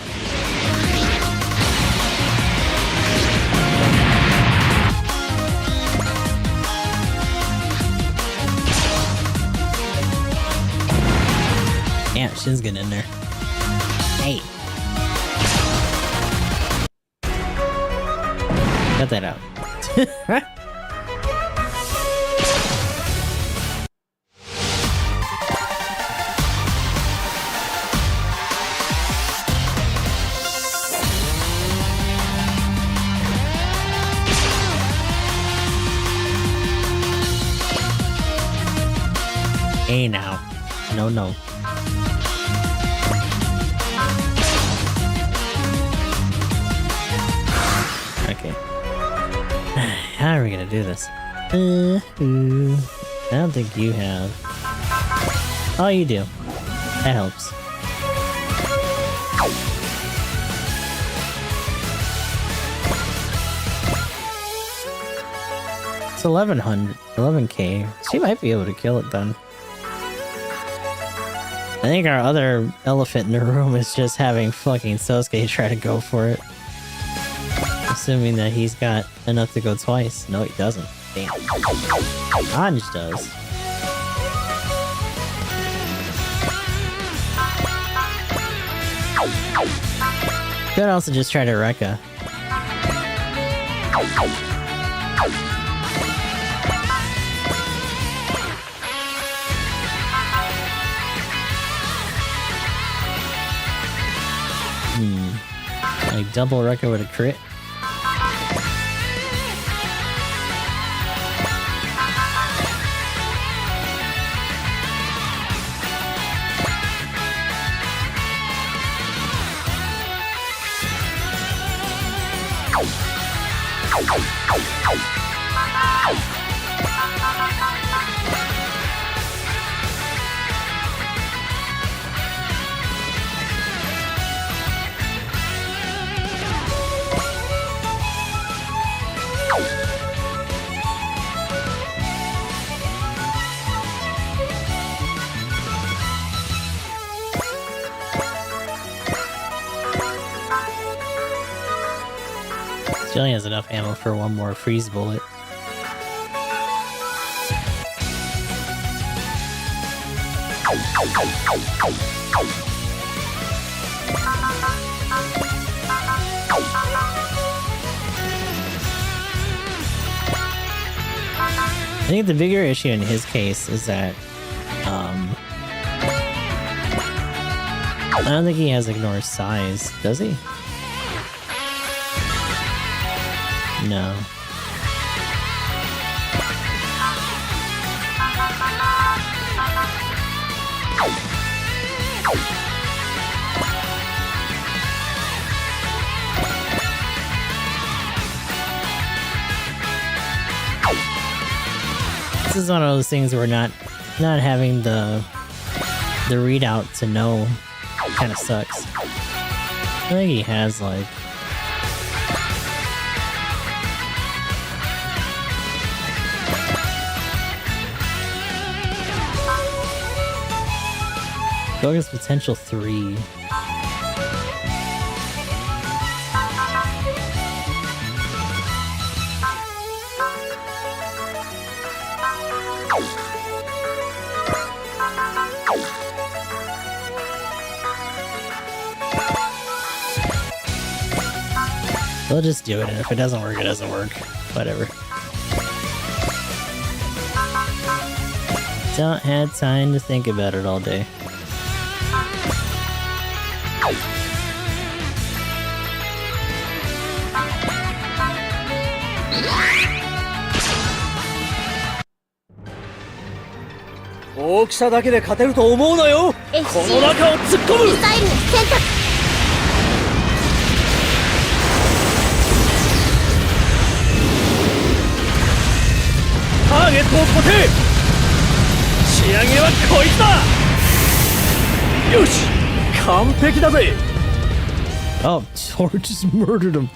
[SPEAKER 1] Damn, Shin's getting in there. Hey. Cut that out. Hey now. No, no. Okay. How are we gonna do this? I don't think you have. Oh, you do. That helps. It's 1100, 11k. She might be able to kill it then. I think our other elephant in the room is just having fucking Sosuke try to go for it. Assuming that he's got enough to go twice. No, he doesn't. Damn. Anj does. Could also just try to Rekka. Like double Rekka with a crit. She only has enough ammo for one more freeze bullet. I think the bigger issue in his case is that I don't think he has ignore size, does he? No. This is one of those things where not having the readout to know kind of sucks. I think he has like focus potential 3. We'll just do it, and if it doesn't work, it doesn't work. Whatever. Don't have time to think about it all day. Oh, Tor just murdered him.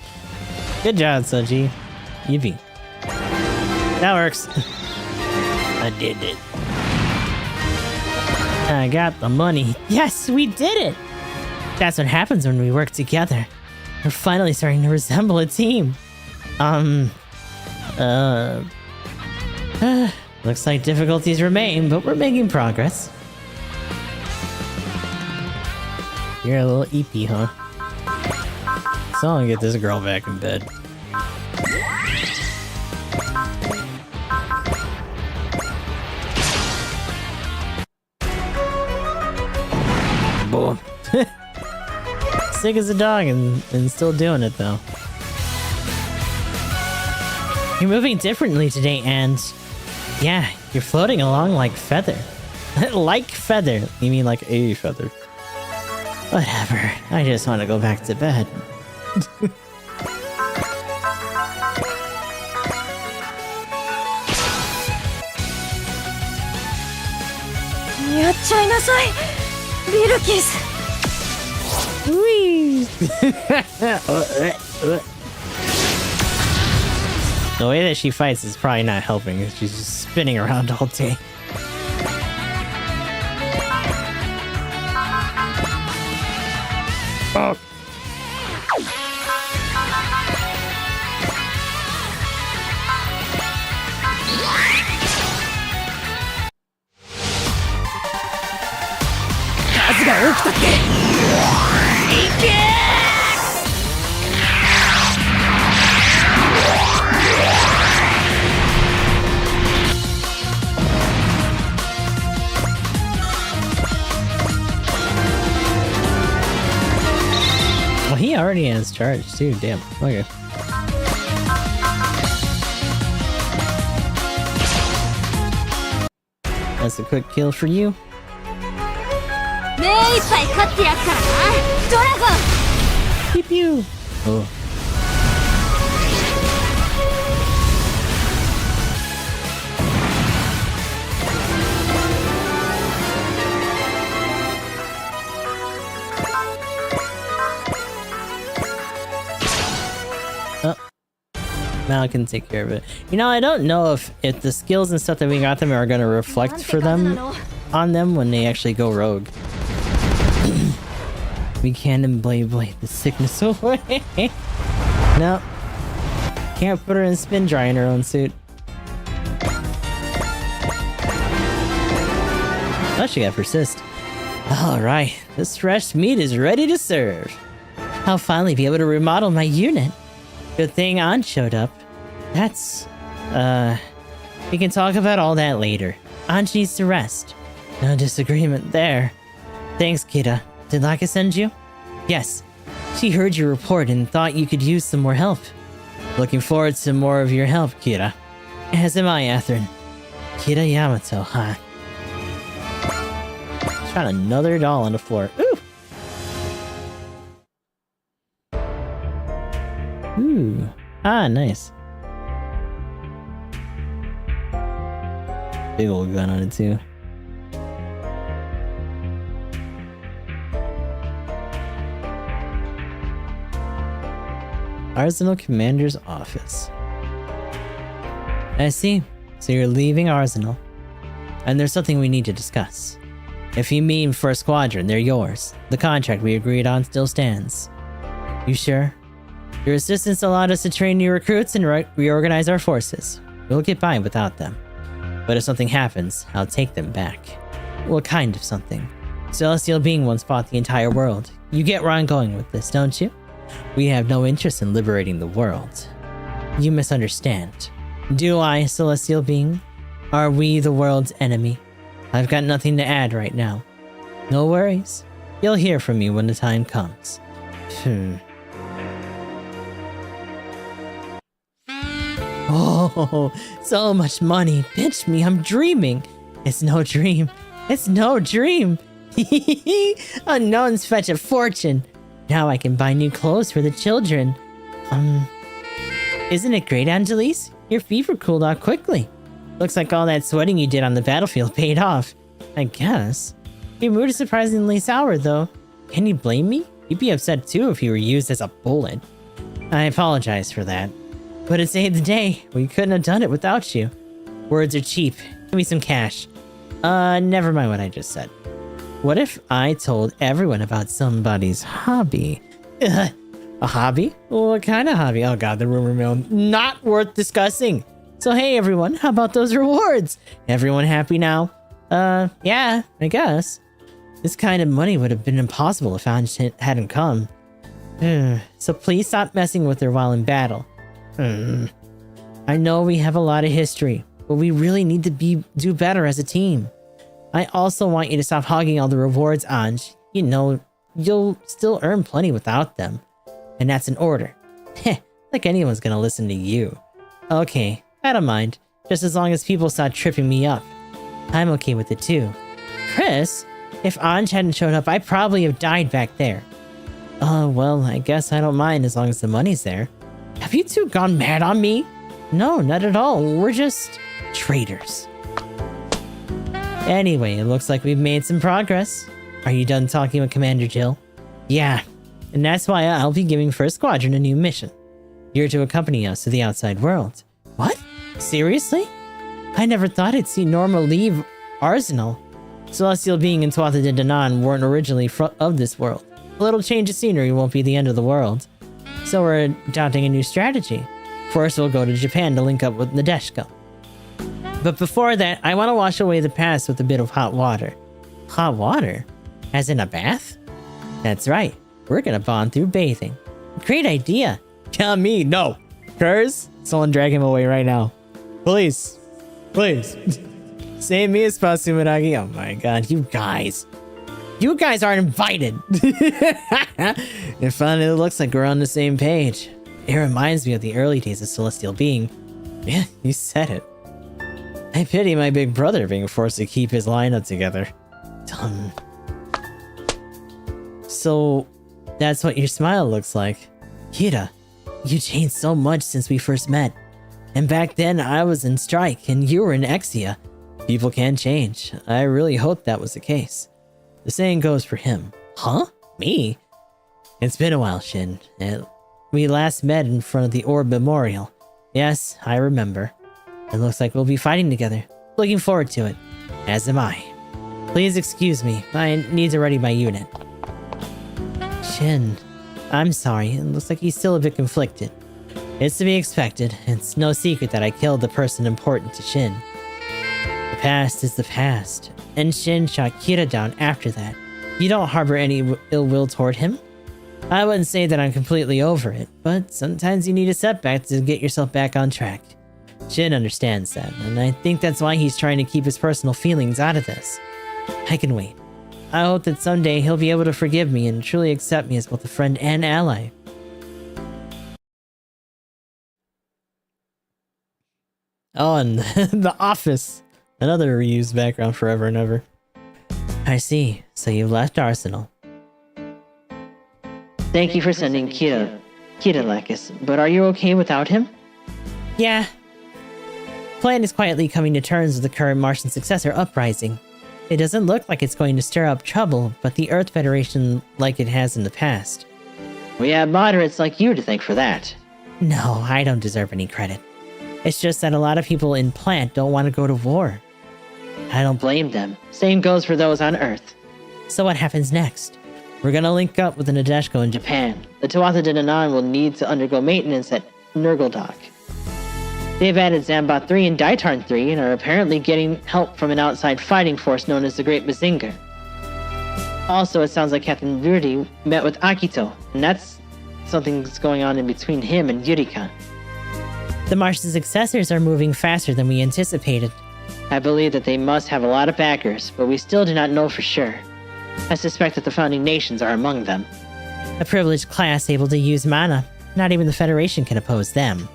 [SPEAKER 1] Good job, Sunji. Yippee. That works. I did it. I got the money. Yes, we did it! That's what happens when we work together. We're finally starting to resemble a team. Looks like difficulties remain, but we're making progress. You're a little eepy, huh? So I'll get this girl back in bed. Boom. Sick as a dog and still doing it though. You're moving differently today, and yeah, you're floating along like feather. Like feather. You mean like a feather? Whatever. I just want to go back to bed. Whee! The way that she fights is probably not helping. She's just spinning around all day. Oh. he already has charge too. Damn. Okay. That's a quick kill for you.
[SPEAKER 2] 目いっぱい勝ってやっからなドラゴン
[SPEAKER 1] Pew pew. Oh. Mal can take care of it. You know, I don't know if the skills and stuff that we got them are gonna reflect for them on them when they actually go rogue. We can't blade the sickness away. No. Can't put her in spin dry in her own suit. Oh, she got persist. Alright, this fresh meat is ready to serve. I'll finally be able to remodel my unit. Good thing An showed up. That's... we can talk about all that later. An needs to rest. No disagreement there. Thanks, Kira. Did Laka send you? Yes. She heard your report and thought you could use some more help. Looking forward to more of your help, Kira. As am I, Atherin. Kira Yamato, huh? Found another doll on the floor. Ooh! Ooh. Ah, nice. Big old gun on it, too. Arzenal Commander's Office. I see. So you're leaving Arzenal. And there's something we need to discuss. If you mean for a squadron, they're yours. The contract we agreed on still stands. You sure? Your assistants allowed us to train new recruits and reorganize our forces. We'll get by without them. But if something happens, I'll take them back. What kind of something? Celestial Being once fought the entire world. You get where I'm going with this, don't you? We have no interest in liberating the world. You misunderstand. Do I, Celestial Being? Are we the world's enemy? I've got nothing to add right now. No worries. You'll hear from me when the time comes. Oh, so much money. Pinch me, I'm dreaming. It's no dream. It's no dream. Unknowns fetch a fortune. Now I can buy new clothes for the children. Isn't it great, Angelis? Your fever cooled off quickly. Looks like all that sweating you did on the battlefield paid off. I guess. Your mood is surprisingly sour, though. Can you blame me? You'd be upset too if you were used as a bullet. I apologize for that. But it saved the day. We couldn't have done it without you. Words are cheap. Give me some cash. Never mind what I just said. What if I told everyone about somebody's hobby? A hobby? What kind of hobby? Oh god, the rumor mill. Not worth discussing. So hey everyone, how about those rewards? Everyone happy now? Yeah, I guess. This kind of money would have been impossible if Anj hadn't come. So please stop messing with her while in battle. I know we have a lot of history, but we really need to do better as a team. I also want you to stop hogging all the rewards, Anj. You know, you'll still earn plenty without them. And that's an order. Heh, like anyone's gonna listen to you. Okay, I don't mind. Just as long as people stop tripping me up. I'm okay with it too. Chris? If Anj hadn't showed up, I'd probably have died back there. Oh, well, I guess I don't mind as long as the money's there. Have you two gone mad on me? No, not at all. We're just traitors. Anyway, it looks like we've made some progress. Are you done talking with Commander Jill? Yeah, and that's why I'll be giving First Squadron a new mission. You're to accompany us to the outside world. What? Seriously? I never thought I'd see Norma leave Arzenal. Celestial Being and Tuatha De Danann weren't originally of this world. A little change of scenery won't be the end of the world. So we're adopting a new strategy. First we'll go to Japan to link up with Nadeshiko. But before that, I want to wash away the past with a bit of hot water. Hot water? As in a bath? That's right. We're gonna bond through bathing. Great idea. Tell me, no. Curse? Someone drag him away right now. Please. Please. Save me, Sumeragi. Oh my god, you guys. You guys aren't invited. It finally looks like we're on the same page. It reminds me of the early days of Celestial Being. Yeah, you said it. I pity my big brother being forced to keep his lineup together. Dumb. So, that's what your smile looks like. Kira, you changed so much since we first met. And back then, I was in Strike and you were in Exia. People can change. I really hope that was the case. The saying goes for him. Huh? Me? It's been a while, Shin. We last met in front of the Orb Memorial. Yes, I remember. It looks like we'll be fighting together. Looking forward to it. As am I. Please excuse me. I need to ready my unit. Shin, I'm sorry. It looks like he's still a bit conflicted. It's to be expected. It's no secret that I killed the person important to Shin. The past is the past, and Shin shot Kira down after that. You don't harbor any ill will toward him? I wouldn't say that I'm completely over it, but sometimes you need a setback to get yourself back on track. Shin understands that, and I think that's why he's trying to keep his personal feelings out of this. I can wait. I hope that someday he'll be able to forgive me and truly accept me as both a friend and ally. Oh, and The Office. Another reused background forever and ever. I see. So you've left Arzenal.
[SPEAKER 6] Thank you for sending Kira Lekis, but are you okay without him?
[SPEAKER 1] Yeah. Plan is quietly coming to terms with the current Martian successor uprising. It doesn't look like it's going to stir up trouble, but the Earth Federation like it has in the past.
[SPEAKER 6] We have moderates like you to thank for that.
[SPEAKER 1] No, I don't deserve any credit. It's just that a lot of people in Plant don't want to go to war.
[SPEAKER 6] I don't blame them. Same goes for those on Earth.
[SPEAKER 1] So what happens next? We're gonna link up with the Nadeshiko in Japan.
[SPEAKER 6] The Tuatha De Danann will need to undergo maintenance at Nurgle. They've added Zambot 3 and Daitarn 3 and are apparently getting help from an outside fighting force known as the Great Mazinger. Also, it sounds like Captain Verdi met with Akito, and that's something's going on in between him and Yurika.
[SPEAKER 1] The Martian successors are moving faster than we anticipated.
[SPEAKER 6] I believe that they must have a lot of backers, but we still do not know for sure. I suspect that the founding nations are among them.
[SPEAKER 1] A privileged class able to use mana. Not even the Federation can oppose them.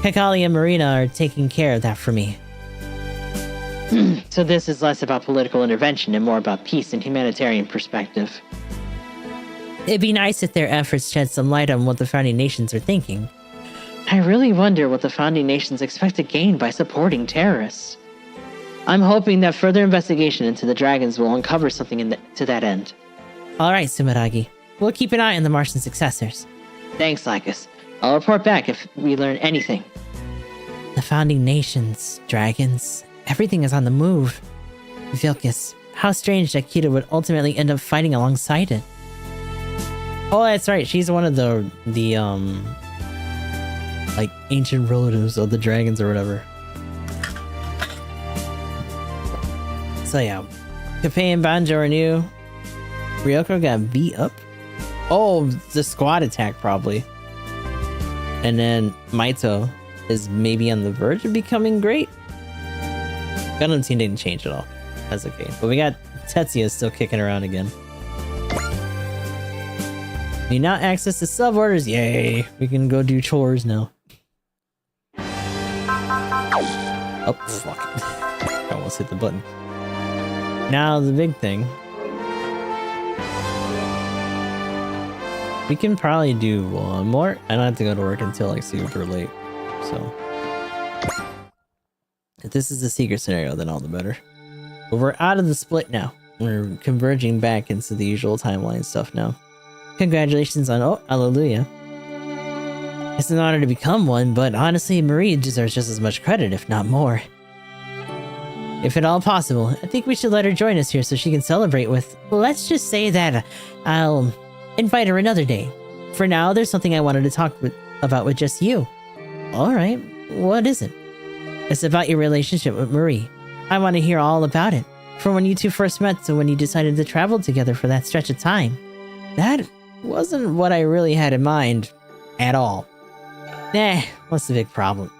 [SPEAKER 1] Kakali and Marina are taking care of that for me.
[SPEAKER 6] So this is less about political intervention and more about peace and humanitarian perspective.
[SPEAKER 1] It'd be nice if their efforts shed some light on what the founding nations are thinking.
[SPEAKER 6] I really wonder what the founding nations expect to gain by supporting terrorists. I'm hoping that further investigation into the dragons will uncover something to that end.
[SPEAKER 1] Alright, Sumeragi. We'll keep an eye on the Martian successors.
[SPEAKER 6] Thanks, Lycus. I'll report back if we learn anything.
[SPEAKER 1] The founding nations, dragons, everything is on the move. Vilcus, how strange that Kira would ultimately end up fighting alongside it. Oh, that's right. She's one of the like ancient relatives of the dragons or whatever. So yeah, Kappei and Banjo are new. Ryoko got beat up. Oh, the squad attack probably. And then Maito is maybe on the verge of becoming great. Gundam Team didn't change at all. That's okay. But we got Tetsuya still kicking around again. We now access the sub orders. Yay! We can go do chores now. Oh, fuck. I almost hit the button. Now the big thing. We can probably do one more. I don't have to go to work until like super late. So if this is the secret scenario, then all the better. But we're out of the split now. We're converging back into the usual timeline stuff now. Congratulations on hallelujah. It's an honor to become one, but honestly, Marie deserves just as much credit, if not more. If at all possible, I think we should let her join us here so she can celebrate with... Let's just say that I'll invite her another day. For now, there's something I wanted to talk about with just you. Alright, what is it? It's about your relationship with Marie. I want to hear all about it. From when you two first met to when you decided to travel together for that stretch of time. That wasn't what I really had in mind at all. What's the big problem?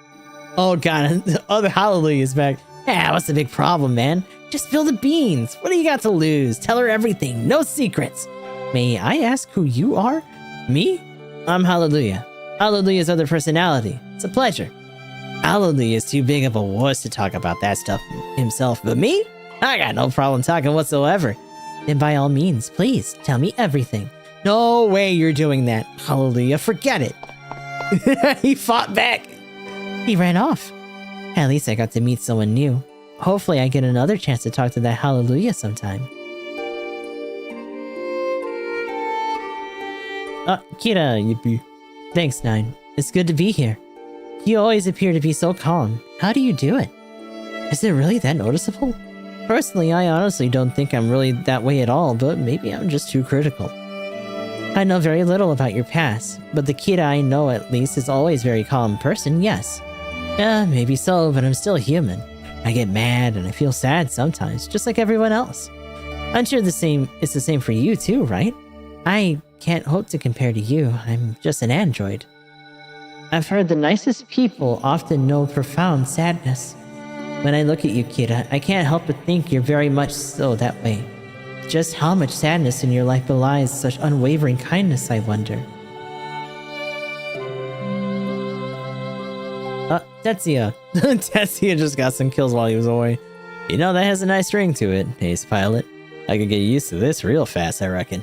[SPEAKER 1] Oh god, oh, the Hallelujah is back. Ah, what's the big problem, man? Just spill the beans. What do you got to lose? Tell her everything. No secrets. May I ask who you are? Me? I'm Hallelujah. Hallelujah's other personality. It's a pleasure. Hallelujah is too big of a wuss to talk about that stuff himself, but me? I got no problem talking whatsoever. Then by all means, please, tell me everything. No way you're doing that. Hallelujah, forget it. He fought back. He ran off. At least I got to meet someone new. Hopefully I get another chance to talk to that Hallelujah sometime. Kira, yippee. Thanks, Nine. It's good to be here. You always appear to be so calm. How do you do it? Is it really that noticeable? Personally, I honestly don't think I'm really that way at all, but maybe I'm just too critical. I know very little about your past, but the Kira I know at least is always a very calm person, yes. Yeah, maybe so, but I'm still human. I get mad and I feel sad sometimes, just like everyone else. I'm sure it's the same for you too, right? I can't hope to compare to you. I'm just an android. I've heard the nicest people often know profound sadness. When I look at you, Kira, I can't help but think you're very much so that way. Just how much sadness in your life belies such unwavering kindness, I wonder. Tetsuya. Tetsuya just got some kills while he was away. You know, that has a nice ring to it, Ace Pilot. I could get used to this real fast, I reckon.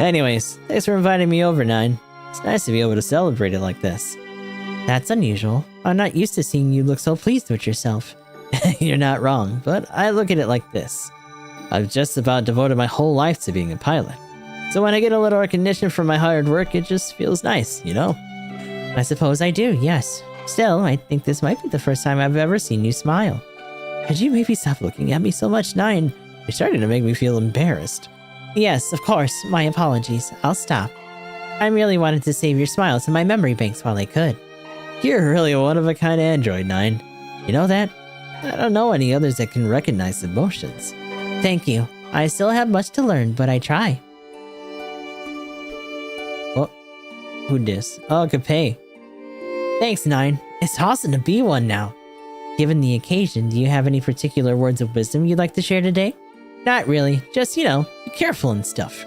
[SPEAKER 1] Anyways, thanks for inviting me over, Nine. It's nice to be able to celebrate it like this. That's unusual. I'm not used to seeing you look so pleased with yourself. You're not wrong, but I look at it like this. I've just about devoted my whole life to being a pilot. So when I get a little recognition for my hard work, it just feels nice, you know? I suppose I do, yes. Still, I think this might be the first time I've ever seen you smile. Could you maybe stop looking at me so much, Nine? You're starting to make me feel embarrassed. Yes, of course. My apologies. I'll stop. I really wanted to save your smiles in my memory banks while I could. You're really a one-of-a-kind android, Nine. You know that? I don't know any others that can recognize emotions. Thank you. I still have much to learn, but I try. Oh, who dis? Oh, Capay. Thanks, Nine. It's awesome to be one now. Given the occasion, do you have any particular words of wisdom you'd like to share today? Not really. Just, you know, be careful and stuff.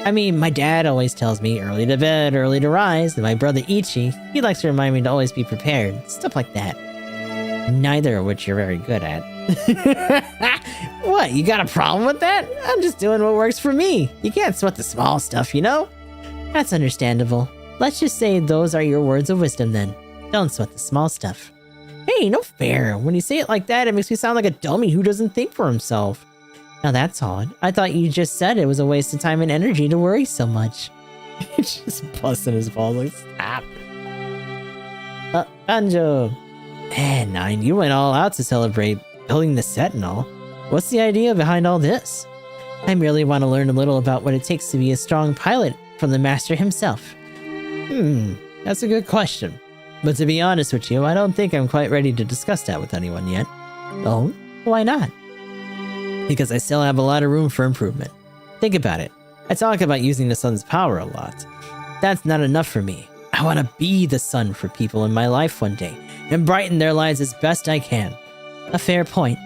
[SPEAKER 1] I mean, my dad always tells me early to bed, early to rise, and my brother Ichi, he likes to remind me to always be prepared. Stuff like that. Neither of which you're very good at. What, you got a problem with that? I'm just doing what works for me. You can't sweat the small stuff, you know? That's understandable. Let's just say those are your words of wisdom then. Don't sweat the small stuff. Hey, no fair. When you say it like that, it makes me sound like a dummy who doesn't think for himself. Now that's odd. I thought you just said it was a waste of time and energy to worry so much. Just busting his balls like, stop. Banjo. Man, Nine, you went all out to celebrate building the set and all. What's the idea behind all this? I merely want to learn a little about what it takes to be a strong pilot from the master himself. That's a good question. But to be honest with you, I don't think I'm quite ready to discuss that with anyone yet. Oh? Why not? Because I still have a lot of room for improvement. Think about it. I talk about using the sun's power a lot. That's not enough for me. I want to be the sun for people in my life one day, and brighten their lives as best I can. A fair point.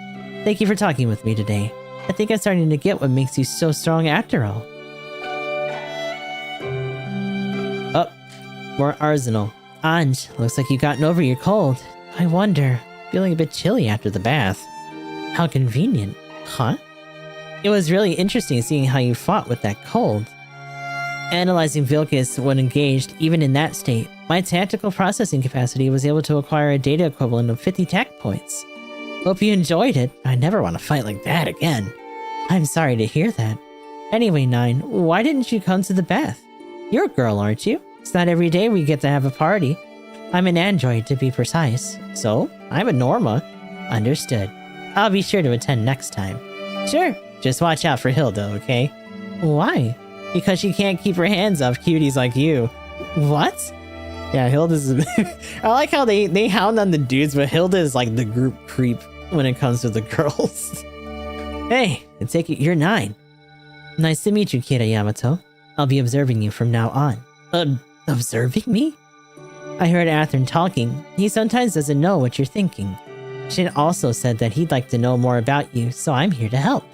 [SPEAKER 1] Thank you for talking with me today. I think I'm starting to get what makes you so strong after all. Oh, more Arzenal. Anj, looks like you've gotten over your cold. I wonder, feeling a bit chilly after the bath. How convenient. Huh? It was really interesting seeing how you fought with that cold. Analyzing Vilcus when engaged, even in that state, my tactical processing capacity was able to acquire a data equivalent of 50 tact points. Hope you enjoyed it. I never want to fight like that again. I'm sorry to hear that. Anyway, Nine, why didn't you come to the bath? You're a girl, aren't you? It's not every day we get to have a party. I'm an android, to be precise. So, I'm a Norma. Understood. I'll be sure to attend next time. Sure, just watch out for Hilda, okay? Why? Because she can't keep her hands off cuties like you. What? Yeah, Hilda's... I like how they hound on the dudes, but Hilda is like the group creep when it comes to the girls. Hey, I take it you're 9. Nice to meet you, Kira Yamato. I'll be observing you from now on. Observing me? I heard Athern talking. He sometimes doesn't know what you're thinking. Shin also said that he'd like to know more about you, so I'm here to help.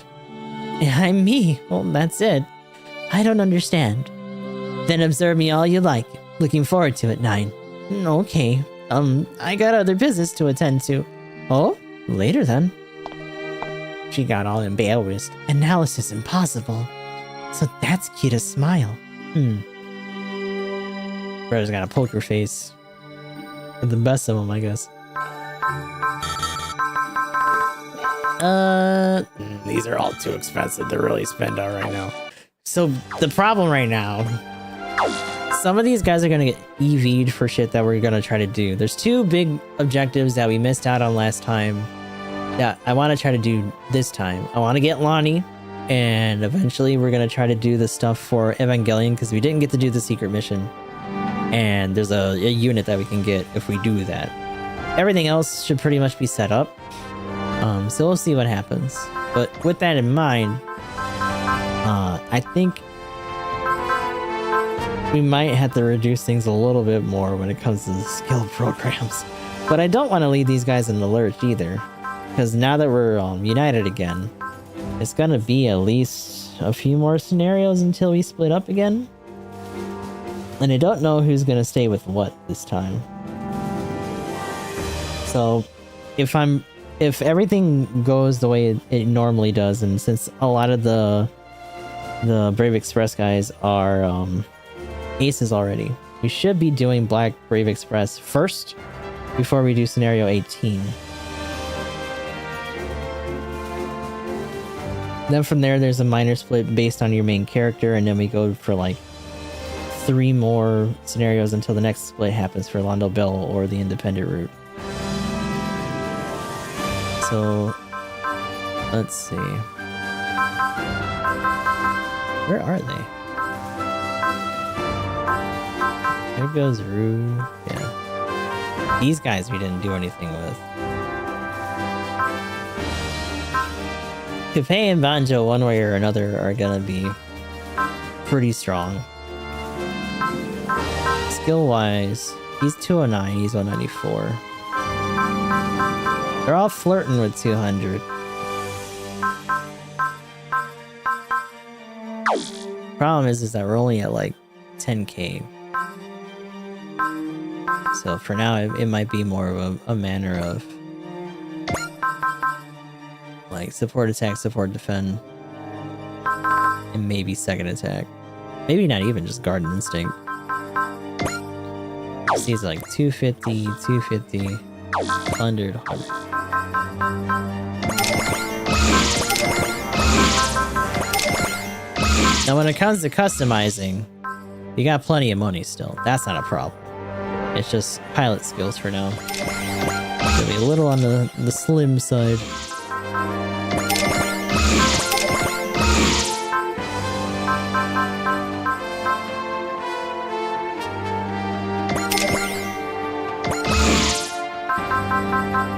[SPEAKER 1] I'm me. Well, that's it. I don't understand. Then observe me all you like. Looking forward to it, 9. Okay. I got other business to attend to. Oh? Later then. She got all embarrassed. Analysis impossible. So that's Kira's smile. Bro's got a poker face. The best of them, I guess. These are all too expensive to really spend on right now. So the problem right now, some of these guys are gonna get EV'd for shit that we're gonna try to do. There's 2 big objectives that we missed out on last time that I want to try to do this time. I want to get Lonnie, and eventually we're gonna try to do the stuff for Evangelion because we didn't get to do the secret mission. And there's a unit that we can get if we do that. Everything else should pretty much be set up. So we'll see what happens. But with that in mind, I think we might have to reduce things a little bit more when it comes to the skill programs. But I don't want to leave these guys in the lurch either. Because now that we're united again, it's gonna be at least a few more scenarios until we split up again. And I don't know who's gonna stay with what this time. So if everything goes the way it normally does, and since a lot of the Brave Express guys are aces already, we should be doing Black Brave Express first before we do scenario 18. Then from there, there's a minor split based on your main character, and then we go for like 3 more scenarios until the next split happens for Londo Bell or the independent route. So, let's see. Where are they? There goes Rue. Yeah. These guys we didn't do anything with. Capet and Banjo, one way or another, are gonna be pretty strong. Skill-wise, he's 209, he's 194. They're all flirting with 200. Problem is that we're only at like 10k. So for now, it might be more of a manner of like support attack, support defend, and maybe second attack. Maybe not even just Garden Instinct. These are like 250, 250, 100, 100. Now when it comes to customizing, you got plenty of money still. That's not a problem. It's just pilot skills for now. It'll be a little on the slim side.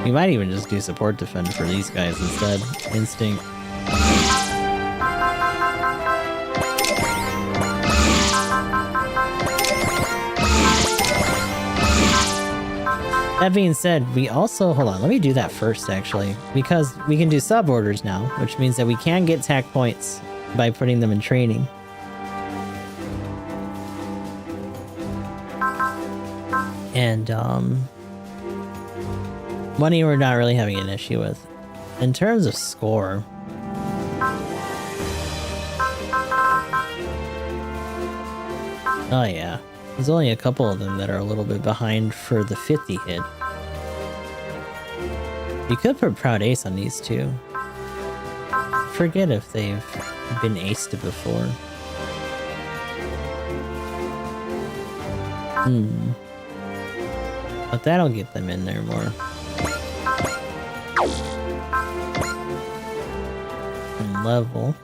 [SPEAKER 1] We might even just do support defend for these guys instead. Instinct. That being said, we also... Hold on, let me do that first, actually. Because we can do sub-orders now, which means that we can get TAC points by putting them in training. And, money we're not really having an issue with. In terms of score... Oh yeah. There's only a couple of them that are a little bit behind for the 50 hit. You could put Proud Ace on these two. Forget if they've been aced before. But that'll get them in there more. And level.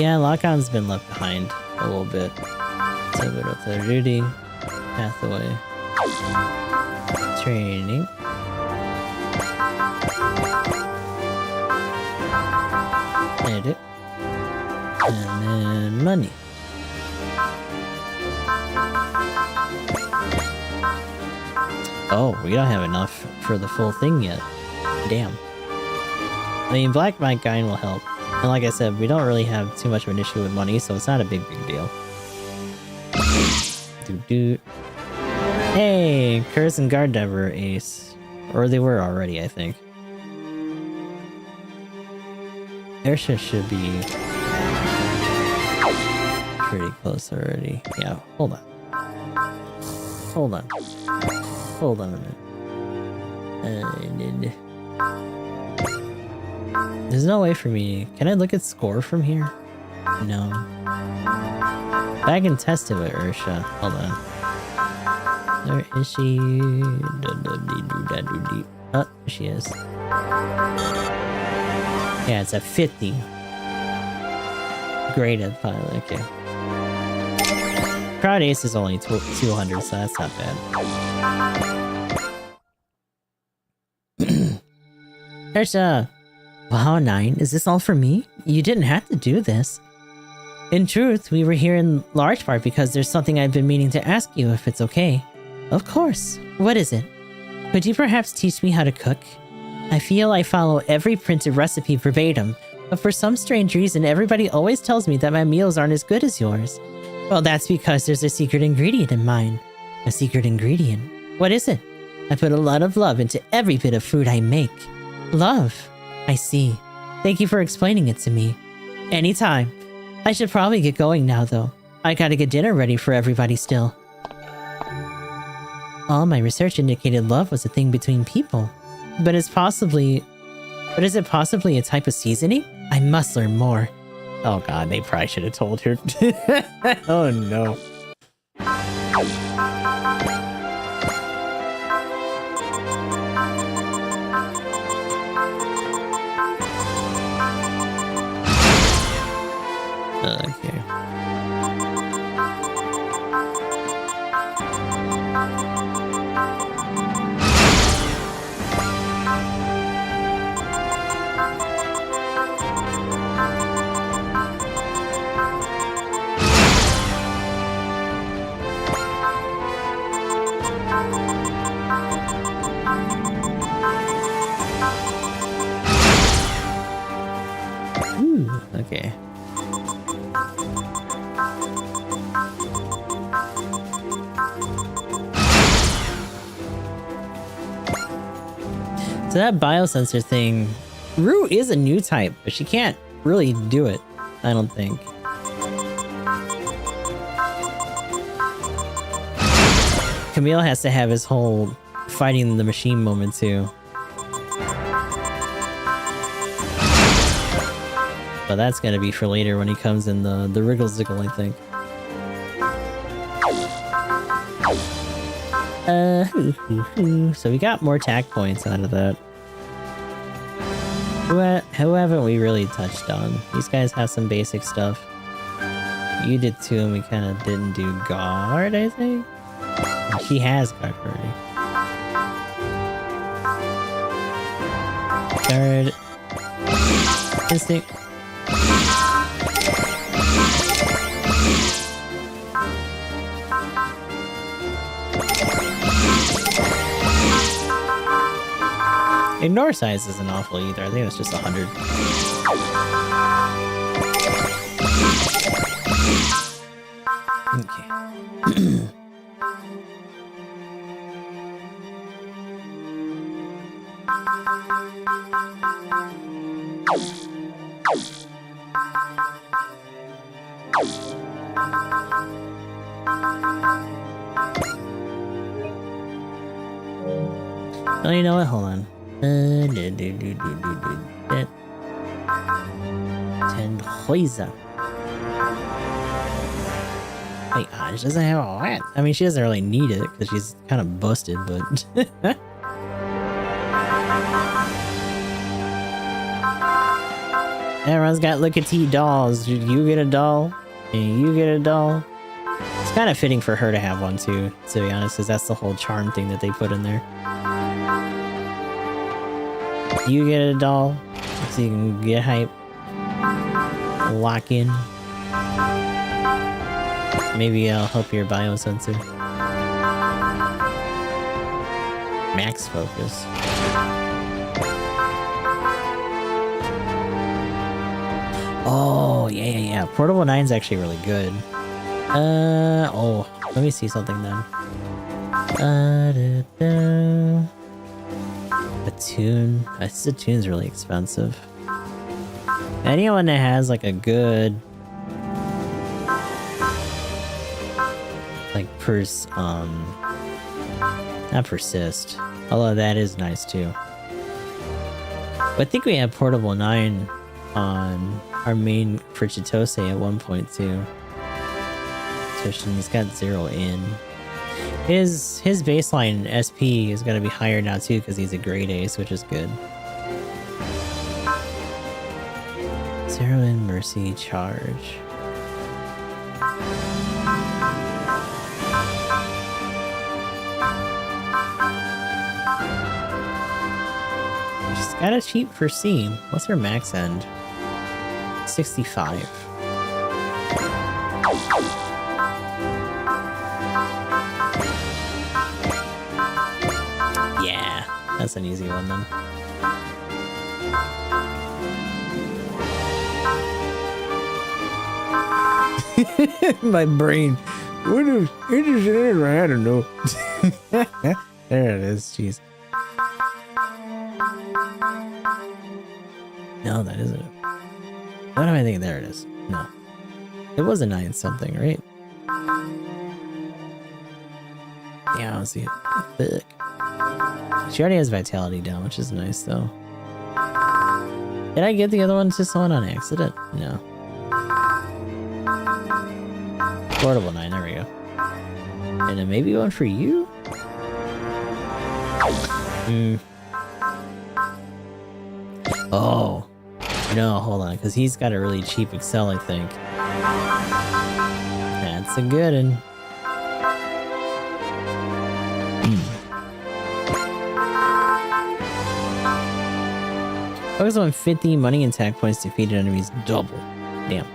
[SPEAKER 1] Yeah, Lock-On's been left behind a little bit. So bit of their duty. Pathway. Training. Edit. And then money. Oh, we don't have enough for the full thing yet. Damn. I mean, Black Mike Guine will help. And like I said, we don't really have too much of an issue with money, so it's not a big deal. Doo-doo. Hey, Curse and Gardevoir ace. Or they were already, I think. Airship should be pretty close already. Yeah, hold on. Hold on. Hold on a minute. There's no way for me. Can I look at score from here? No. I can test it with Ursha. Hold on. Where is she? Oh, there she is. Yeah, it's a 50. Graded pilot, okay. Proud Ace is only 200, so that's not bad. Ursha! Wow, 9, is this all for me? You didn't have to do this. In truth, we were here in large part because there's something I've been meaning to ask you, if it's okay. Of course. What is it? Could you perhaps teach me how to cook? I feel I follow every printed recipe verbatim, but for some strange reason, everybody always tells me that my meals aren't as good as yours. Well, that's because there's a secret ingredient in mine. A secret ingredient. What is it? I put a lot of love into every bit of food I make. Love. I see. Thank you for explaining it to me. Anytime. I should probably get going now, though. I gotta get dinner ready for everybody still. All my research indicated love was a thing between people. But is it possibly a type of seasoning? I must learn more. Oh god, they probably should have told her. Oh no. Okay. Ooh, okay. So that biosensor thing, Rue is a new type, but she can't really do it, I don't think. Camille has to have his whole fighting the machine moment too. But that's gonna be for later when he comes in the Wriggle Ziggle, I think. So we got more tack points out of that. Who haven't we really touched on? These guys have some basic stuff. You did too, and we kind of didn't do guard, I think? She has guard already. Guard. Instinct. Ignore size isn't awful either. I think it's just 100. Okay. Oh, you know what? Hold on. 10 Häuser. Wait, she doesn't have all that. I mean, she doesn't really need it because she's kind of busted, but. Everyone's got look-at-T dolls. You get a doll, and you get a doll. It's kind of fitting for her to have one too, to be honest, because that's the whole charm thing that they put in there. You get a doll, so you can get hype. Lock in. Maybe I'll help your biosensor. Max focus. Oh, yeah. Portable 9's actually really good. Oh, let me see something then. A tune. A tune's really expensive. Anyone that has like a good like not persist. Although that is nice too. But I think we have portable 9 on our main for Chitose at 1.2. He's got 0 in. His baseline SP is gonna be higher now too because he's a grade ace, which is good. 0 in mercy charge. She's got a cheap for C. What's her max end? 65. Yeah, that's an easy one then. My brain. What is it? I don't know. There it is. Jeez. No, that isn't it. What am I thinking? There it is. No. It was a 9 something, right? Yeah, I don't see it. Fuck. She already has vitality down, which is nice though. Did I get the other one to someone on accident? No. Portable 9, there we go. And then maybe one for you? Oh. No, hold on, because he's got a really cheap Excel, I think. That's a good one. Focus on 50 money and attack points defeated enemies double. Damn.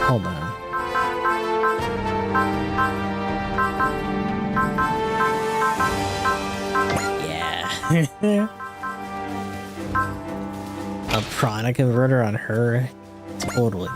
[SPEAKER 1] Hold on. Yeah. A prana converter on her? Totally.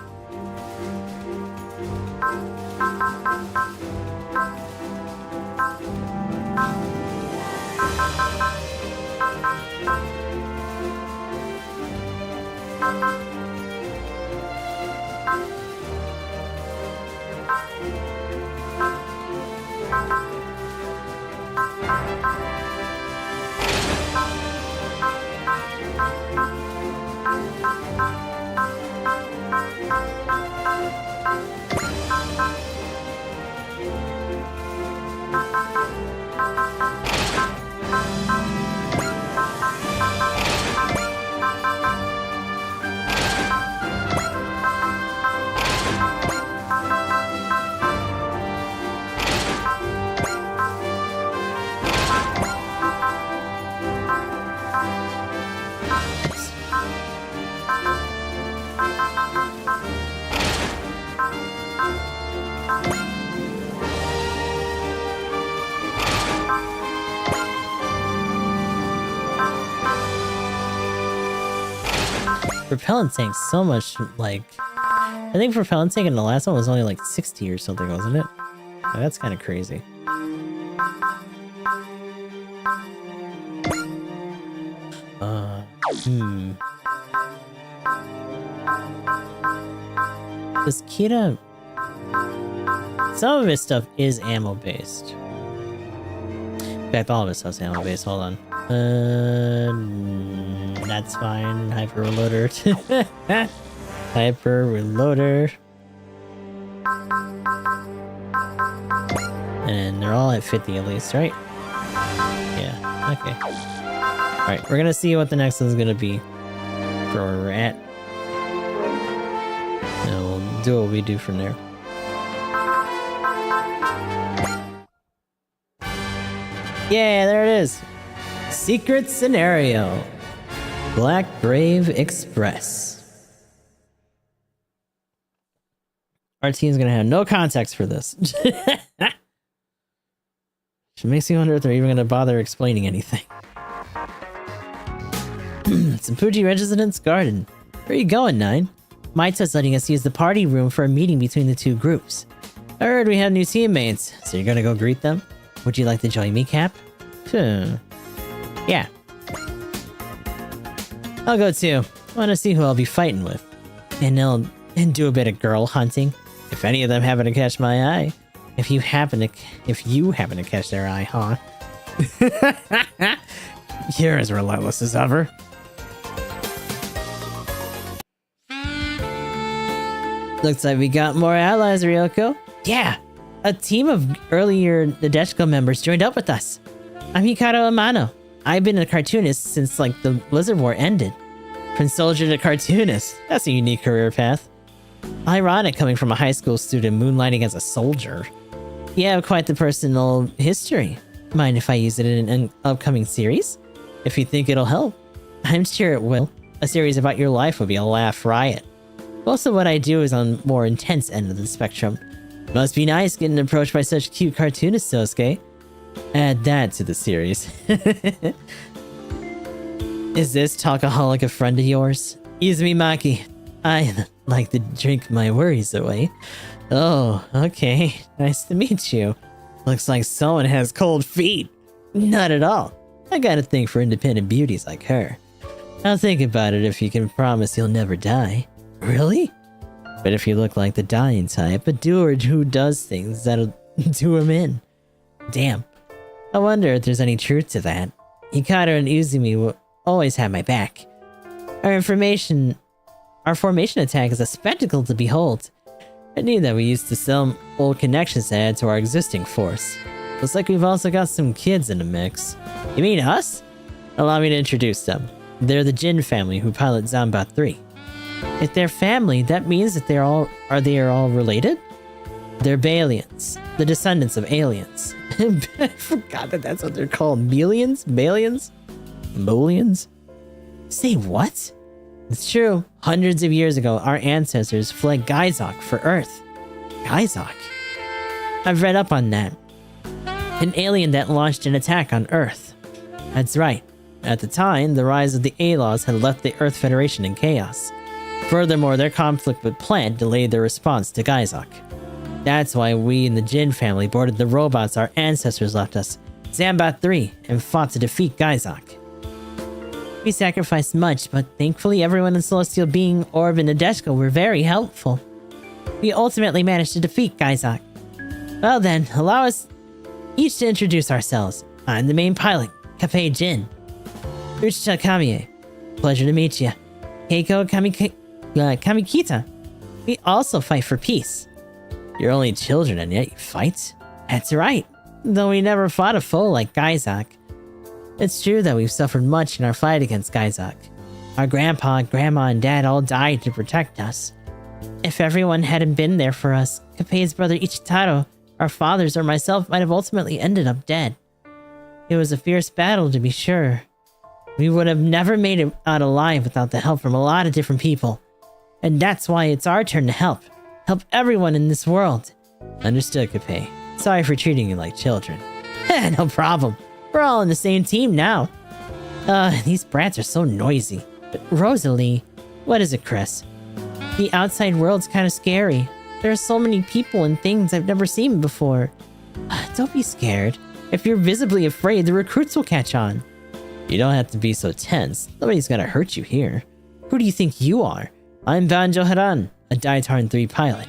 [SPEAKER 1] Propellant tank so much, like, I think propellant tank in the last one was only like 60 or something, wasn't it? Like, that's kind of crazy. Does Kira... Some of his stuff is ammo based. In fact, all of his stuff's ammo based. Hold on. That's fine. Hyper reloader. Hyper reloader. And they're all at 50 at least, right? Yeah, okay. Alright, we're gonna see what the next one's gonna be for where we're at. And we'll do what we do from there. Yeah, there it is. Secret scenario. Black Brave Express. Our team's gonna have no context for this. It makes me wonder if they're even gonna bother explaining anything. Sampuji Residence Garden. Where are you going, Nine? Maita's letting us use the party room for a meeting between the two groups. I heard we have new teammates, so you're gonna go greet them? Would you like to join me, Cap? Yeah. I'll go too. I want to see who I'll be fighting with. And do a bit of girl hunting. If any of them happen to catch my eye. If you happen to catch their eye, huh? You're as relentless as ever. Looks like we got more allies, Ryoko. Yeah! A team of earlier Nadeshiko members joined up with us. I'm Hikaru Amano. I've been a cartoonist since, like, the Blizzard War ended. From soldier to cartoonist. That's a unique career path. Ironic coming from a high school student moonlighting as a soldier. You have quite the personal history. Mind if I use it in an upcoming series? If you think it'll help. I'm sure it will. A series about your life would be a laugh riot. Most of what I do is on the more intense end of the spectrum. Must be nice getting approached by such cute cartoonists, Sosuke. Add that to the series. Is this talkaholic a friend of yours? Izumi Maki. I like to drink my worries away. Oh, okay. Nice to meet you. Looks like someone has cold feet. Not at all. I got a thing for independent beauties like her. I'll think about it if you can promise you'll never die. Really? But if you look like the dying type, a doer who does things that'll do him in. Damn. I wonder if there's any truth to that. Hikaru and Izumi will always have my back. Our formation attack is a spectacle to behold. I knew that we used to sell old connections to add to our existing force. Looks like we've also got some kids in the mix. You mean us? Allow me to introduce them. They're the Jin family who pilot Zamba 3. If they're family, that means that they are all related? They're Balians, the descendants of aliens. I forgot that that's what they're called. Balians? Balians? Bolians? Say what? It's true. Hundreds of years ago, our ancestors fled Gaizok for Earth. Gaizok? I've read up on that. An alien that launched an attack on Earth. That's right. At the time, the rise of the Alaws had left the Earth Federation in chaos. Furthermore, their conflict with Plant delayed their response to Gaizok. That's why we in the Jin family boarded the robots our ancestors left us, Zambat 3, and fought to defeat Gaizok. We sacrificed much, but thankfully everyone in Celestial Being, Orb, and Nadeshiko were very helpful. We ultimately managed to defeat Gaizok. Well then, allow us each to introduce ourselves. I'm the main pilot, Kappei Jin. Uchiha Kamie. Pleasure to meet you. Keiko Kamikita. We also fight for peace. You're only children and yet you fight? That's right. Though we never fought a foe like Gaizok. It's true that we've suffered much in our fight against Gaizok. Our grandpa, grandma, and dad all died to protect us. If everyone hadn't been there for us, Kappei's brother Ichitaro, our fathers, or myself might have ultimately ended up dead. It was a fierce battle, to be sure. We would have never made it out alive without the help from a lot of different people. And that's why it's our turn to help. Help everyone in this world. Understood, Kappei. Sorry for treating you like children. No problem. We're all in the same team now. These brats are so noisy. But Rosalie... What is it, Chris? The outside world's kind of scary. There are so many people and things I've never seen before. Don't be scared. If you're visibly afraid, the recruits will catch on. You don't have to be so tense. Nobody's gonna hurt you here. Who do you think you are? I'm Banjo Haran, a Daitarn 3 pilot.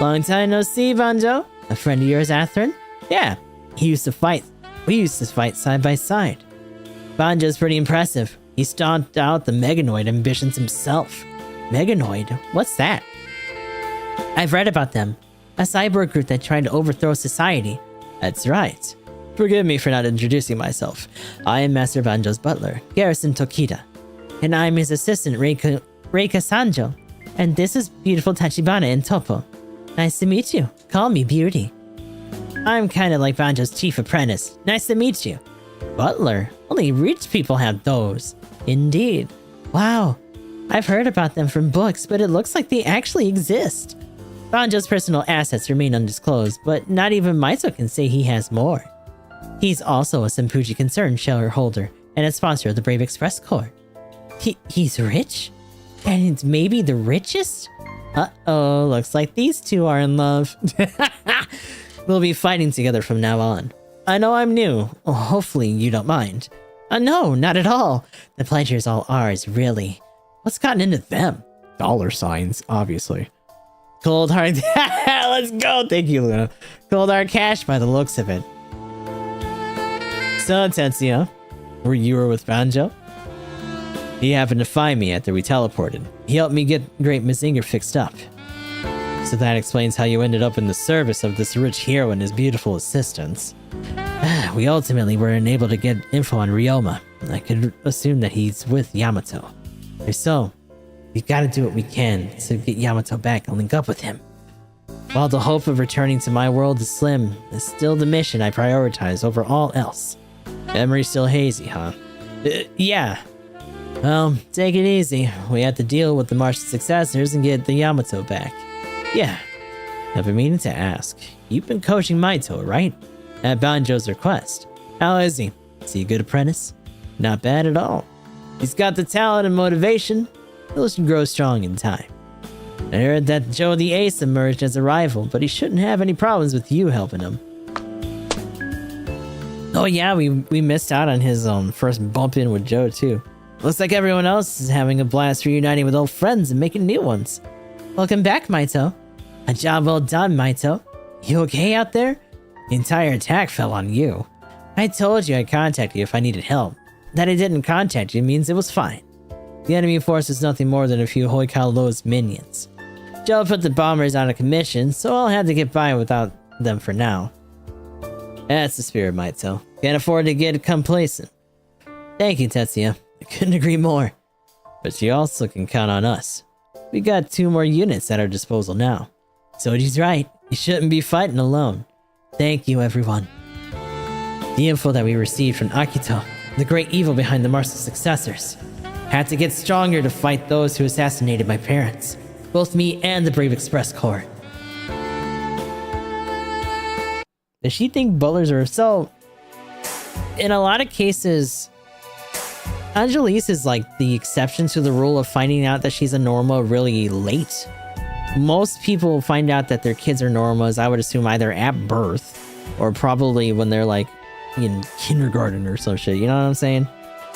[SPEAKER 1] Long time no see, Banjo. A friend of yours, Atherin? Yeah, we used to fight side by side. Banjo's pretty impressive. He stomped out the Meganoid ambitions himself. Meganoid? What's that? I've read about them. A cyborg group that tried to overthrow society. That's right. Forgive me for not introducing myself. I am Master Banjo's butler, Garrison Tokita. And I'm his assistant, Reika Sanjo. And this is beautiful Tachibana in Topo. Nice to meet you. Call me Beauty. I'm kind of like Banjo's chief apprentice. Nice to meet you. Butler? Only rich people have those. Indeed. Wow. I've heard about them from books, but it looks like they actually exist. Banjo's personal assets remain undisclosed, but not even Maito can say he has more. He's also a Senpuji Concern shareholder and a sponsor of the Brave Express Corps. He's rich? And it's maybe the richest? Uh-oh, looks like these two are in love. We'll be fighting together from now on. I know I'm new. Hopefully you don't mind. No, not at all. The pleasure's all ours, really. What's gotten into them? Dollar signs, obviously. Cold hard... Let's go! Thank you, Luna. Cold hard cash by the looks of it. So, Tetsuya, you were with Banjo? He happened to find me after we teleported. He helped me get Great Mazinger fixed up. So that explains how you ended up in the service of this rich hero and his beautiful assistants. We ultimately were unable to get info on Ryoma. I could assume that he's with Yamato. If so, we gotta do what we can to get Yamato back and link up with him. While the hope of returning to my world is slim, it's still the mission I prioritize over all else. Memory's still hazy, huh? Yeah. Well, take it easy. We have to deal with the Martian successors and get the Yamato back. Yeah. I've been meaning to ask. You've been coaching Maito, right? At Banjo's request. How is he? Is he a good apprentice? Not bad at all. He's got the talent and motivation. He'll grow strong in time. I heard that Joe the Ace emerged as a rival, but he shouldn't have any problems with you helping him. Oh yeah, we missed out on his first bump in with Joe too. Looks like everyone else is having a blast reuniting with old friends and making new ones. Welcome back, Maito. A job well done, Maito. You okay out there? The entire attack fell on you. I told you I'd contact you if I needed help. That I didn't contact you means it was fine. The enemy force is nothing more than a few Hoikal Lo's minions. Joe put the bombers on a commission, so I'll have to get by without them for now. That's the spirit, Maito. Can't afford to get complacent. Thank you, Tetsuya. I couldn't agree more. But you also can count on us. We got 2 more units at our disposal now. Soji's right. You shouldn't be fighting alone. Thank you, everyone. The info that we received from Akito, the great evil behind the Martial successors, had to get stronger to fight those who assassinated my parents. Both me and the Brave Express Corps. Does she think butlers are so... In a lot of cases, Angelise is like the exception to the rule of finding out that she's a Norma really late. Most people find out that their kids are Normas, I would assume, either at birth or probably when they're like in kindergarten or some shit, you know what I'm saying?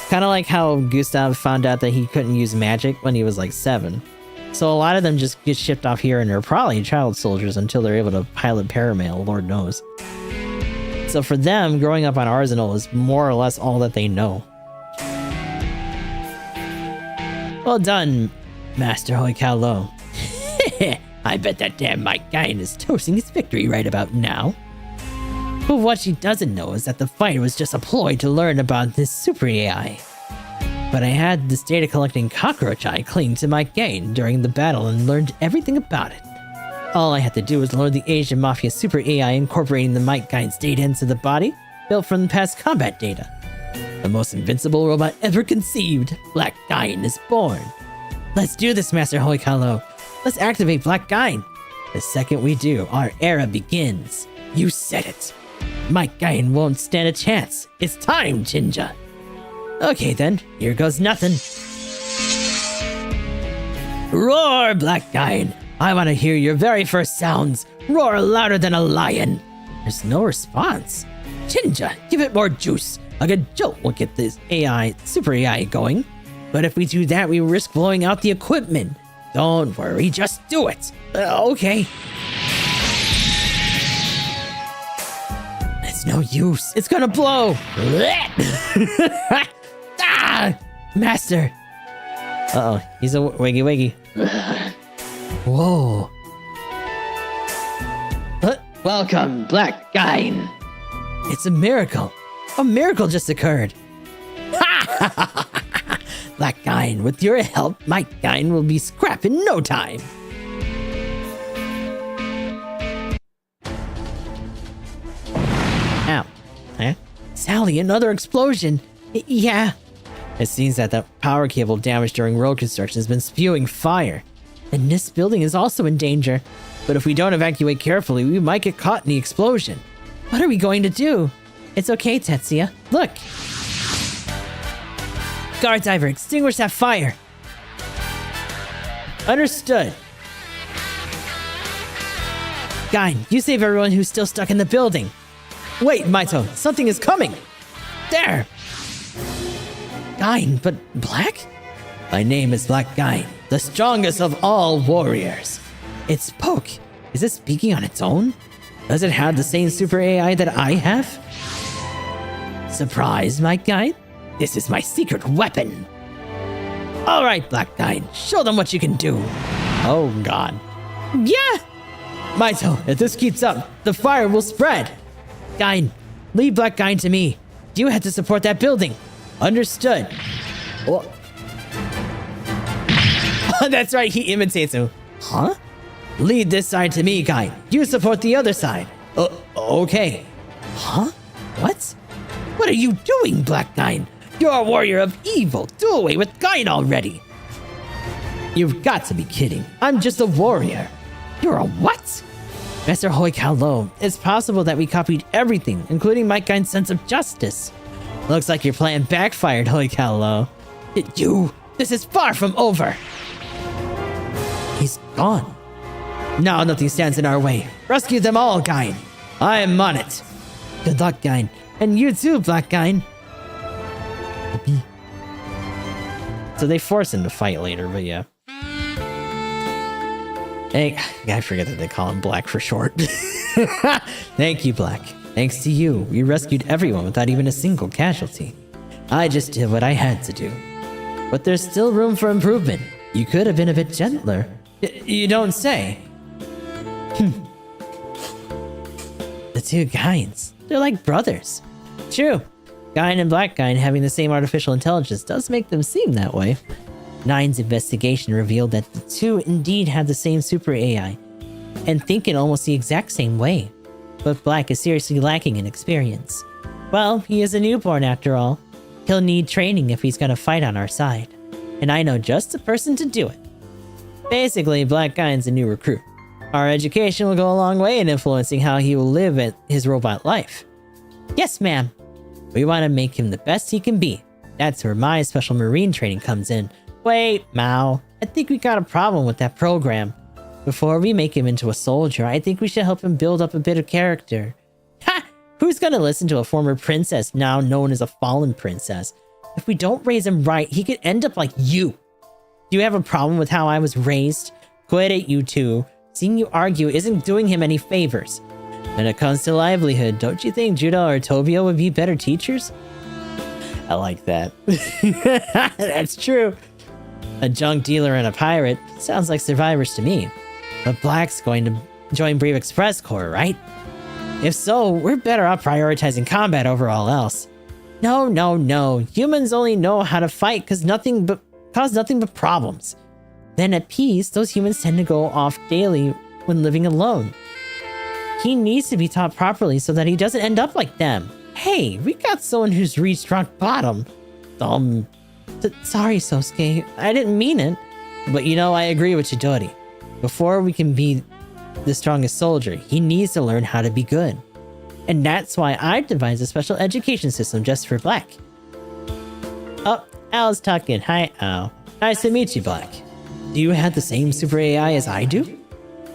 [SPEAKER 1] Kind of like how Gustav found out that he couldn't use magic when he was like 7. So a lot of them just get shipped off here and they're probably child soldiers until they're able to pilot paramail, Lord knows. So for them, growing up on Arzenal is more or less all that they know. Well done, Master Hoikal Lo. I bet that damn Mike Guyan is toasting his victory right about now. But what she doesn't know is that the fight was just a ploy to learn about this super AI. But I had this data collecting cockroach eye cling to Mike Guyan during the battle and learned everything about it. All I had to do was learn the Asian Mafia super AI incorporating the Mike Guyan's data into the body, built from the past combat data. The most invincible robot ever conceived, Black Guyan is born. Let's do this, Master Hoikal Lo. Let's activate Black Guyan. The second we do, our era begins. You said it. Mike Guyan won't stand a chance. It's time, Jinja. Okay then, here goes nothing. Roar, Black Guyan. I want to hear your very first sounds. Roar louder than a lion. There's no response. Jinja, give it more juice. A good jolt will get this AI, super AI going. But if we do that, we risk blowing out the equipment. Don't worry, just do it. Okay. It's no use. It's gonna blow. Ah! Master. Uh-oh, he's a wiggy wiggy. Whoa.
[SPEAKER 6] Welcome, Black Guyan.
[SPEAKER 1] It's a miracle. A miracle just occurred. Black Guyan, with your help, Mike Guyan will be scrap in no time. Sally, another explosion! Yeah. It seems that the power cable damaged during road construction has been spewing fire. And this building is also in danger. But if we don't evacuate carefully, we might get caught in the explosion. What are we going to do? It's okay, Tetsuya. Look! Guard diver, extinguish that fire! Understood. Gain, you save everyone who's still stuck in the building. Wait, Maito, something is coming! There! Gain, but Black? My name is Black Gain, the strongest of all warriors. It spoke. Is it speaking on its own? Does it have the same super AI that I have? Surprise, my Gain? This is my secret weapon. Alright, Black Gain, show them what you can do. Oh god. Yeah! Maito, if this keeps up, the fire will spread. Gain, leave Black Gain to me. You have to support that building. Understood. Oh. That's right, he imitates him. Huh? Lead this side to me, Gain. You support the other side. Okay. Huh? What? What are you doing, Black Gain? You're a warrior of evil. Do away with Gain already. You've got to be kidding. I'm just a warrior. You're a what? Master Hoikalo, it's possible that we copied everything, including Mike Gain's sense of justice. Looks like your plan backfired, Hoikalo. This is far from over. He's gone. Now nothing stands in our way. Rescue them all, Gain. I am on it. Good luck, Gain. And you too, Black Gain. So they force him to fight later, but yeah. Hey, I forget that they call him Black for short. Thank you, Black. Thanks to you, we rescued everyone without even a single casualty. I just did what I had to do. But there's still room for improvement. You could have been a bit gentler. You don't say. The two Gains, they're like brothers. True. Gain and Black Gain having the same artificial intelligence does make them seem that way. Nine's investigation revealed that the two indeed have the same super AI, and think in almost the exact same way. But Black is seriously lacking in experience. Well, he is a newborn after all. He'll need training if he's gonna fight on our side. And I know just the person to do it. Basically, Black Gain's a new recruit. Our education will go a long way in influencing how he will live his robot life. Yes, ma'am. We want to make him the best he can be. That's where my special marine training comes in. Wait, Mao. I think we got a problem with that program. Before we make him into a soldier, I think we should help him build up a bit of character. Ha! Who's gonna listen to a former princess now known as a fallen princess? If we don't raise him right, he could end up like you. Do you have a problem with how I was raised? Quit it, you two. Seeing you argue isn't doing him any favors. When it comes to livelihood, don't you think Judo or Tobio would be better teachers? I like that. That's true. A junk dealer and a pirate sounds like survivors to me. But Black's going to join Brave Express Corps, right? If so, we're better off prioritizing combat over all else. No. Humans only know how to fight cause nothing but problems. Then at peace, those humans tend to go off daily when living alone. He needs to be taught properly so that he doesn't end up like them. Hey, we got someone who's reached rock bottom. Sorry, Sosuke. I didn't mean it. But you know, I agree with Chidori. Before we can be the strongest soldier, he needs to learn how to be good. And that's why I devised a special education system just for Black. Oh, Al's talking. Hi, Al. Nice to meet you, Black. Do you have the same super AI as I do?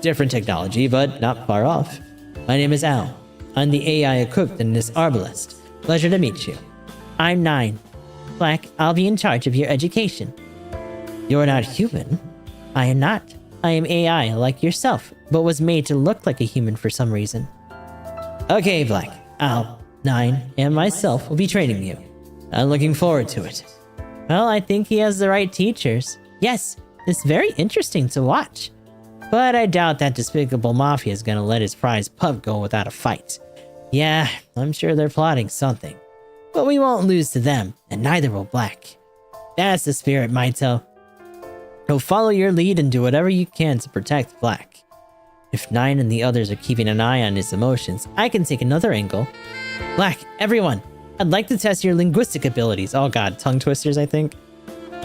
[SPEAKER 1] Different technology, but not far off. My name is Al. I'm the AI equipped in this arbalest. Pleasure to meet you. I'm 9. Black, I'll be in charge of your education. You're not human. I am not. I am AI like yourself, but was made to look like a human for some reason. Okay, Black. Al, 9, and myself will be training you. I'm looking forward to it. Well, I think he has the right teachers. Yes, it's very interesting to watch. But I doubt that despicable mafia is gonna let his prize pup go without a fight. Yeah, I'm sure they're plotting something. But we won't lose to them, and neither will Black. That's the spirit, Maito. So follow your lead and do whatever you can to protect Black. If 9 and the others are keeping an eye on his emotions, I can take another angle. Black, everyone, I'd like to test your linguistic abilities. Oh god, tongue twisters, I think.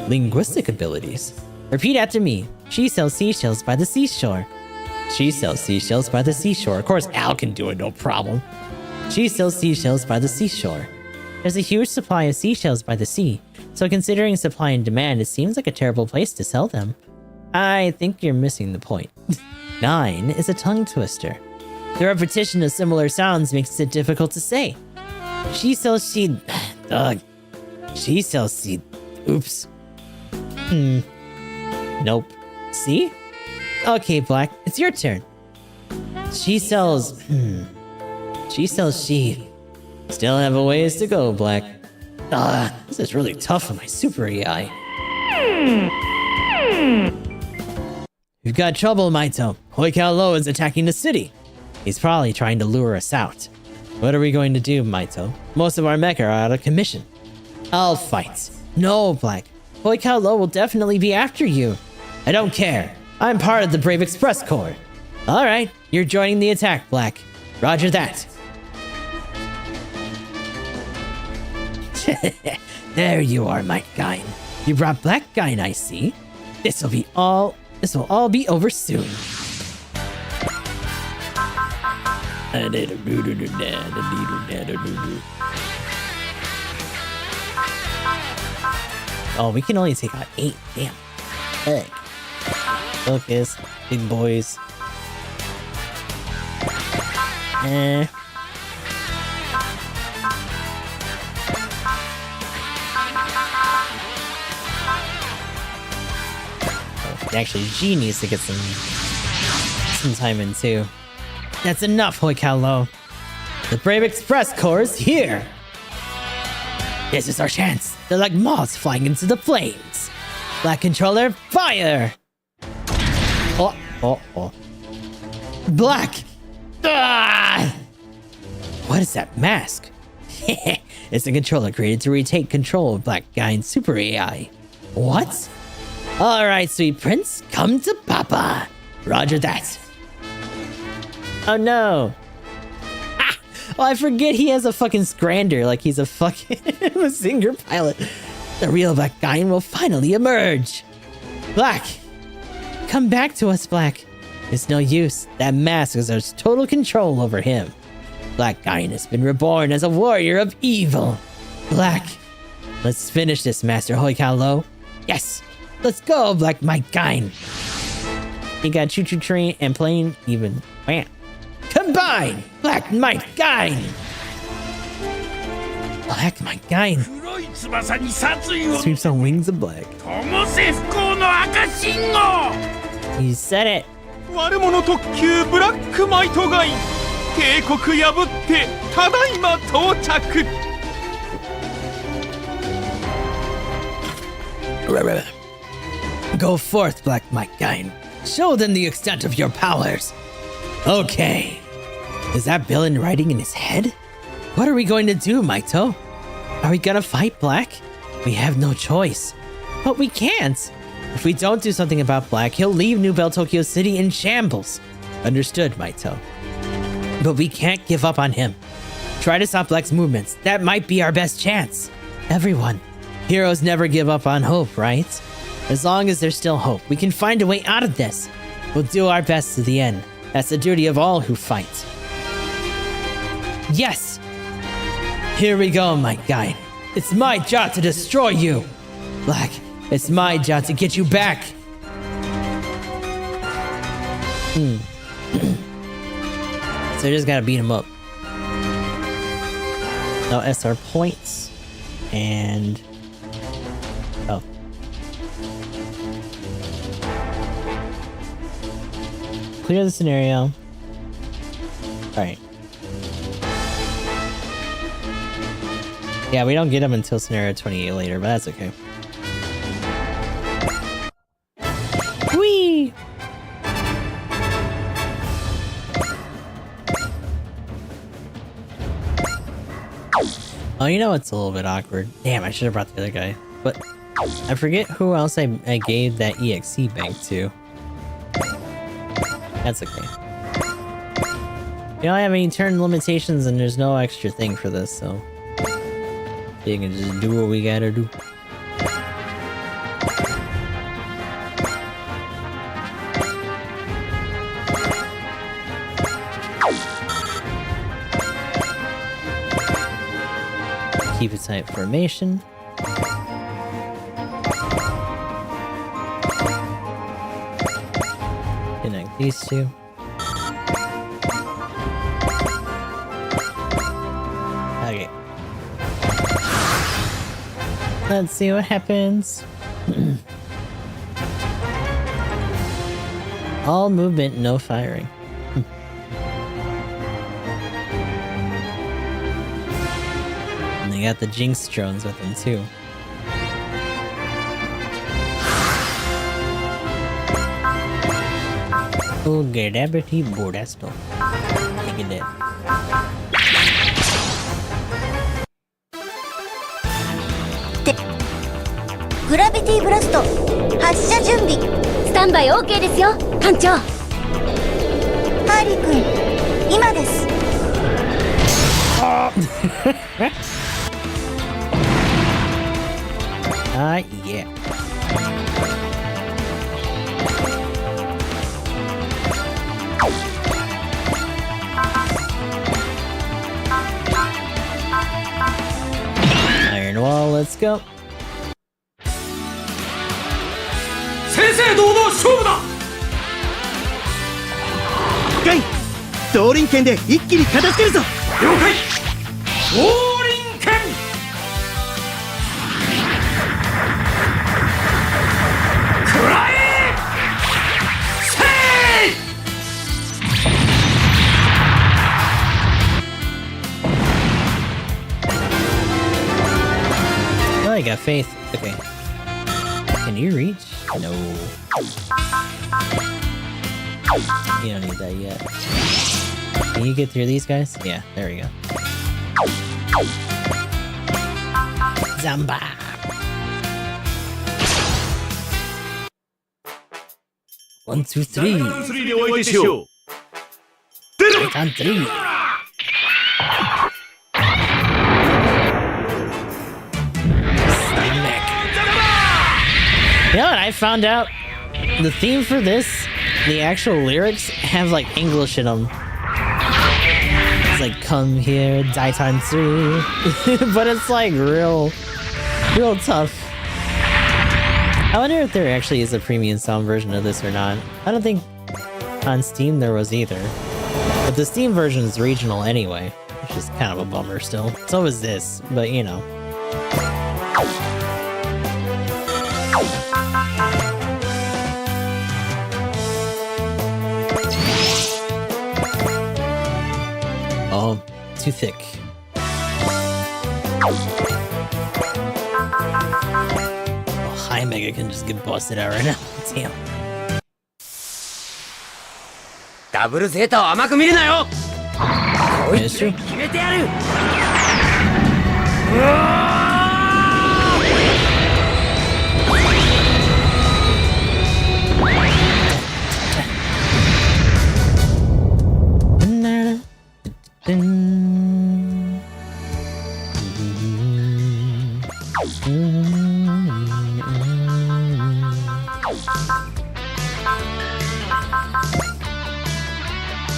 [SPEAKER 1] Linguistic abilities. Repeat after me. She sells seashells by the seashore. She sells seashells by the seashore. Of course, Al can do it, no problem. She sells seashells by the seashore. There's a huge supply of seashells by the sea, so considering supply and demand, it seems like a terrible place to sell them. I think you're missing the point. 9 is a tongue twister. The repetition of similar sounds makes it difficult to say. She sells seed. Ugh. She sells seed. Oops. Nope. See? Okay, Black, it's your turn. She sells. She sells sheep. Still have a ways to go, Black. This is really tough on my super AI. We've got trouble, Maito. Hoikao Lo is attacking the city. He's probably trying to lure us out. What are we going to do, Maito? Most of our mecha are out of commission. I'll fight. No, Black. Hoikao Lo will definitely be after you. I don't care. I'm part of the Brave Express Corps. Alright, you're joining the attack, Black. Roger that. There you are, Mike Guine. You brought Black Guine, I see. This will all be over soon. Oh, we can only take out 8. Damn. Heck. Focus. Big boys. Actually, G needs to get some time in too. That's enough, Hoikao Lo. The Brave Express Corps is here. This is our chance. They're like moths flying into the flames. Black controller, fire! Oh. Black! Ah! What is that mask? It's a controller created to retake control of Black Guy's super AI. What? Alright, sweet prince, come to Papa. Roger that. Oh no. Ah! Oh, I forget he has a fucking Scrander, like he's a fucking Mazinger pilot. The real Black Guy will finally emerge. Black, come back to us, Black. It's no use. That mask has total control over him. Black Guy has been reborn as a warrior of evil. Black, let's finish this, Master Hoikao Lo. Yes. Let's go, Black Mike Guine. He got choo-choo train and plane even. Bam. Combine! Black Mike Guine! Black Mike Guine. Sweeps on wings of black. You said it.
[SPEAKER 7] 悪者特急ブラックマイトガイ警告破ってただいま到着
[SPEAKER 1] Go forth, Black Mike Guine. Show them the extent of your powers. Okay. Is that villain writing in his head? What are we going to do, Maito? Are we gonna fight Black? We have no choice. But we can't. If we don't do something about Black, he'll leave New Bell Tokyo City in shambles. Understood, Maito. But we can't give up on him. Try to stop Black's movements. That might be our best chance. Everyone. Heroes never give up on hope, right? As long as there's still hope, we can find a way out of this. We'll do our best to the end. That's the duty of all who fight. Yes! Here we go, my guy. It's my job to destroy you. Black, it's my job to get you back. So we just gotta beat him up. No SR points. And... oh. Clear the scenario. Alright. Yeah, we don't get him until scenario 28 later, but that's okay. Whee! Oh, you know it's a little bit awkward. Damn, I should have brought the other guy. But I forget who else I gave that EXC bank to. That's okay. You don't have any turn limitations and there's no extra thing for this, so... You can just do what we gotta do. Keep a tight formation. Connect these two. Okay. Let's see what happens. All movement, no firing. And they got the Jinx drones with them too. Oh, gravity bodasto. Take it in.
[SPEAKER 2] グラビティブラスト発射準備。スタンバイ OK ですよ艦長。ハーリー君今です。
[SPEAKER 1] Yeah. Iron wall, let's go.
[SPEAKER 7] 正々堂々勝負だ。
[SPEAKER 5] ガイ動輪剣で一気に片付けるぞ。
[SPEAKER 7] 了解。降臨剣。食らえ。せい。
[SPEAKER 1] Oh, I got faith. Okay. Can you reach? No. You don't need that yet. Can you get through these guys? Yeah, there we go. Zamba! One, two, three.
[SPEAKER 7] 3でお相手しよう。出ろ。
[SPEAKER 1] On three. You know what I found out? The theme for this, the actual lyrics have like English in them. It's like, come here, die time 3. But it's like real tough. I wonder if there actually is a premium sound version of this or not. I don't think on Steam there was either. But the Steam version is regional anyway, which is kind of a bummer still. So is this, but you know. Oh, too thick. Oh, High Mega can just get busted out right now. Damn.
[SPEAKER 3] ダブルゼータを甘く見るなよ。こい
[SPEAKER 1] It's
[SPEAKER 3] つ
[SPEAKER 1] true.
[SPEAKER 3] 決めてやる。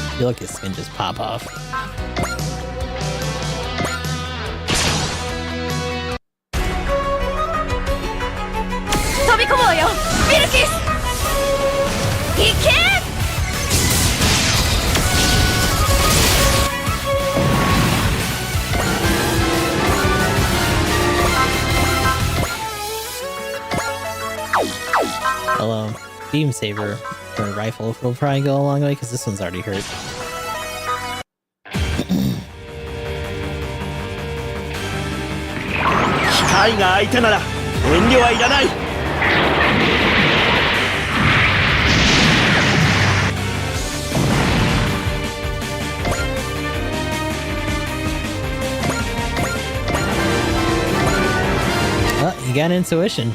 [SPEAKER 1] I feel like his skin just pop off. Hello. Beam Saber or rifle will probably go a long way because this one's already hurt.
[SPEAKER 5] 機械が相手なら遠慮はいらない。
[SPEAKER 1] Oh, you got intuition.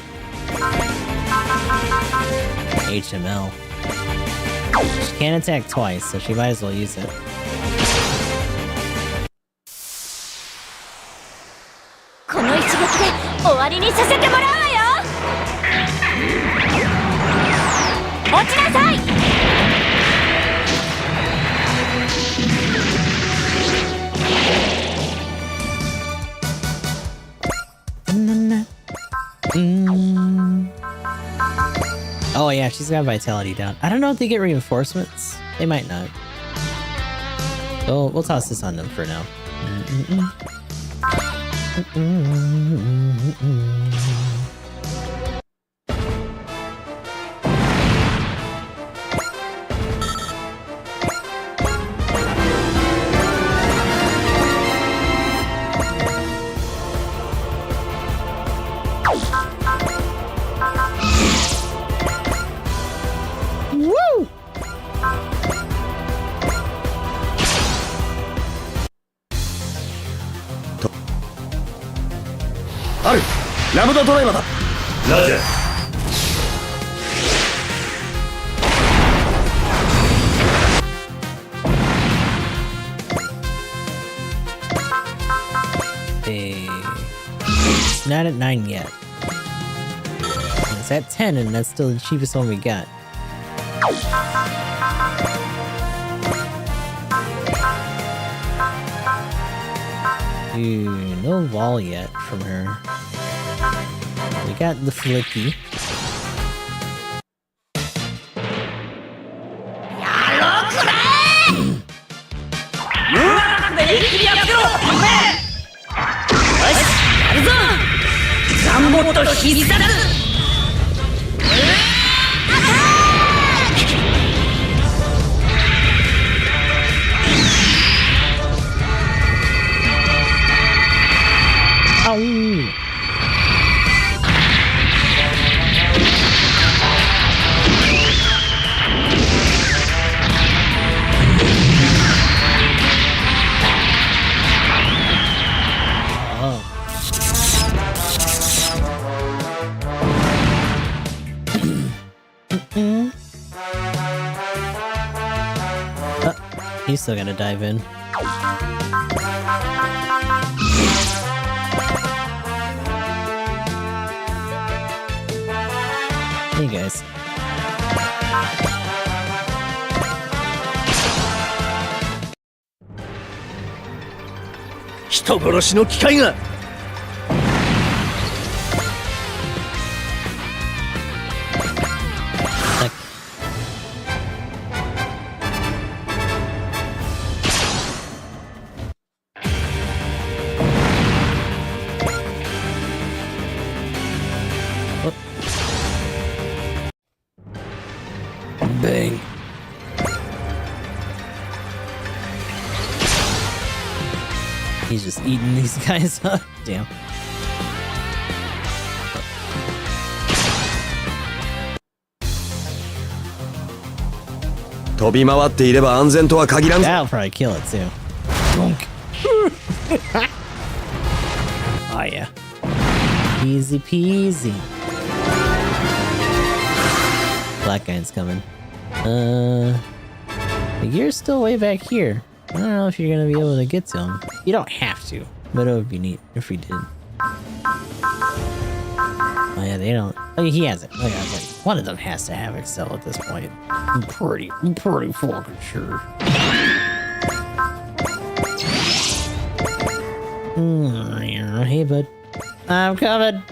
[SPEAKER 1] HML. She can't attack twice, so she might as well use it.
[SPEAKER 2] 終わりにさせてもらうわよ。落ちなさい。
[SPEAKER 1] Oh yeah, she's got vitality down. I don't know if they get reinforcements. They might not. So we'll toss this on them for now. Woo!
[SPEAKER 5] あるラムダドライバーだ。ラジャー。
[SPEAKER 1] It's not at 9 yet. It's at 10 and that's still the cheapest one we got. Ooh, no wall yet from her. We got the flicky. Ow! He's still gonna dive in. Hey guys. Bang. He's just eating these guys up. Damn. That'll probably kill it too. Oh yeah. Easy peasy. Black guy's coming. The gear's still way back here. I don't know if you're gonna be able to get to him. You don't have to, but it would be neat if we did. Oh yeah, they don't. Oh, he has it. Like, one of them has to have Excel at this point. I'm pretty fucking sure. Yeah, hey bud, I'm coming.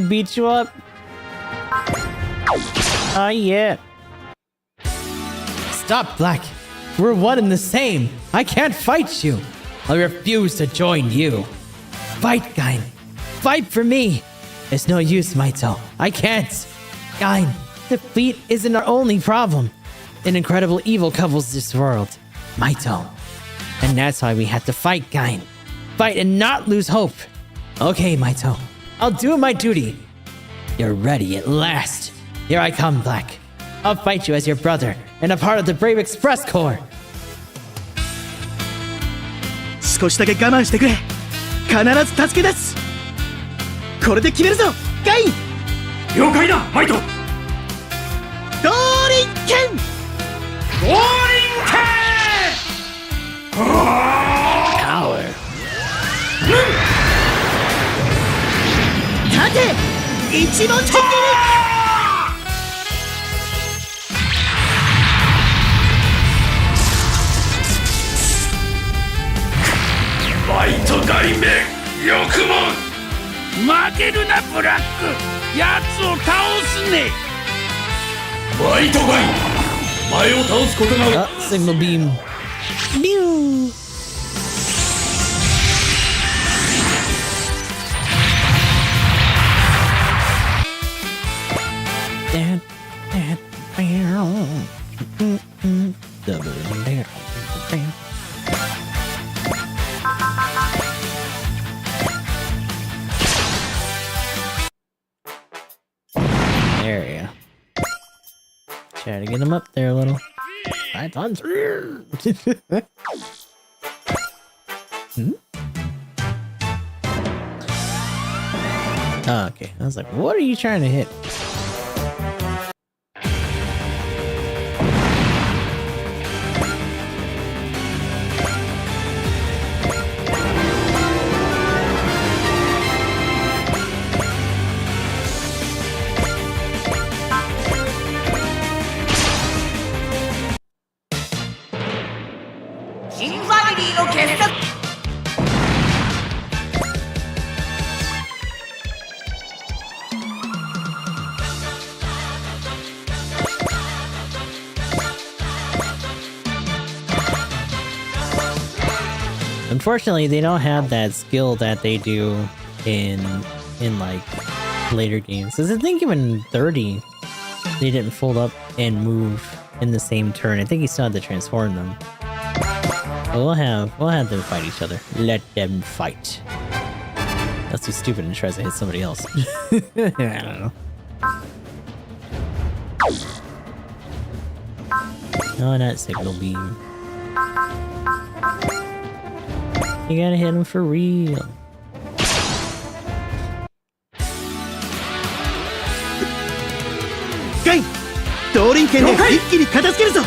[SPEAKER 1] Beat you up. Oh yeah. Stop, Black. We're one and the same. I can't fight you. I refuse to join you. Fight, Gain. Fight for me. It's no use, Maito. I can't. Gain, defeat isn't our only problem. An incredible evil covers this world. Maito. And that's why we have to fight, Gain. Fight and not lose hope. Okay, Maito. I'll do my duty. You're ready at last. Here I come, Black. I'll fight you as your brother and a part of the Brave Express Corps.
[SPEAKER 3] 少しだけ我慢してくれ。必ず助け出す。これで決めるぞ、ガイン。了解だ、マイト。降臨剣。降臨剣。Power. 待て一文字切り
[SPEAKER 7] バイト外面よくも負けるなブラックやつを倒すねバイト外前を倒すことが
[SPEAKER 1] Signal beam. Pew! There we go. Try to get him up there a little. Right on through. Oh, okay. I was like, what are you trying to hit? Unfortunately, they don't have that skill that they do in like later games. Because I think even 30, they didn't fold up and move in the same turn. I think you still had to transform them. But we'll have them fight each other. Let them fight. That's too stupid and tries to hit somebody else. I don't know. No, not signal beam. You gotta hit him for real.
[SPEAKER 3] Gain! 動輪剣で一気に片付けるぞ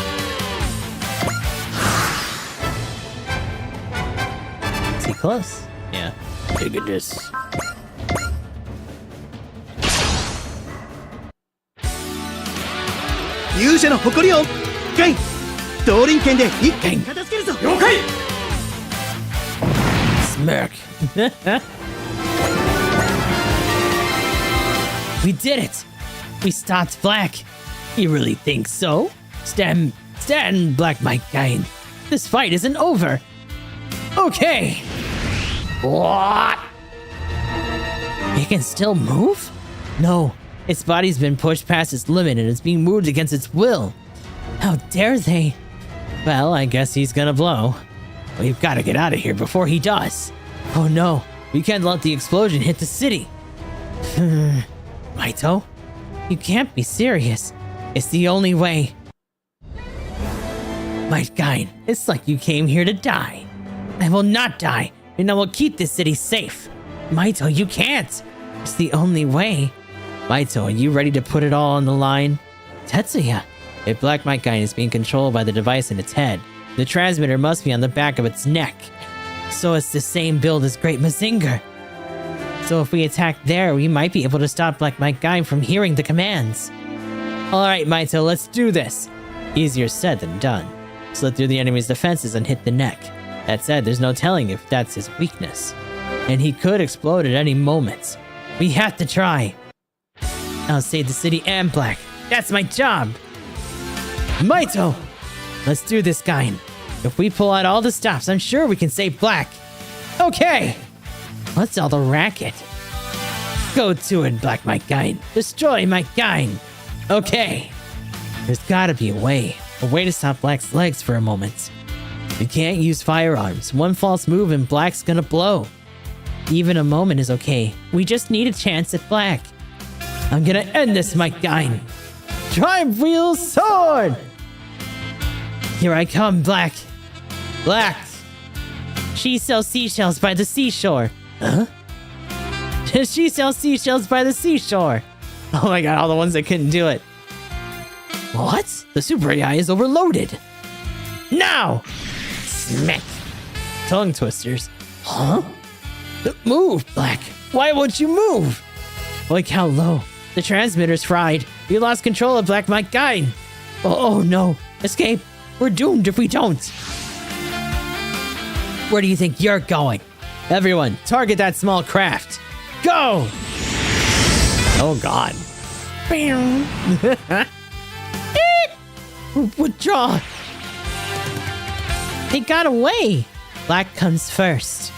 [SPEAKER 1] Is he close? Yeah. Look at this.
[SPEAKER 3] 勇者の誇りをガイン動輪剣で一気に片付けるぞ了解
[SPEAKER 1] Smirk. We did it! We stopped Black. You really think so? Stand, Black Mike Gain. This fight isn't over. Okay. What? It can still move? No, its body's been pushed past its limit and it's being moved against its will. How dare they? Well, I guess he's gonna blow. We've got to get out of here before he does. Oh no, we can't let the explosion hit the city. Maito, you can't be serious. It's the only way. Mike Gain, it's like you came here to die. I will not die, and I will keep this city safe. Maito, you can't. It's the only way. Maito, are you ready to put it all on the line? Tetsuya, if Black Mike Gain is being controlled by the device in its head, the transmitter must be on the back of its neck. So it's the same build as Great Mazinger. So if we attack there, we might be able to stop Black Mike Gain from hearing the commands. Alright, Maito, let's do this. Easier said than done. Slip through the enemy's defenses and hit the neck. That said, there's no telling if that's his weakness. And he could explode at any moment. We have to try. I'll save the city and Black. That's my job. Maito! Let's do this, Gain. If we pull out all the stops, I'm sure we can save Black. Okay! What's all the racket? Go to it, Black Mike Gain. Destroy Mike Gain. Okay. There's gotta be a way to stop Black's legs for a moment. We can't use firearms. One false move and Black's gonna blow. Even a moment is okay. We just need a chance at Black. I'm gonna end this, Mike Gain. Triumph Wheel Sword! Here I come, Black. Black! She sells seashells by the seashore. Huh? She sells seashells by the seashore. Oh my god, all the ones that couldn't do it. What? The Super AI is overloaded. Now! Smack. Tongue twisters. Huh? Move, Black. Why won't you move? Holy cow, low. The transmitter's fried. You lost control of Black Mike Guide. Oh no. Escape. We're doomed if we don't. Where do you think you're going? Everyone, target that small craft. Go! Oh god. Withdraw. He got away. Black comes first.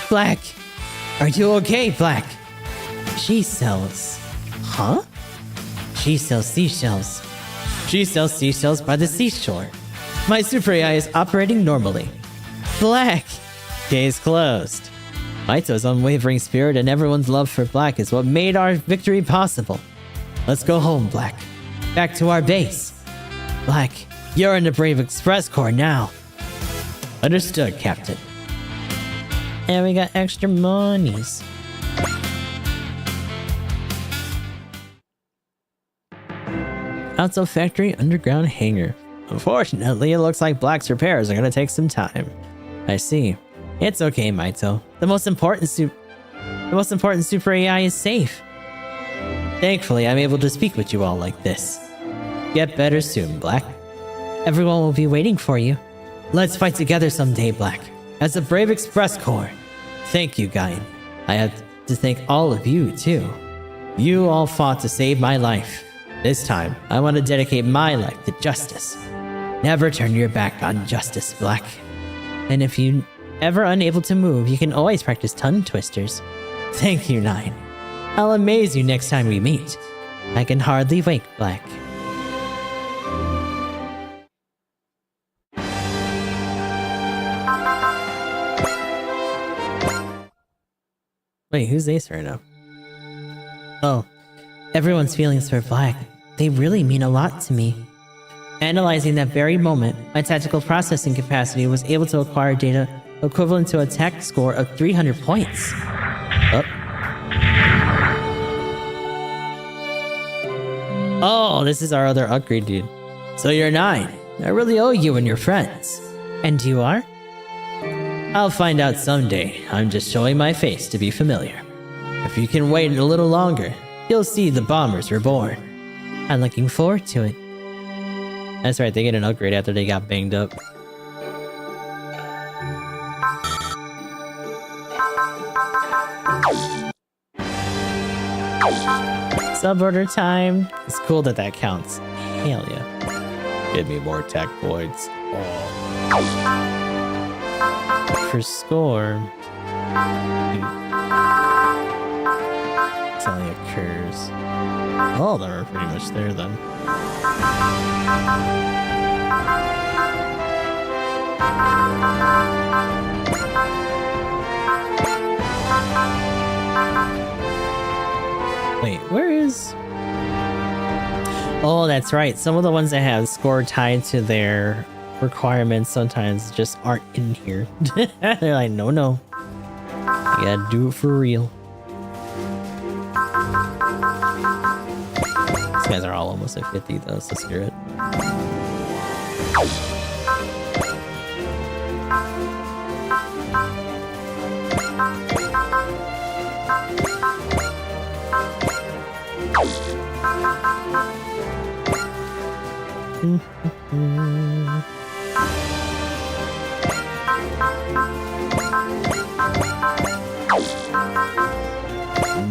[SPEAKER 1] Black. Are you okay, Black? She sells. Huh? She sells seashells. She sells seashells by the seashore. My super AI is operating normally. Black. Case closed. Maito's unwavering spirit and everyone's love for Black is what made our victory possible. Let's go home, Black. Back to our base. Black, you're in the Brave Express Corps now. Understood, Captain. And we got extra monies. Outside factory underground hangar. Unfortunately, it looks like Black's repairs are gonna take some time. I see. It's okay, Maito. The most important super AI is safe. Thankfully, I'm able to speak with you all like this. Get better soon, Black. Everyone will be waiting for you. Let's fight together someday, Black. As a Brave Express Corps. Thank you, Gain. I have to thank all of you, too. You all fought to save my life. This time, I want to dedicate my life to justice. Never turn your back on justice, Black. And if you ever unable to move, you can always practice tongue twisters. Thank you, 9. I'll amaze you next time we meet. I can hardly wait, Black. Wait, who's Ace right now? Oh, everyone's feelings for Black. They really mean a lot to me. Analyzing that very moment, my tactical processing capacity was able to acquire data equivalent to a tech score of 300 points. Oh, this is our other upgrade dude. So you're 9. I really owe you and your friends. And you are? I'll find out someday. I'm just showing my face to be familiar. If you can wait a little longer, you'll see the bombers reborn. I'm looking forward to it. That's right, they get an upgrade after they got banged up. Suborder time. It's cool that that counts. Hell yeah. Give me more tech points. Oh. For score, it only occurs. All of them are pretty much there then. Wait, where is... Oh, that's right. Some of the ones that have score tied to their requirements sometimes just aren't in here. They're like, no, no. You gotta do it for real. These guys are all almost at 50 though, so screw it.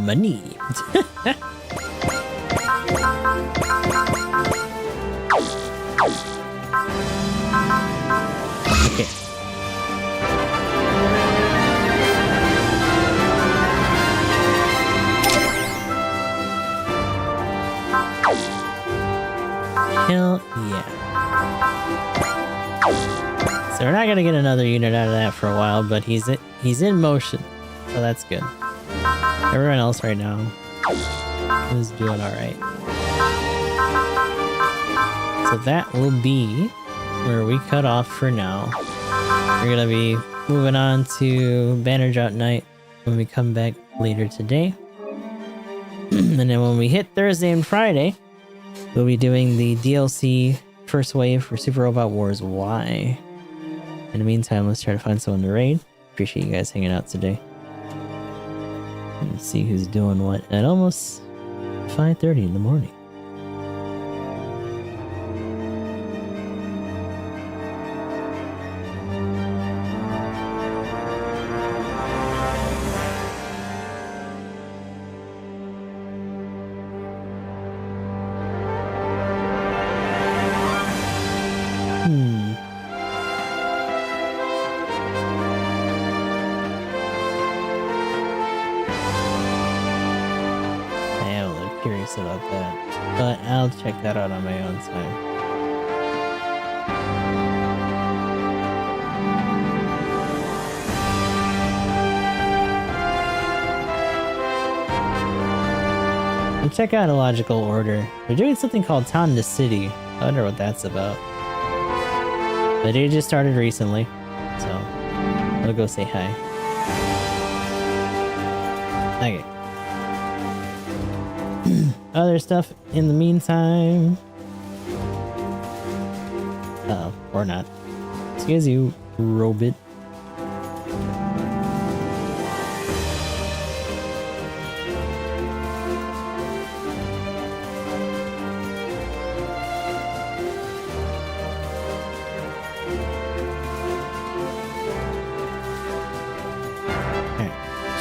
[SPEAKER 1] Money. Okay. Hell yeah. So we're not gonna get another unit out of that for a while, but he's in motion, so that's good. Everyone else right now is doing alright. So that will be where we cut off for now. We're gonna be moving on to Banner Drop Night when we come back later today. And then when we hit Thursday and Friday, we'll be doing the DLC first wave for Super Robot Wars Y. In the meantime, let's try to find someone to raid. Appreciate you guys hanging out today. Let's see who's doing what at almost 5:30 in the morning. Curious about that, but I'll check that out on my own time. And check out Illogical Order. They're doing something called Town to City. I wonder what that's about. But it just started recently, so I'll go say hi. Okay. Other stuff in the meantime. Oh, or not. Excuse you, robot.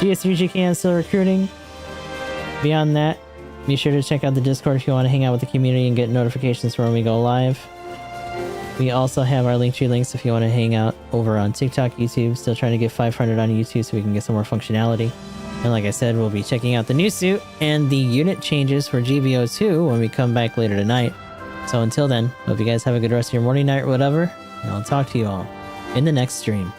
[SPEAKER 1] GS3GK is still recruiting. Beyond that, be sure to check out the Discord if you want to hang out with the community and get notifications for when we go live. We also have our Linktree links if you want to hang out over on TikTok, YouTube. Still trying to get 500 on YouTube so we can get some more functionality. And like I said, we'll be checking out the new suit and the unit changes for GBO2 when we come back later tonight. So until then, hope you guys have a good rest of your morning, night, or whatever. And I'll talk to you all in the next stream.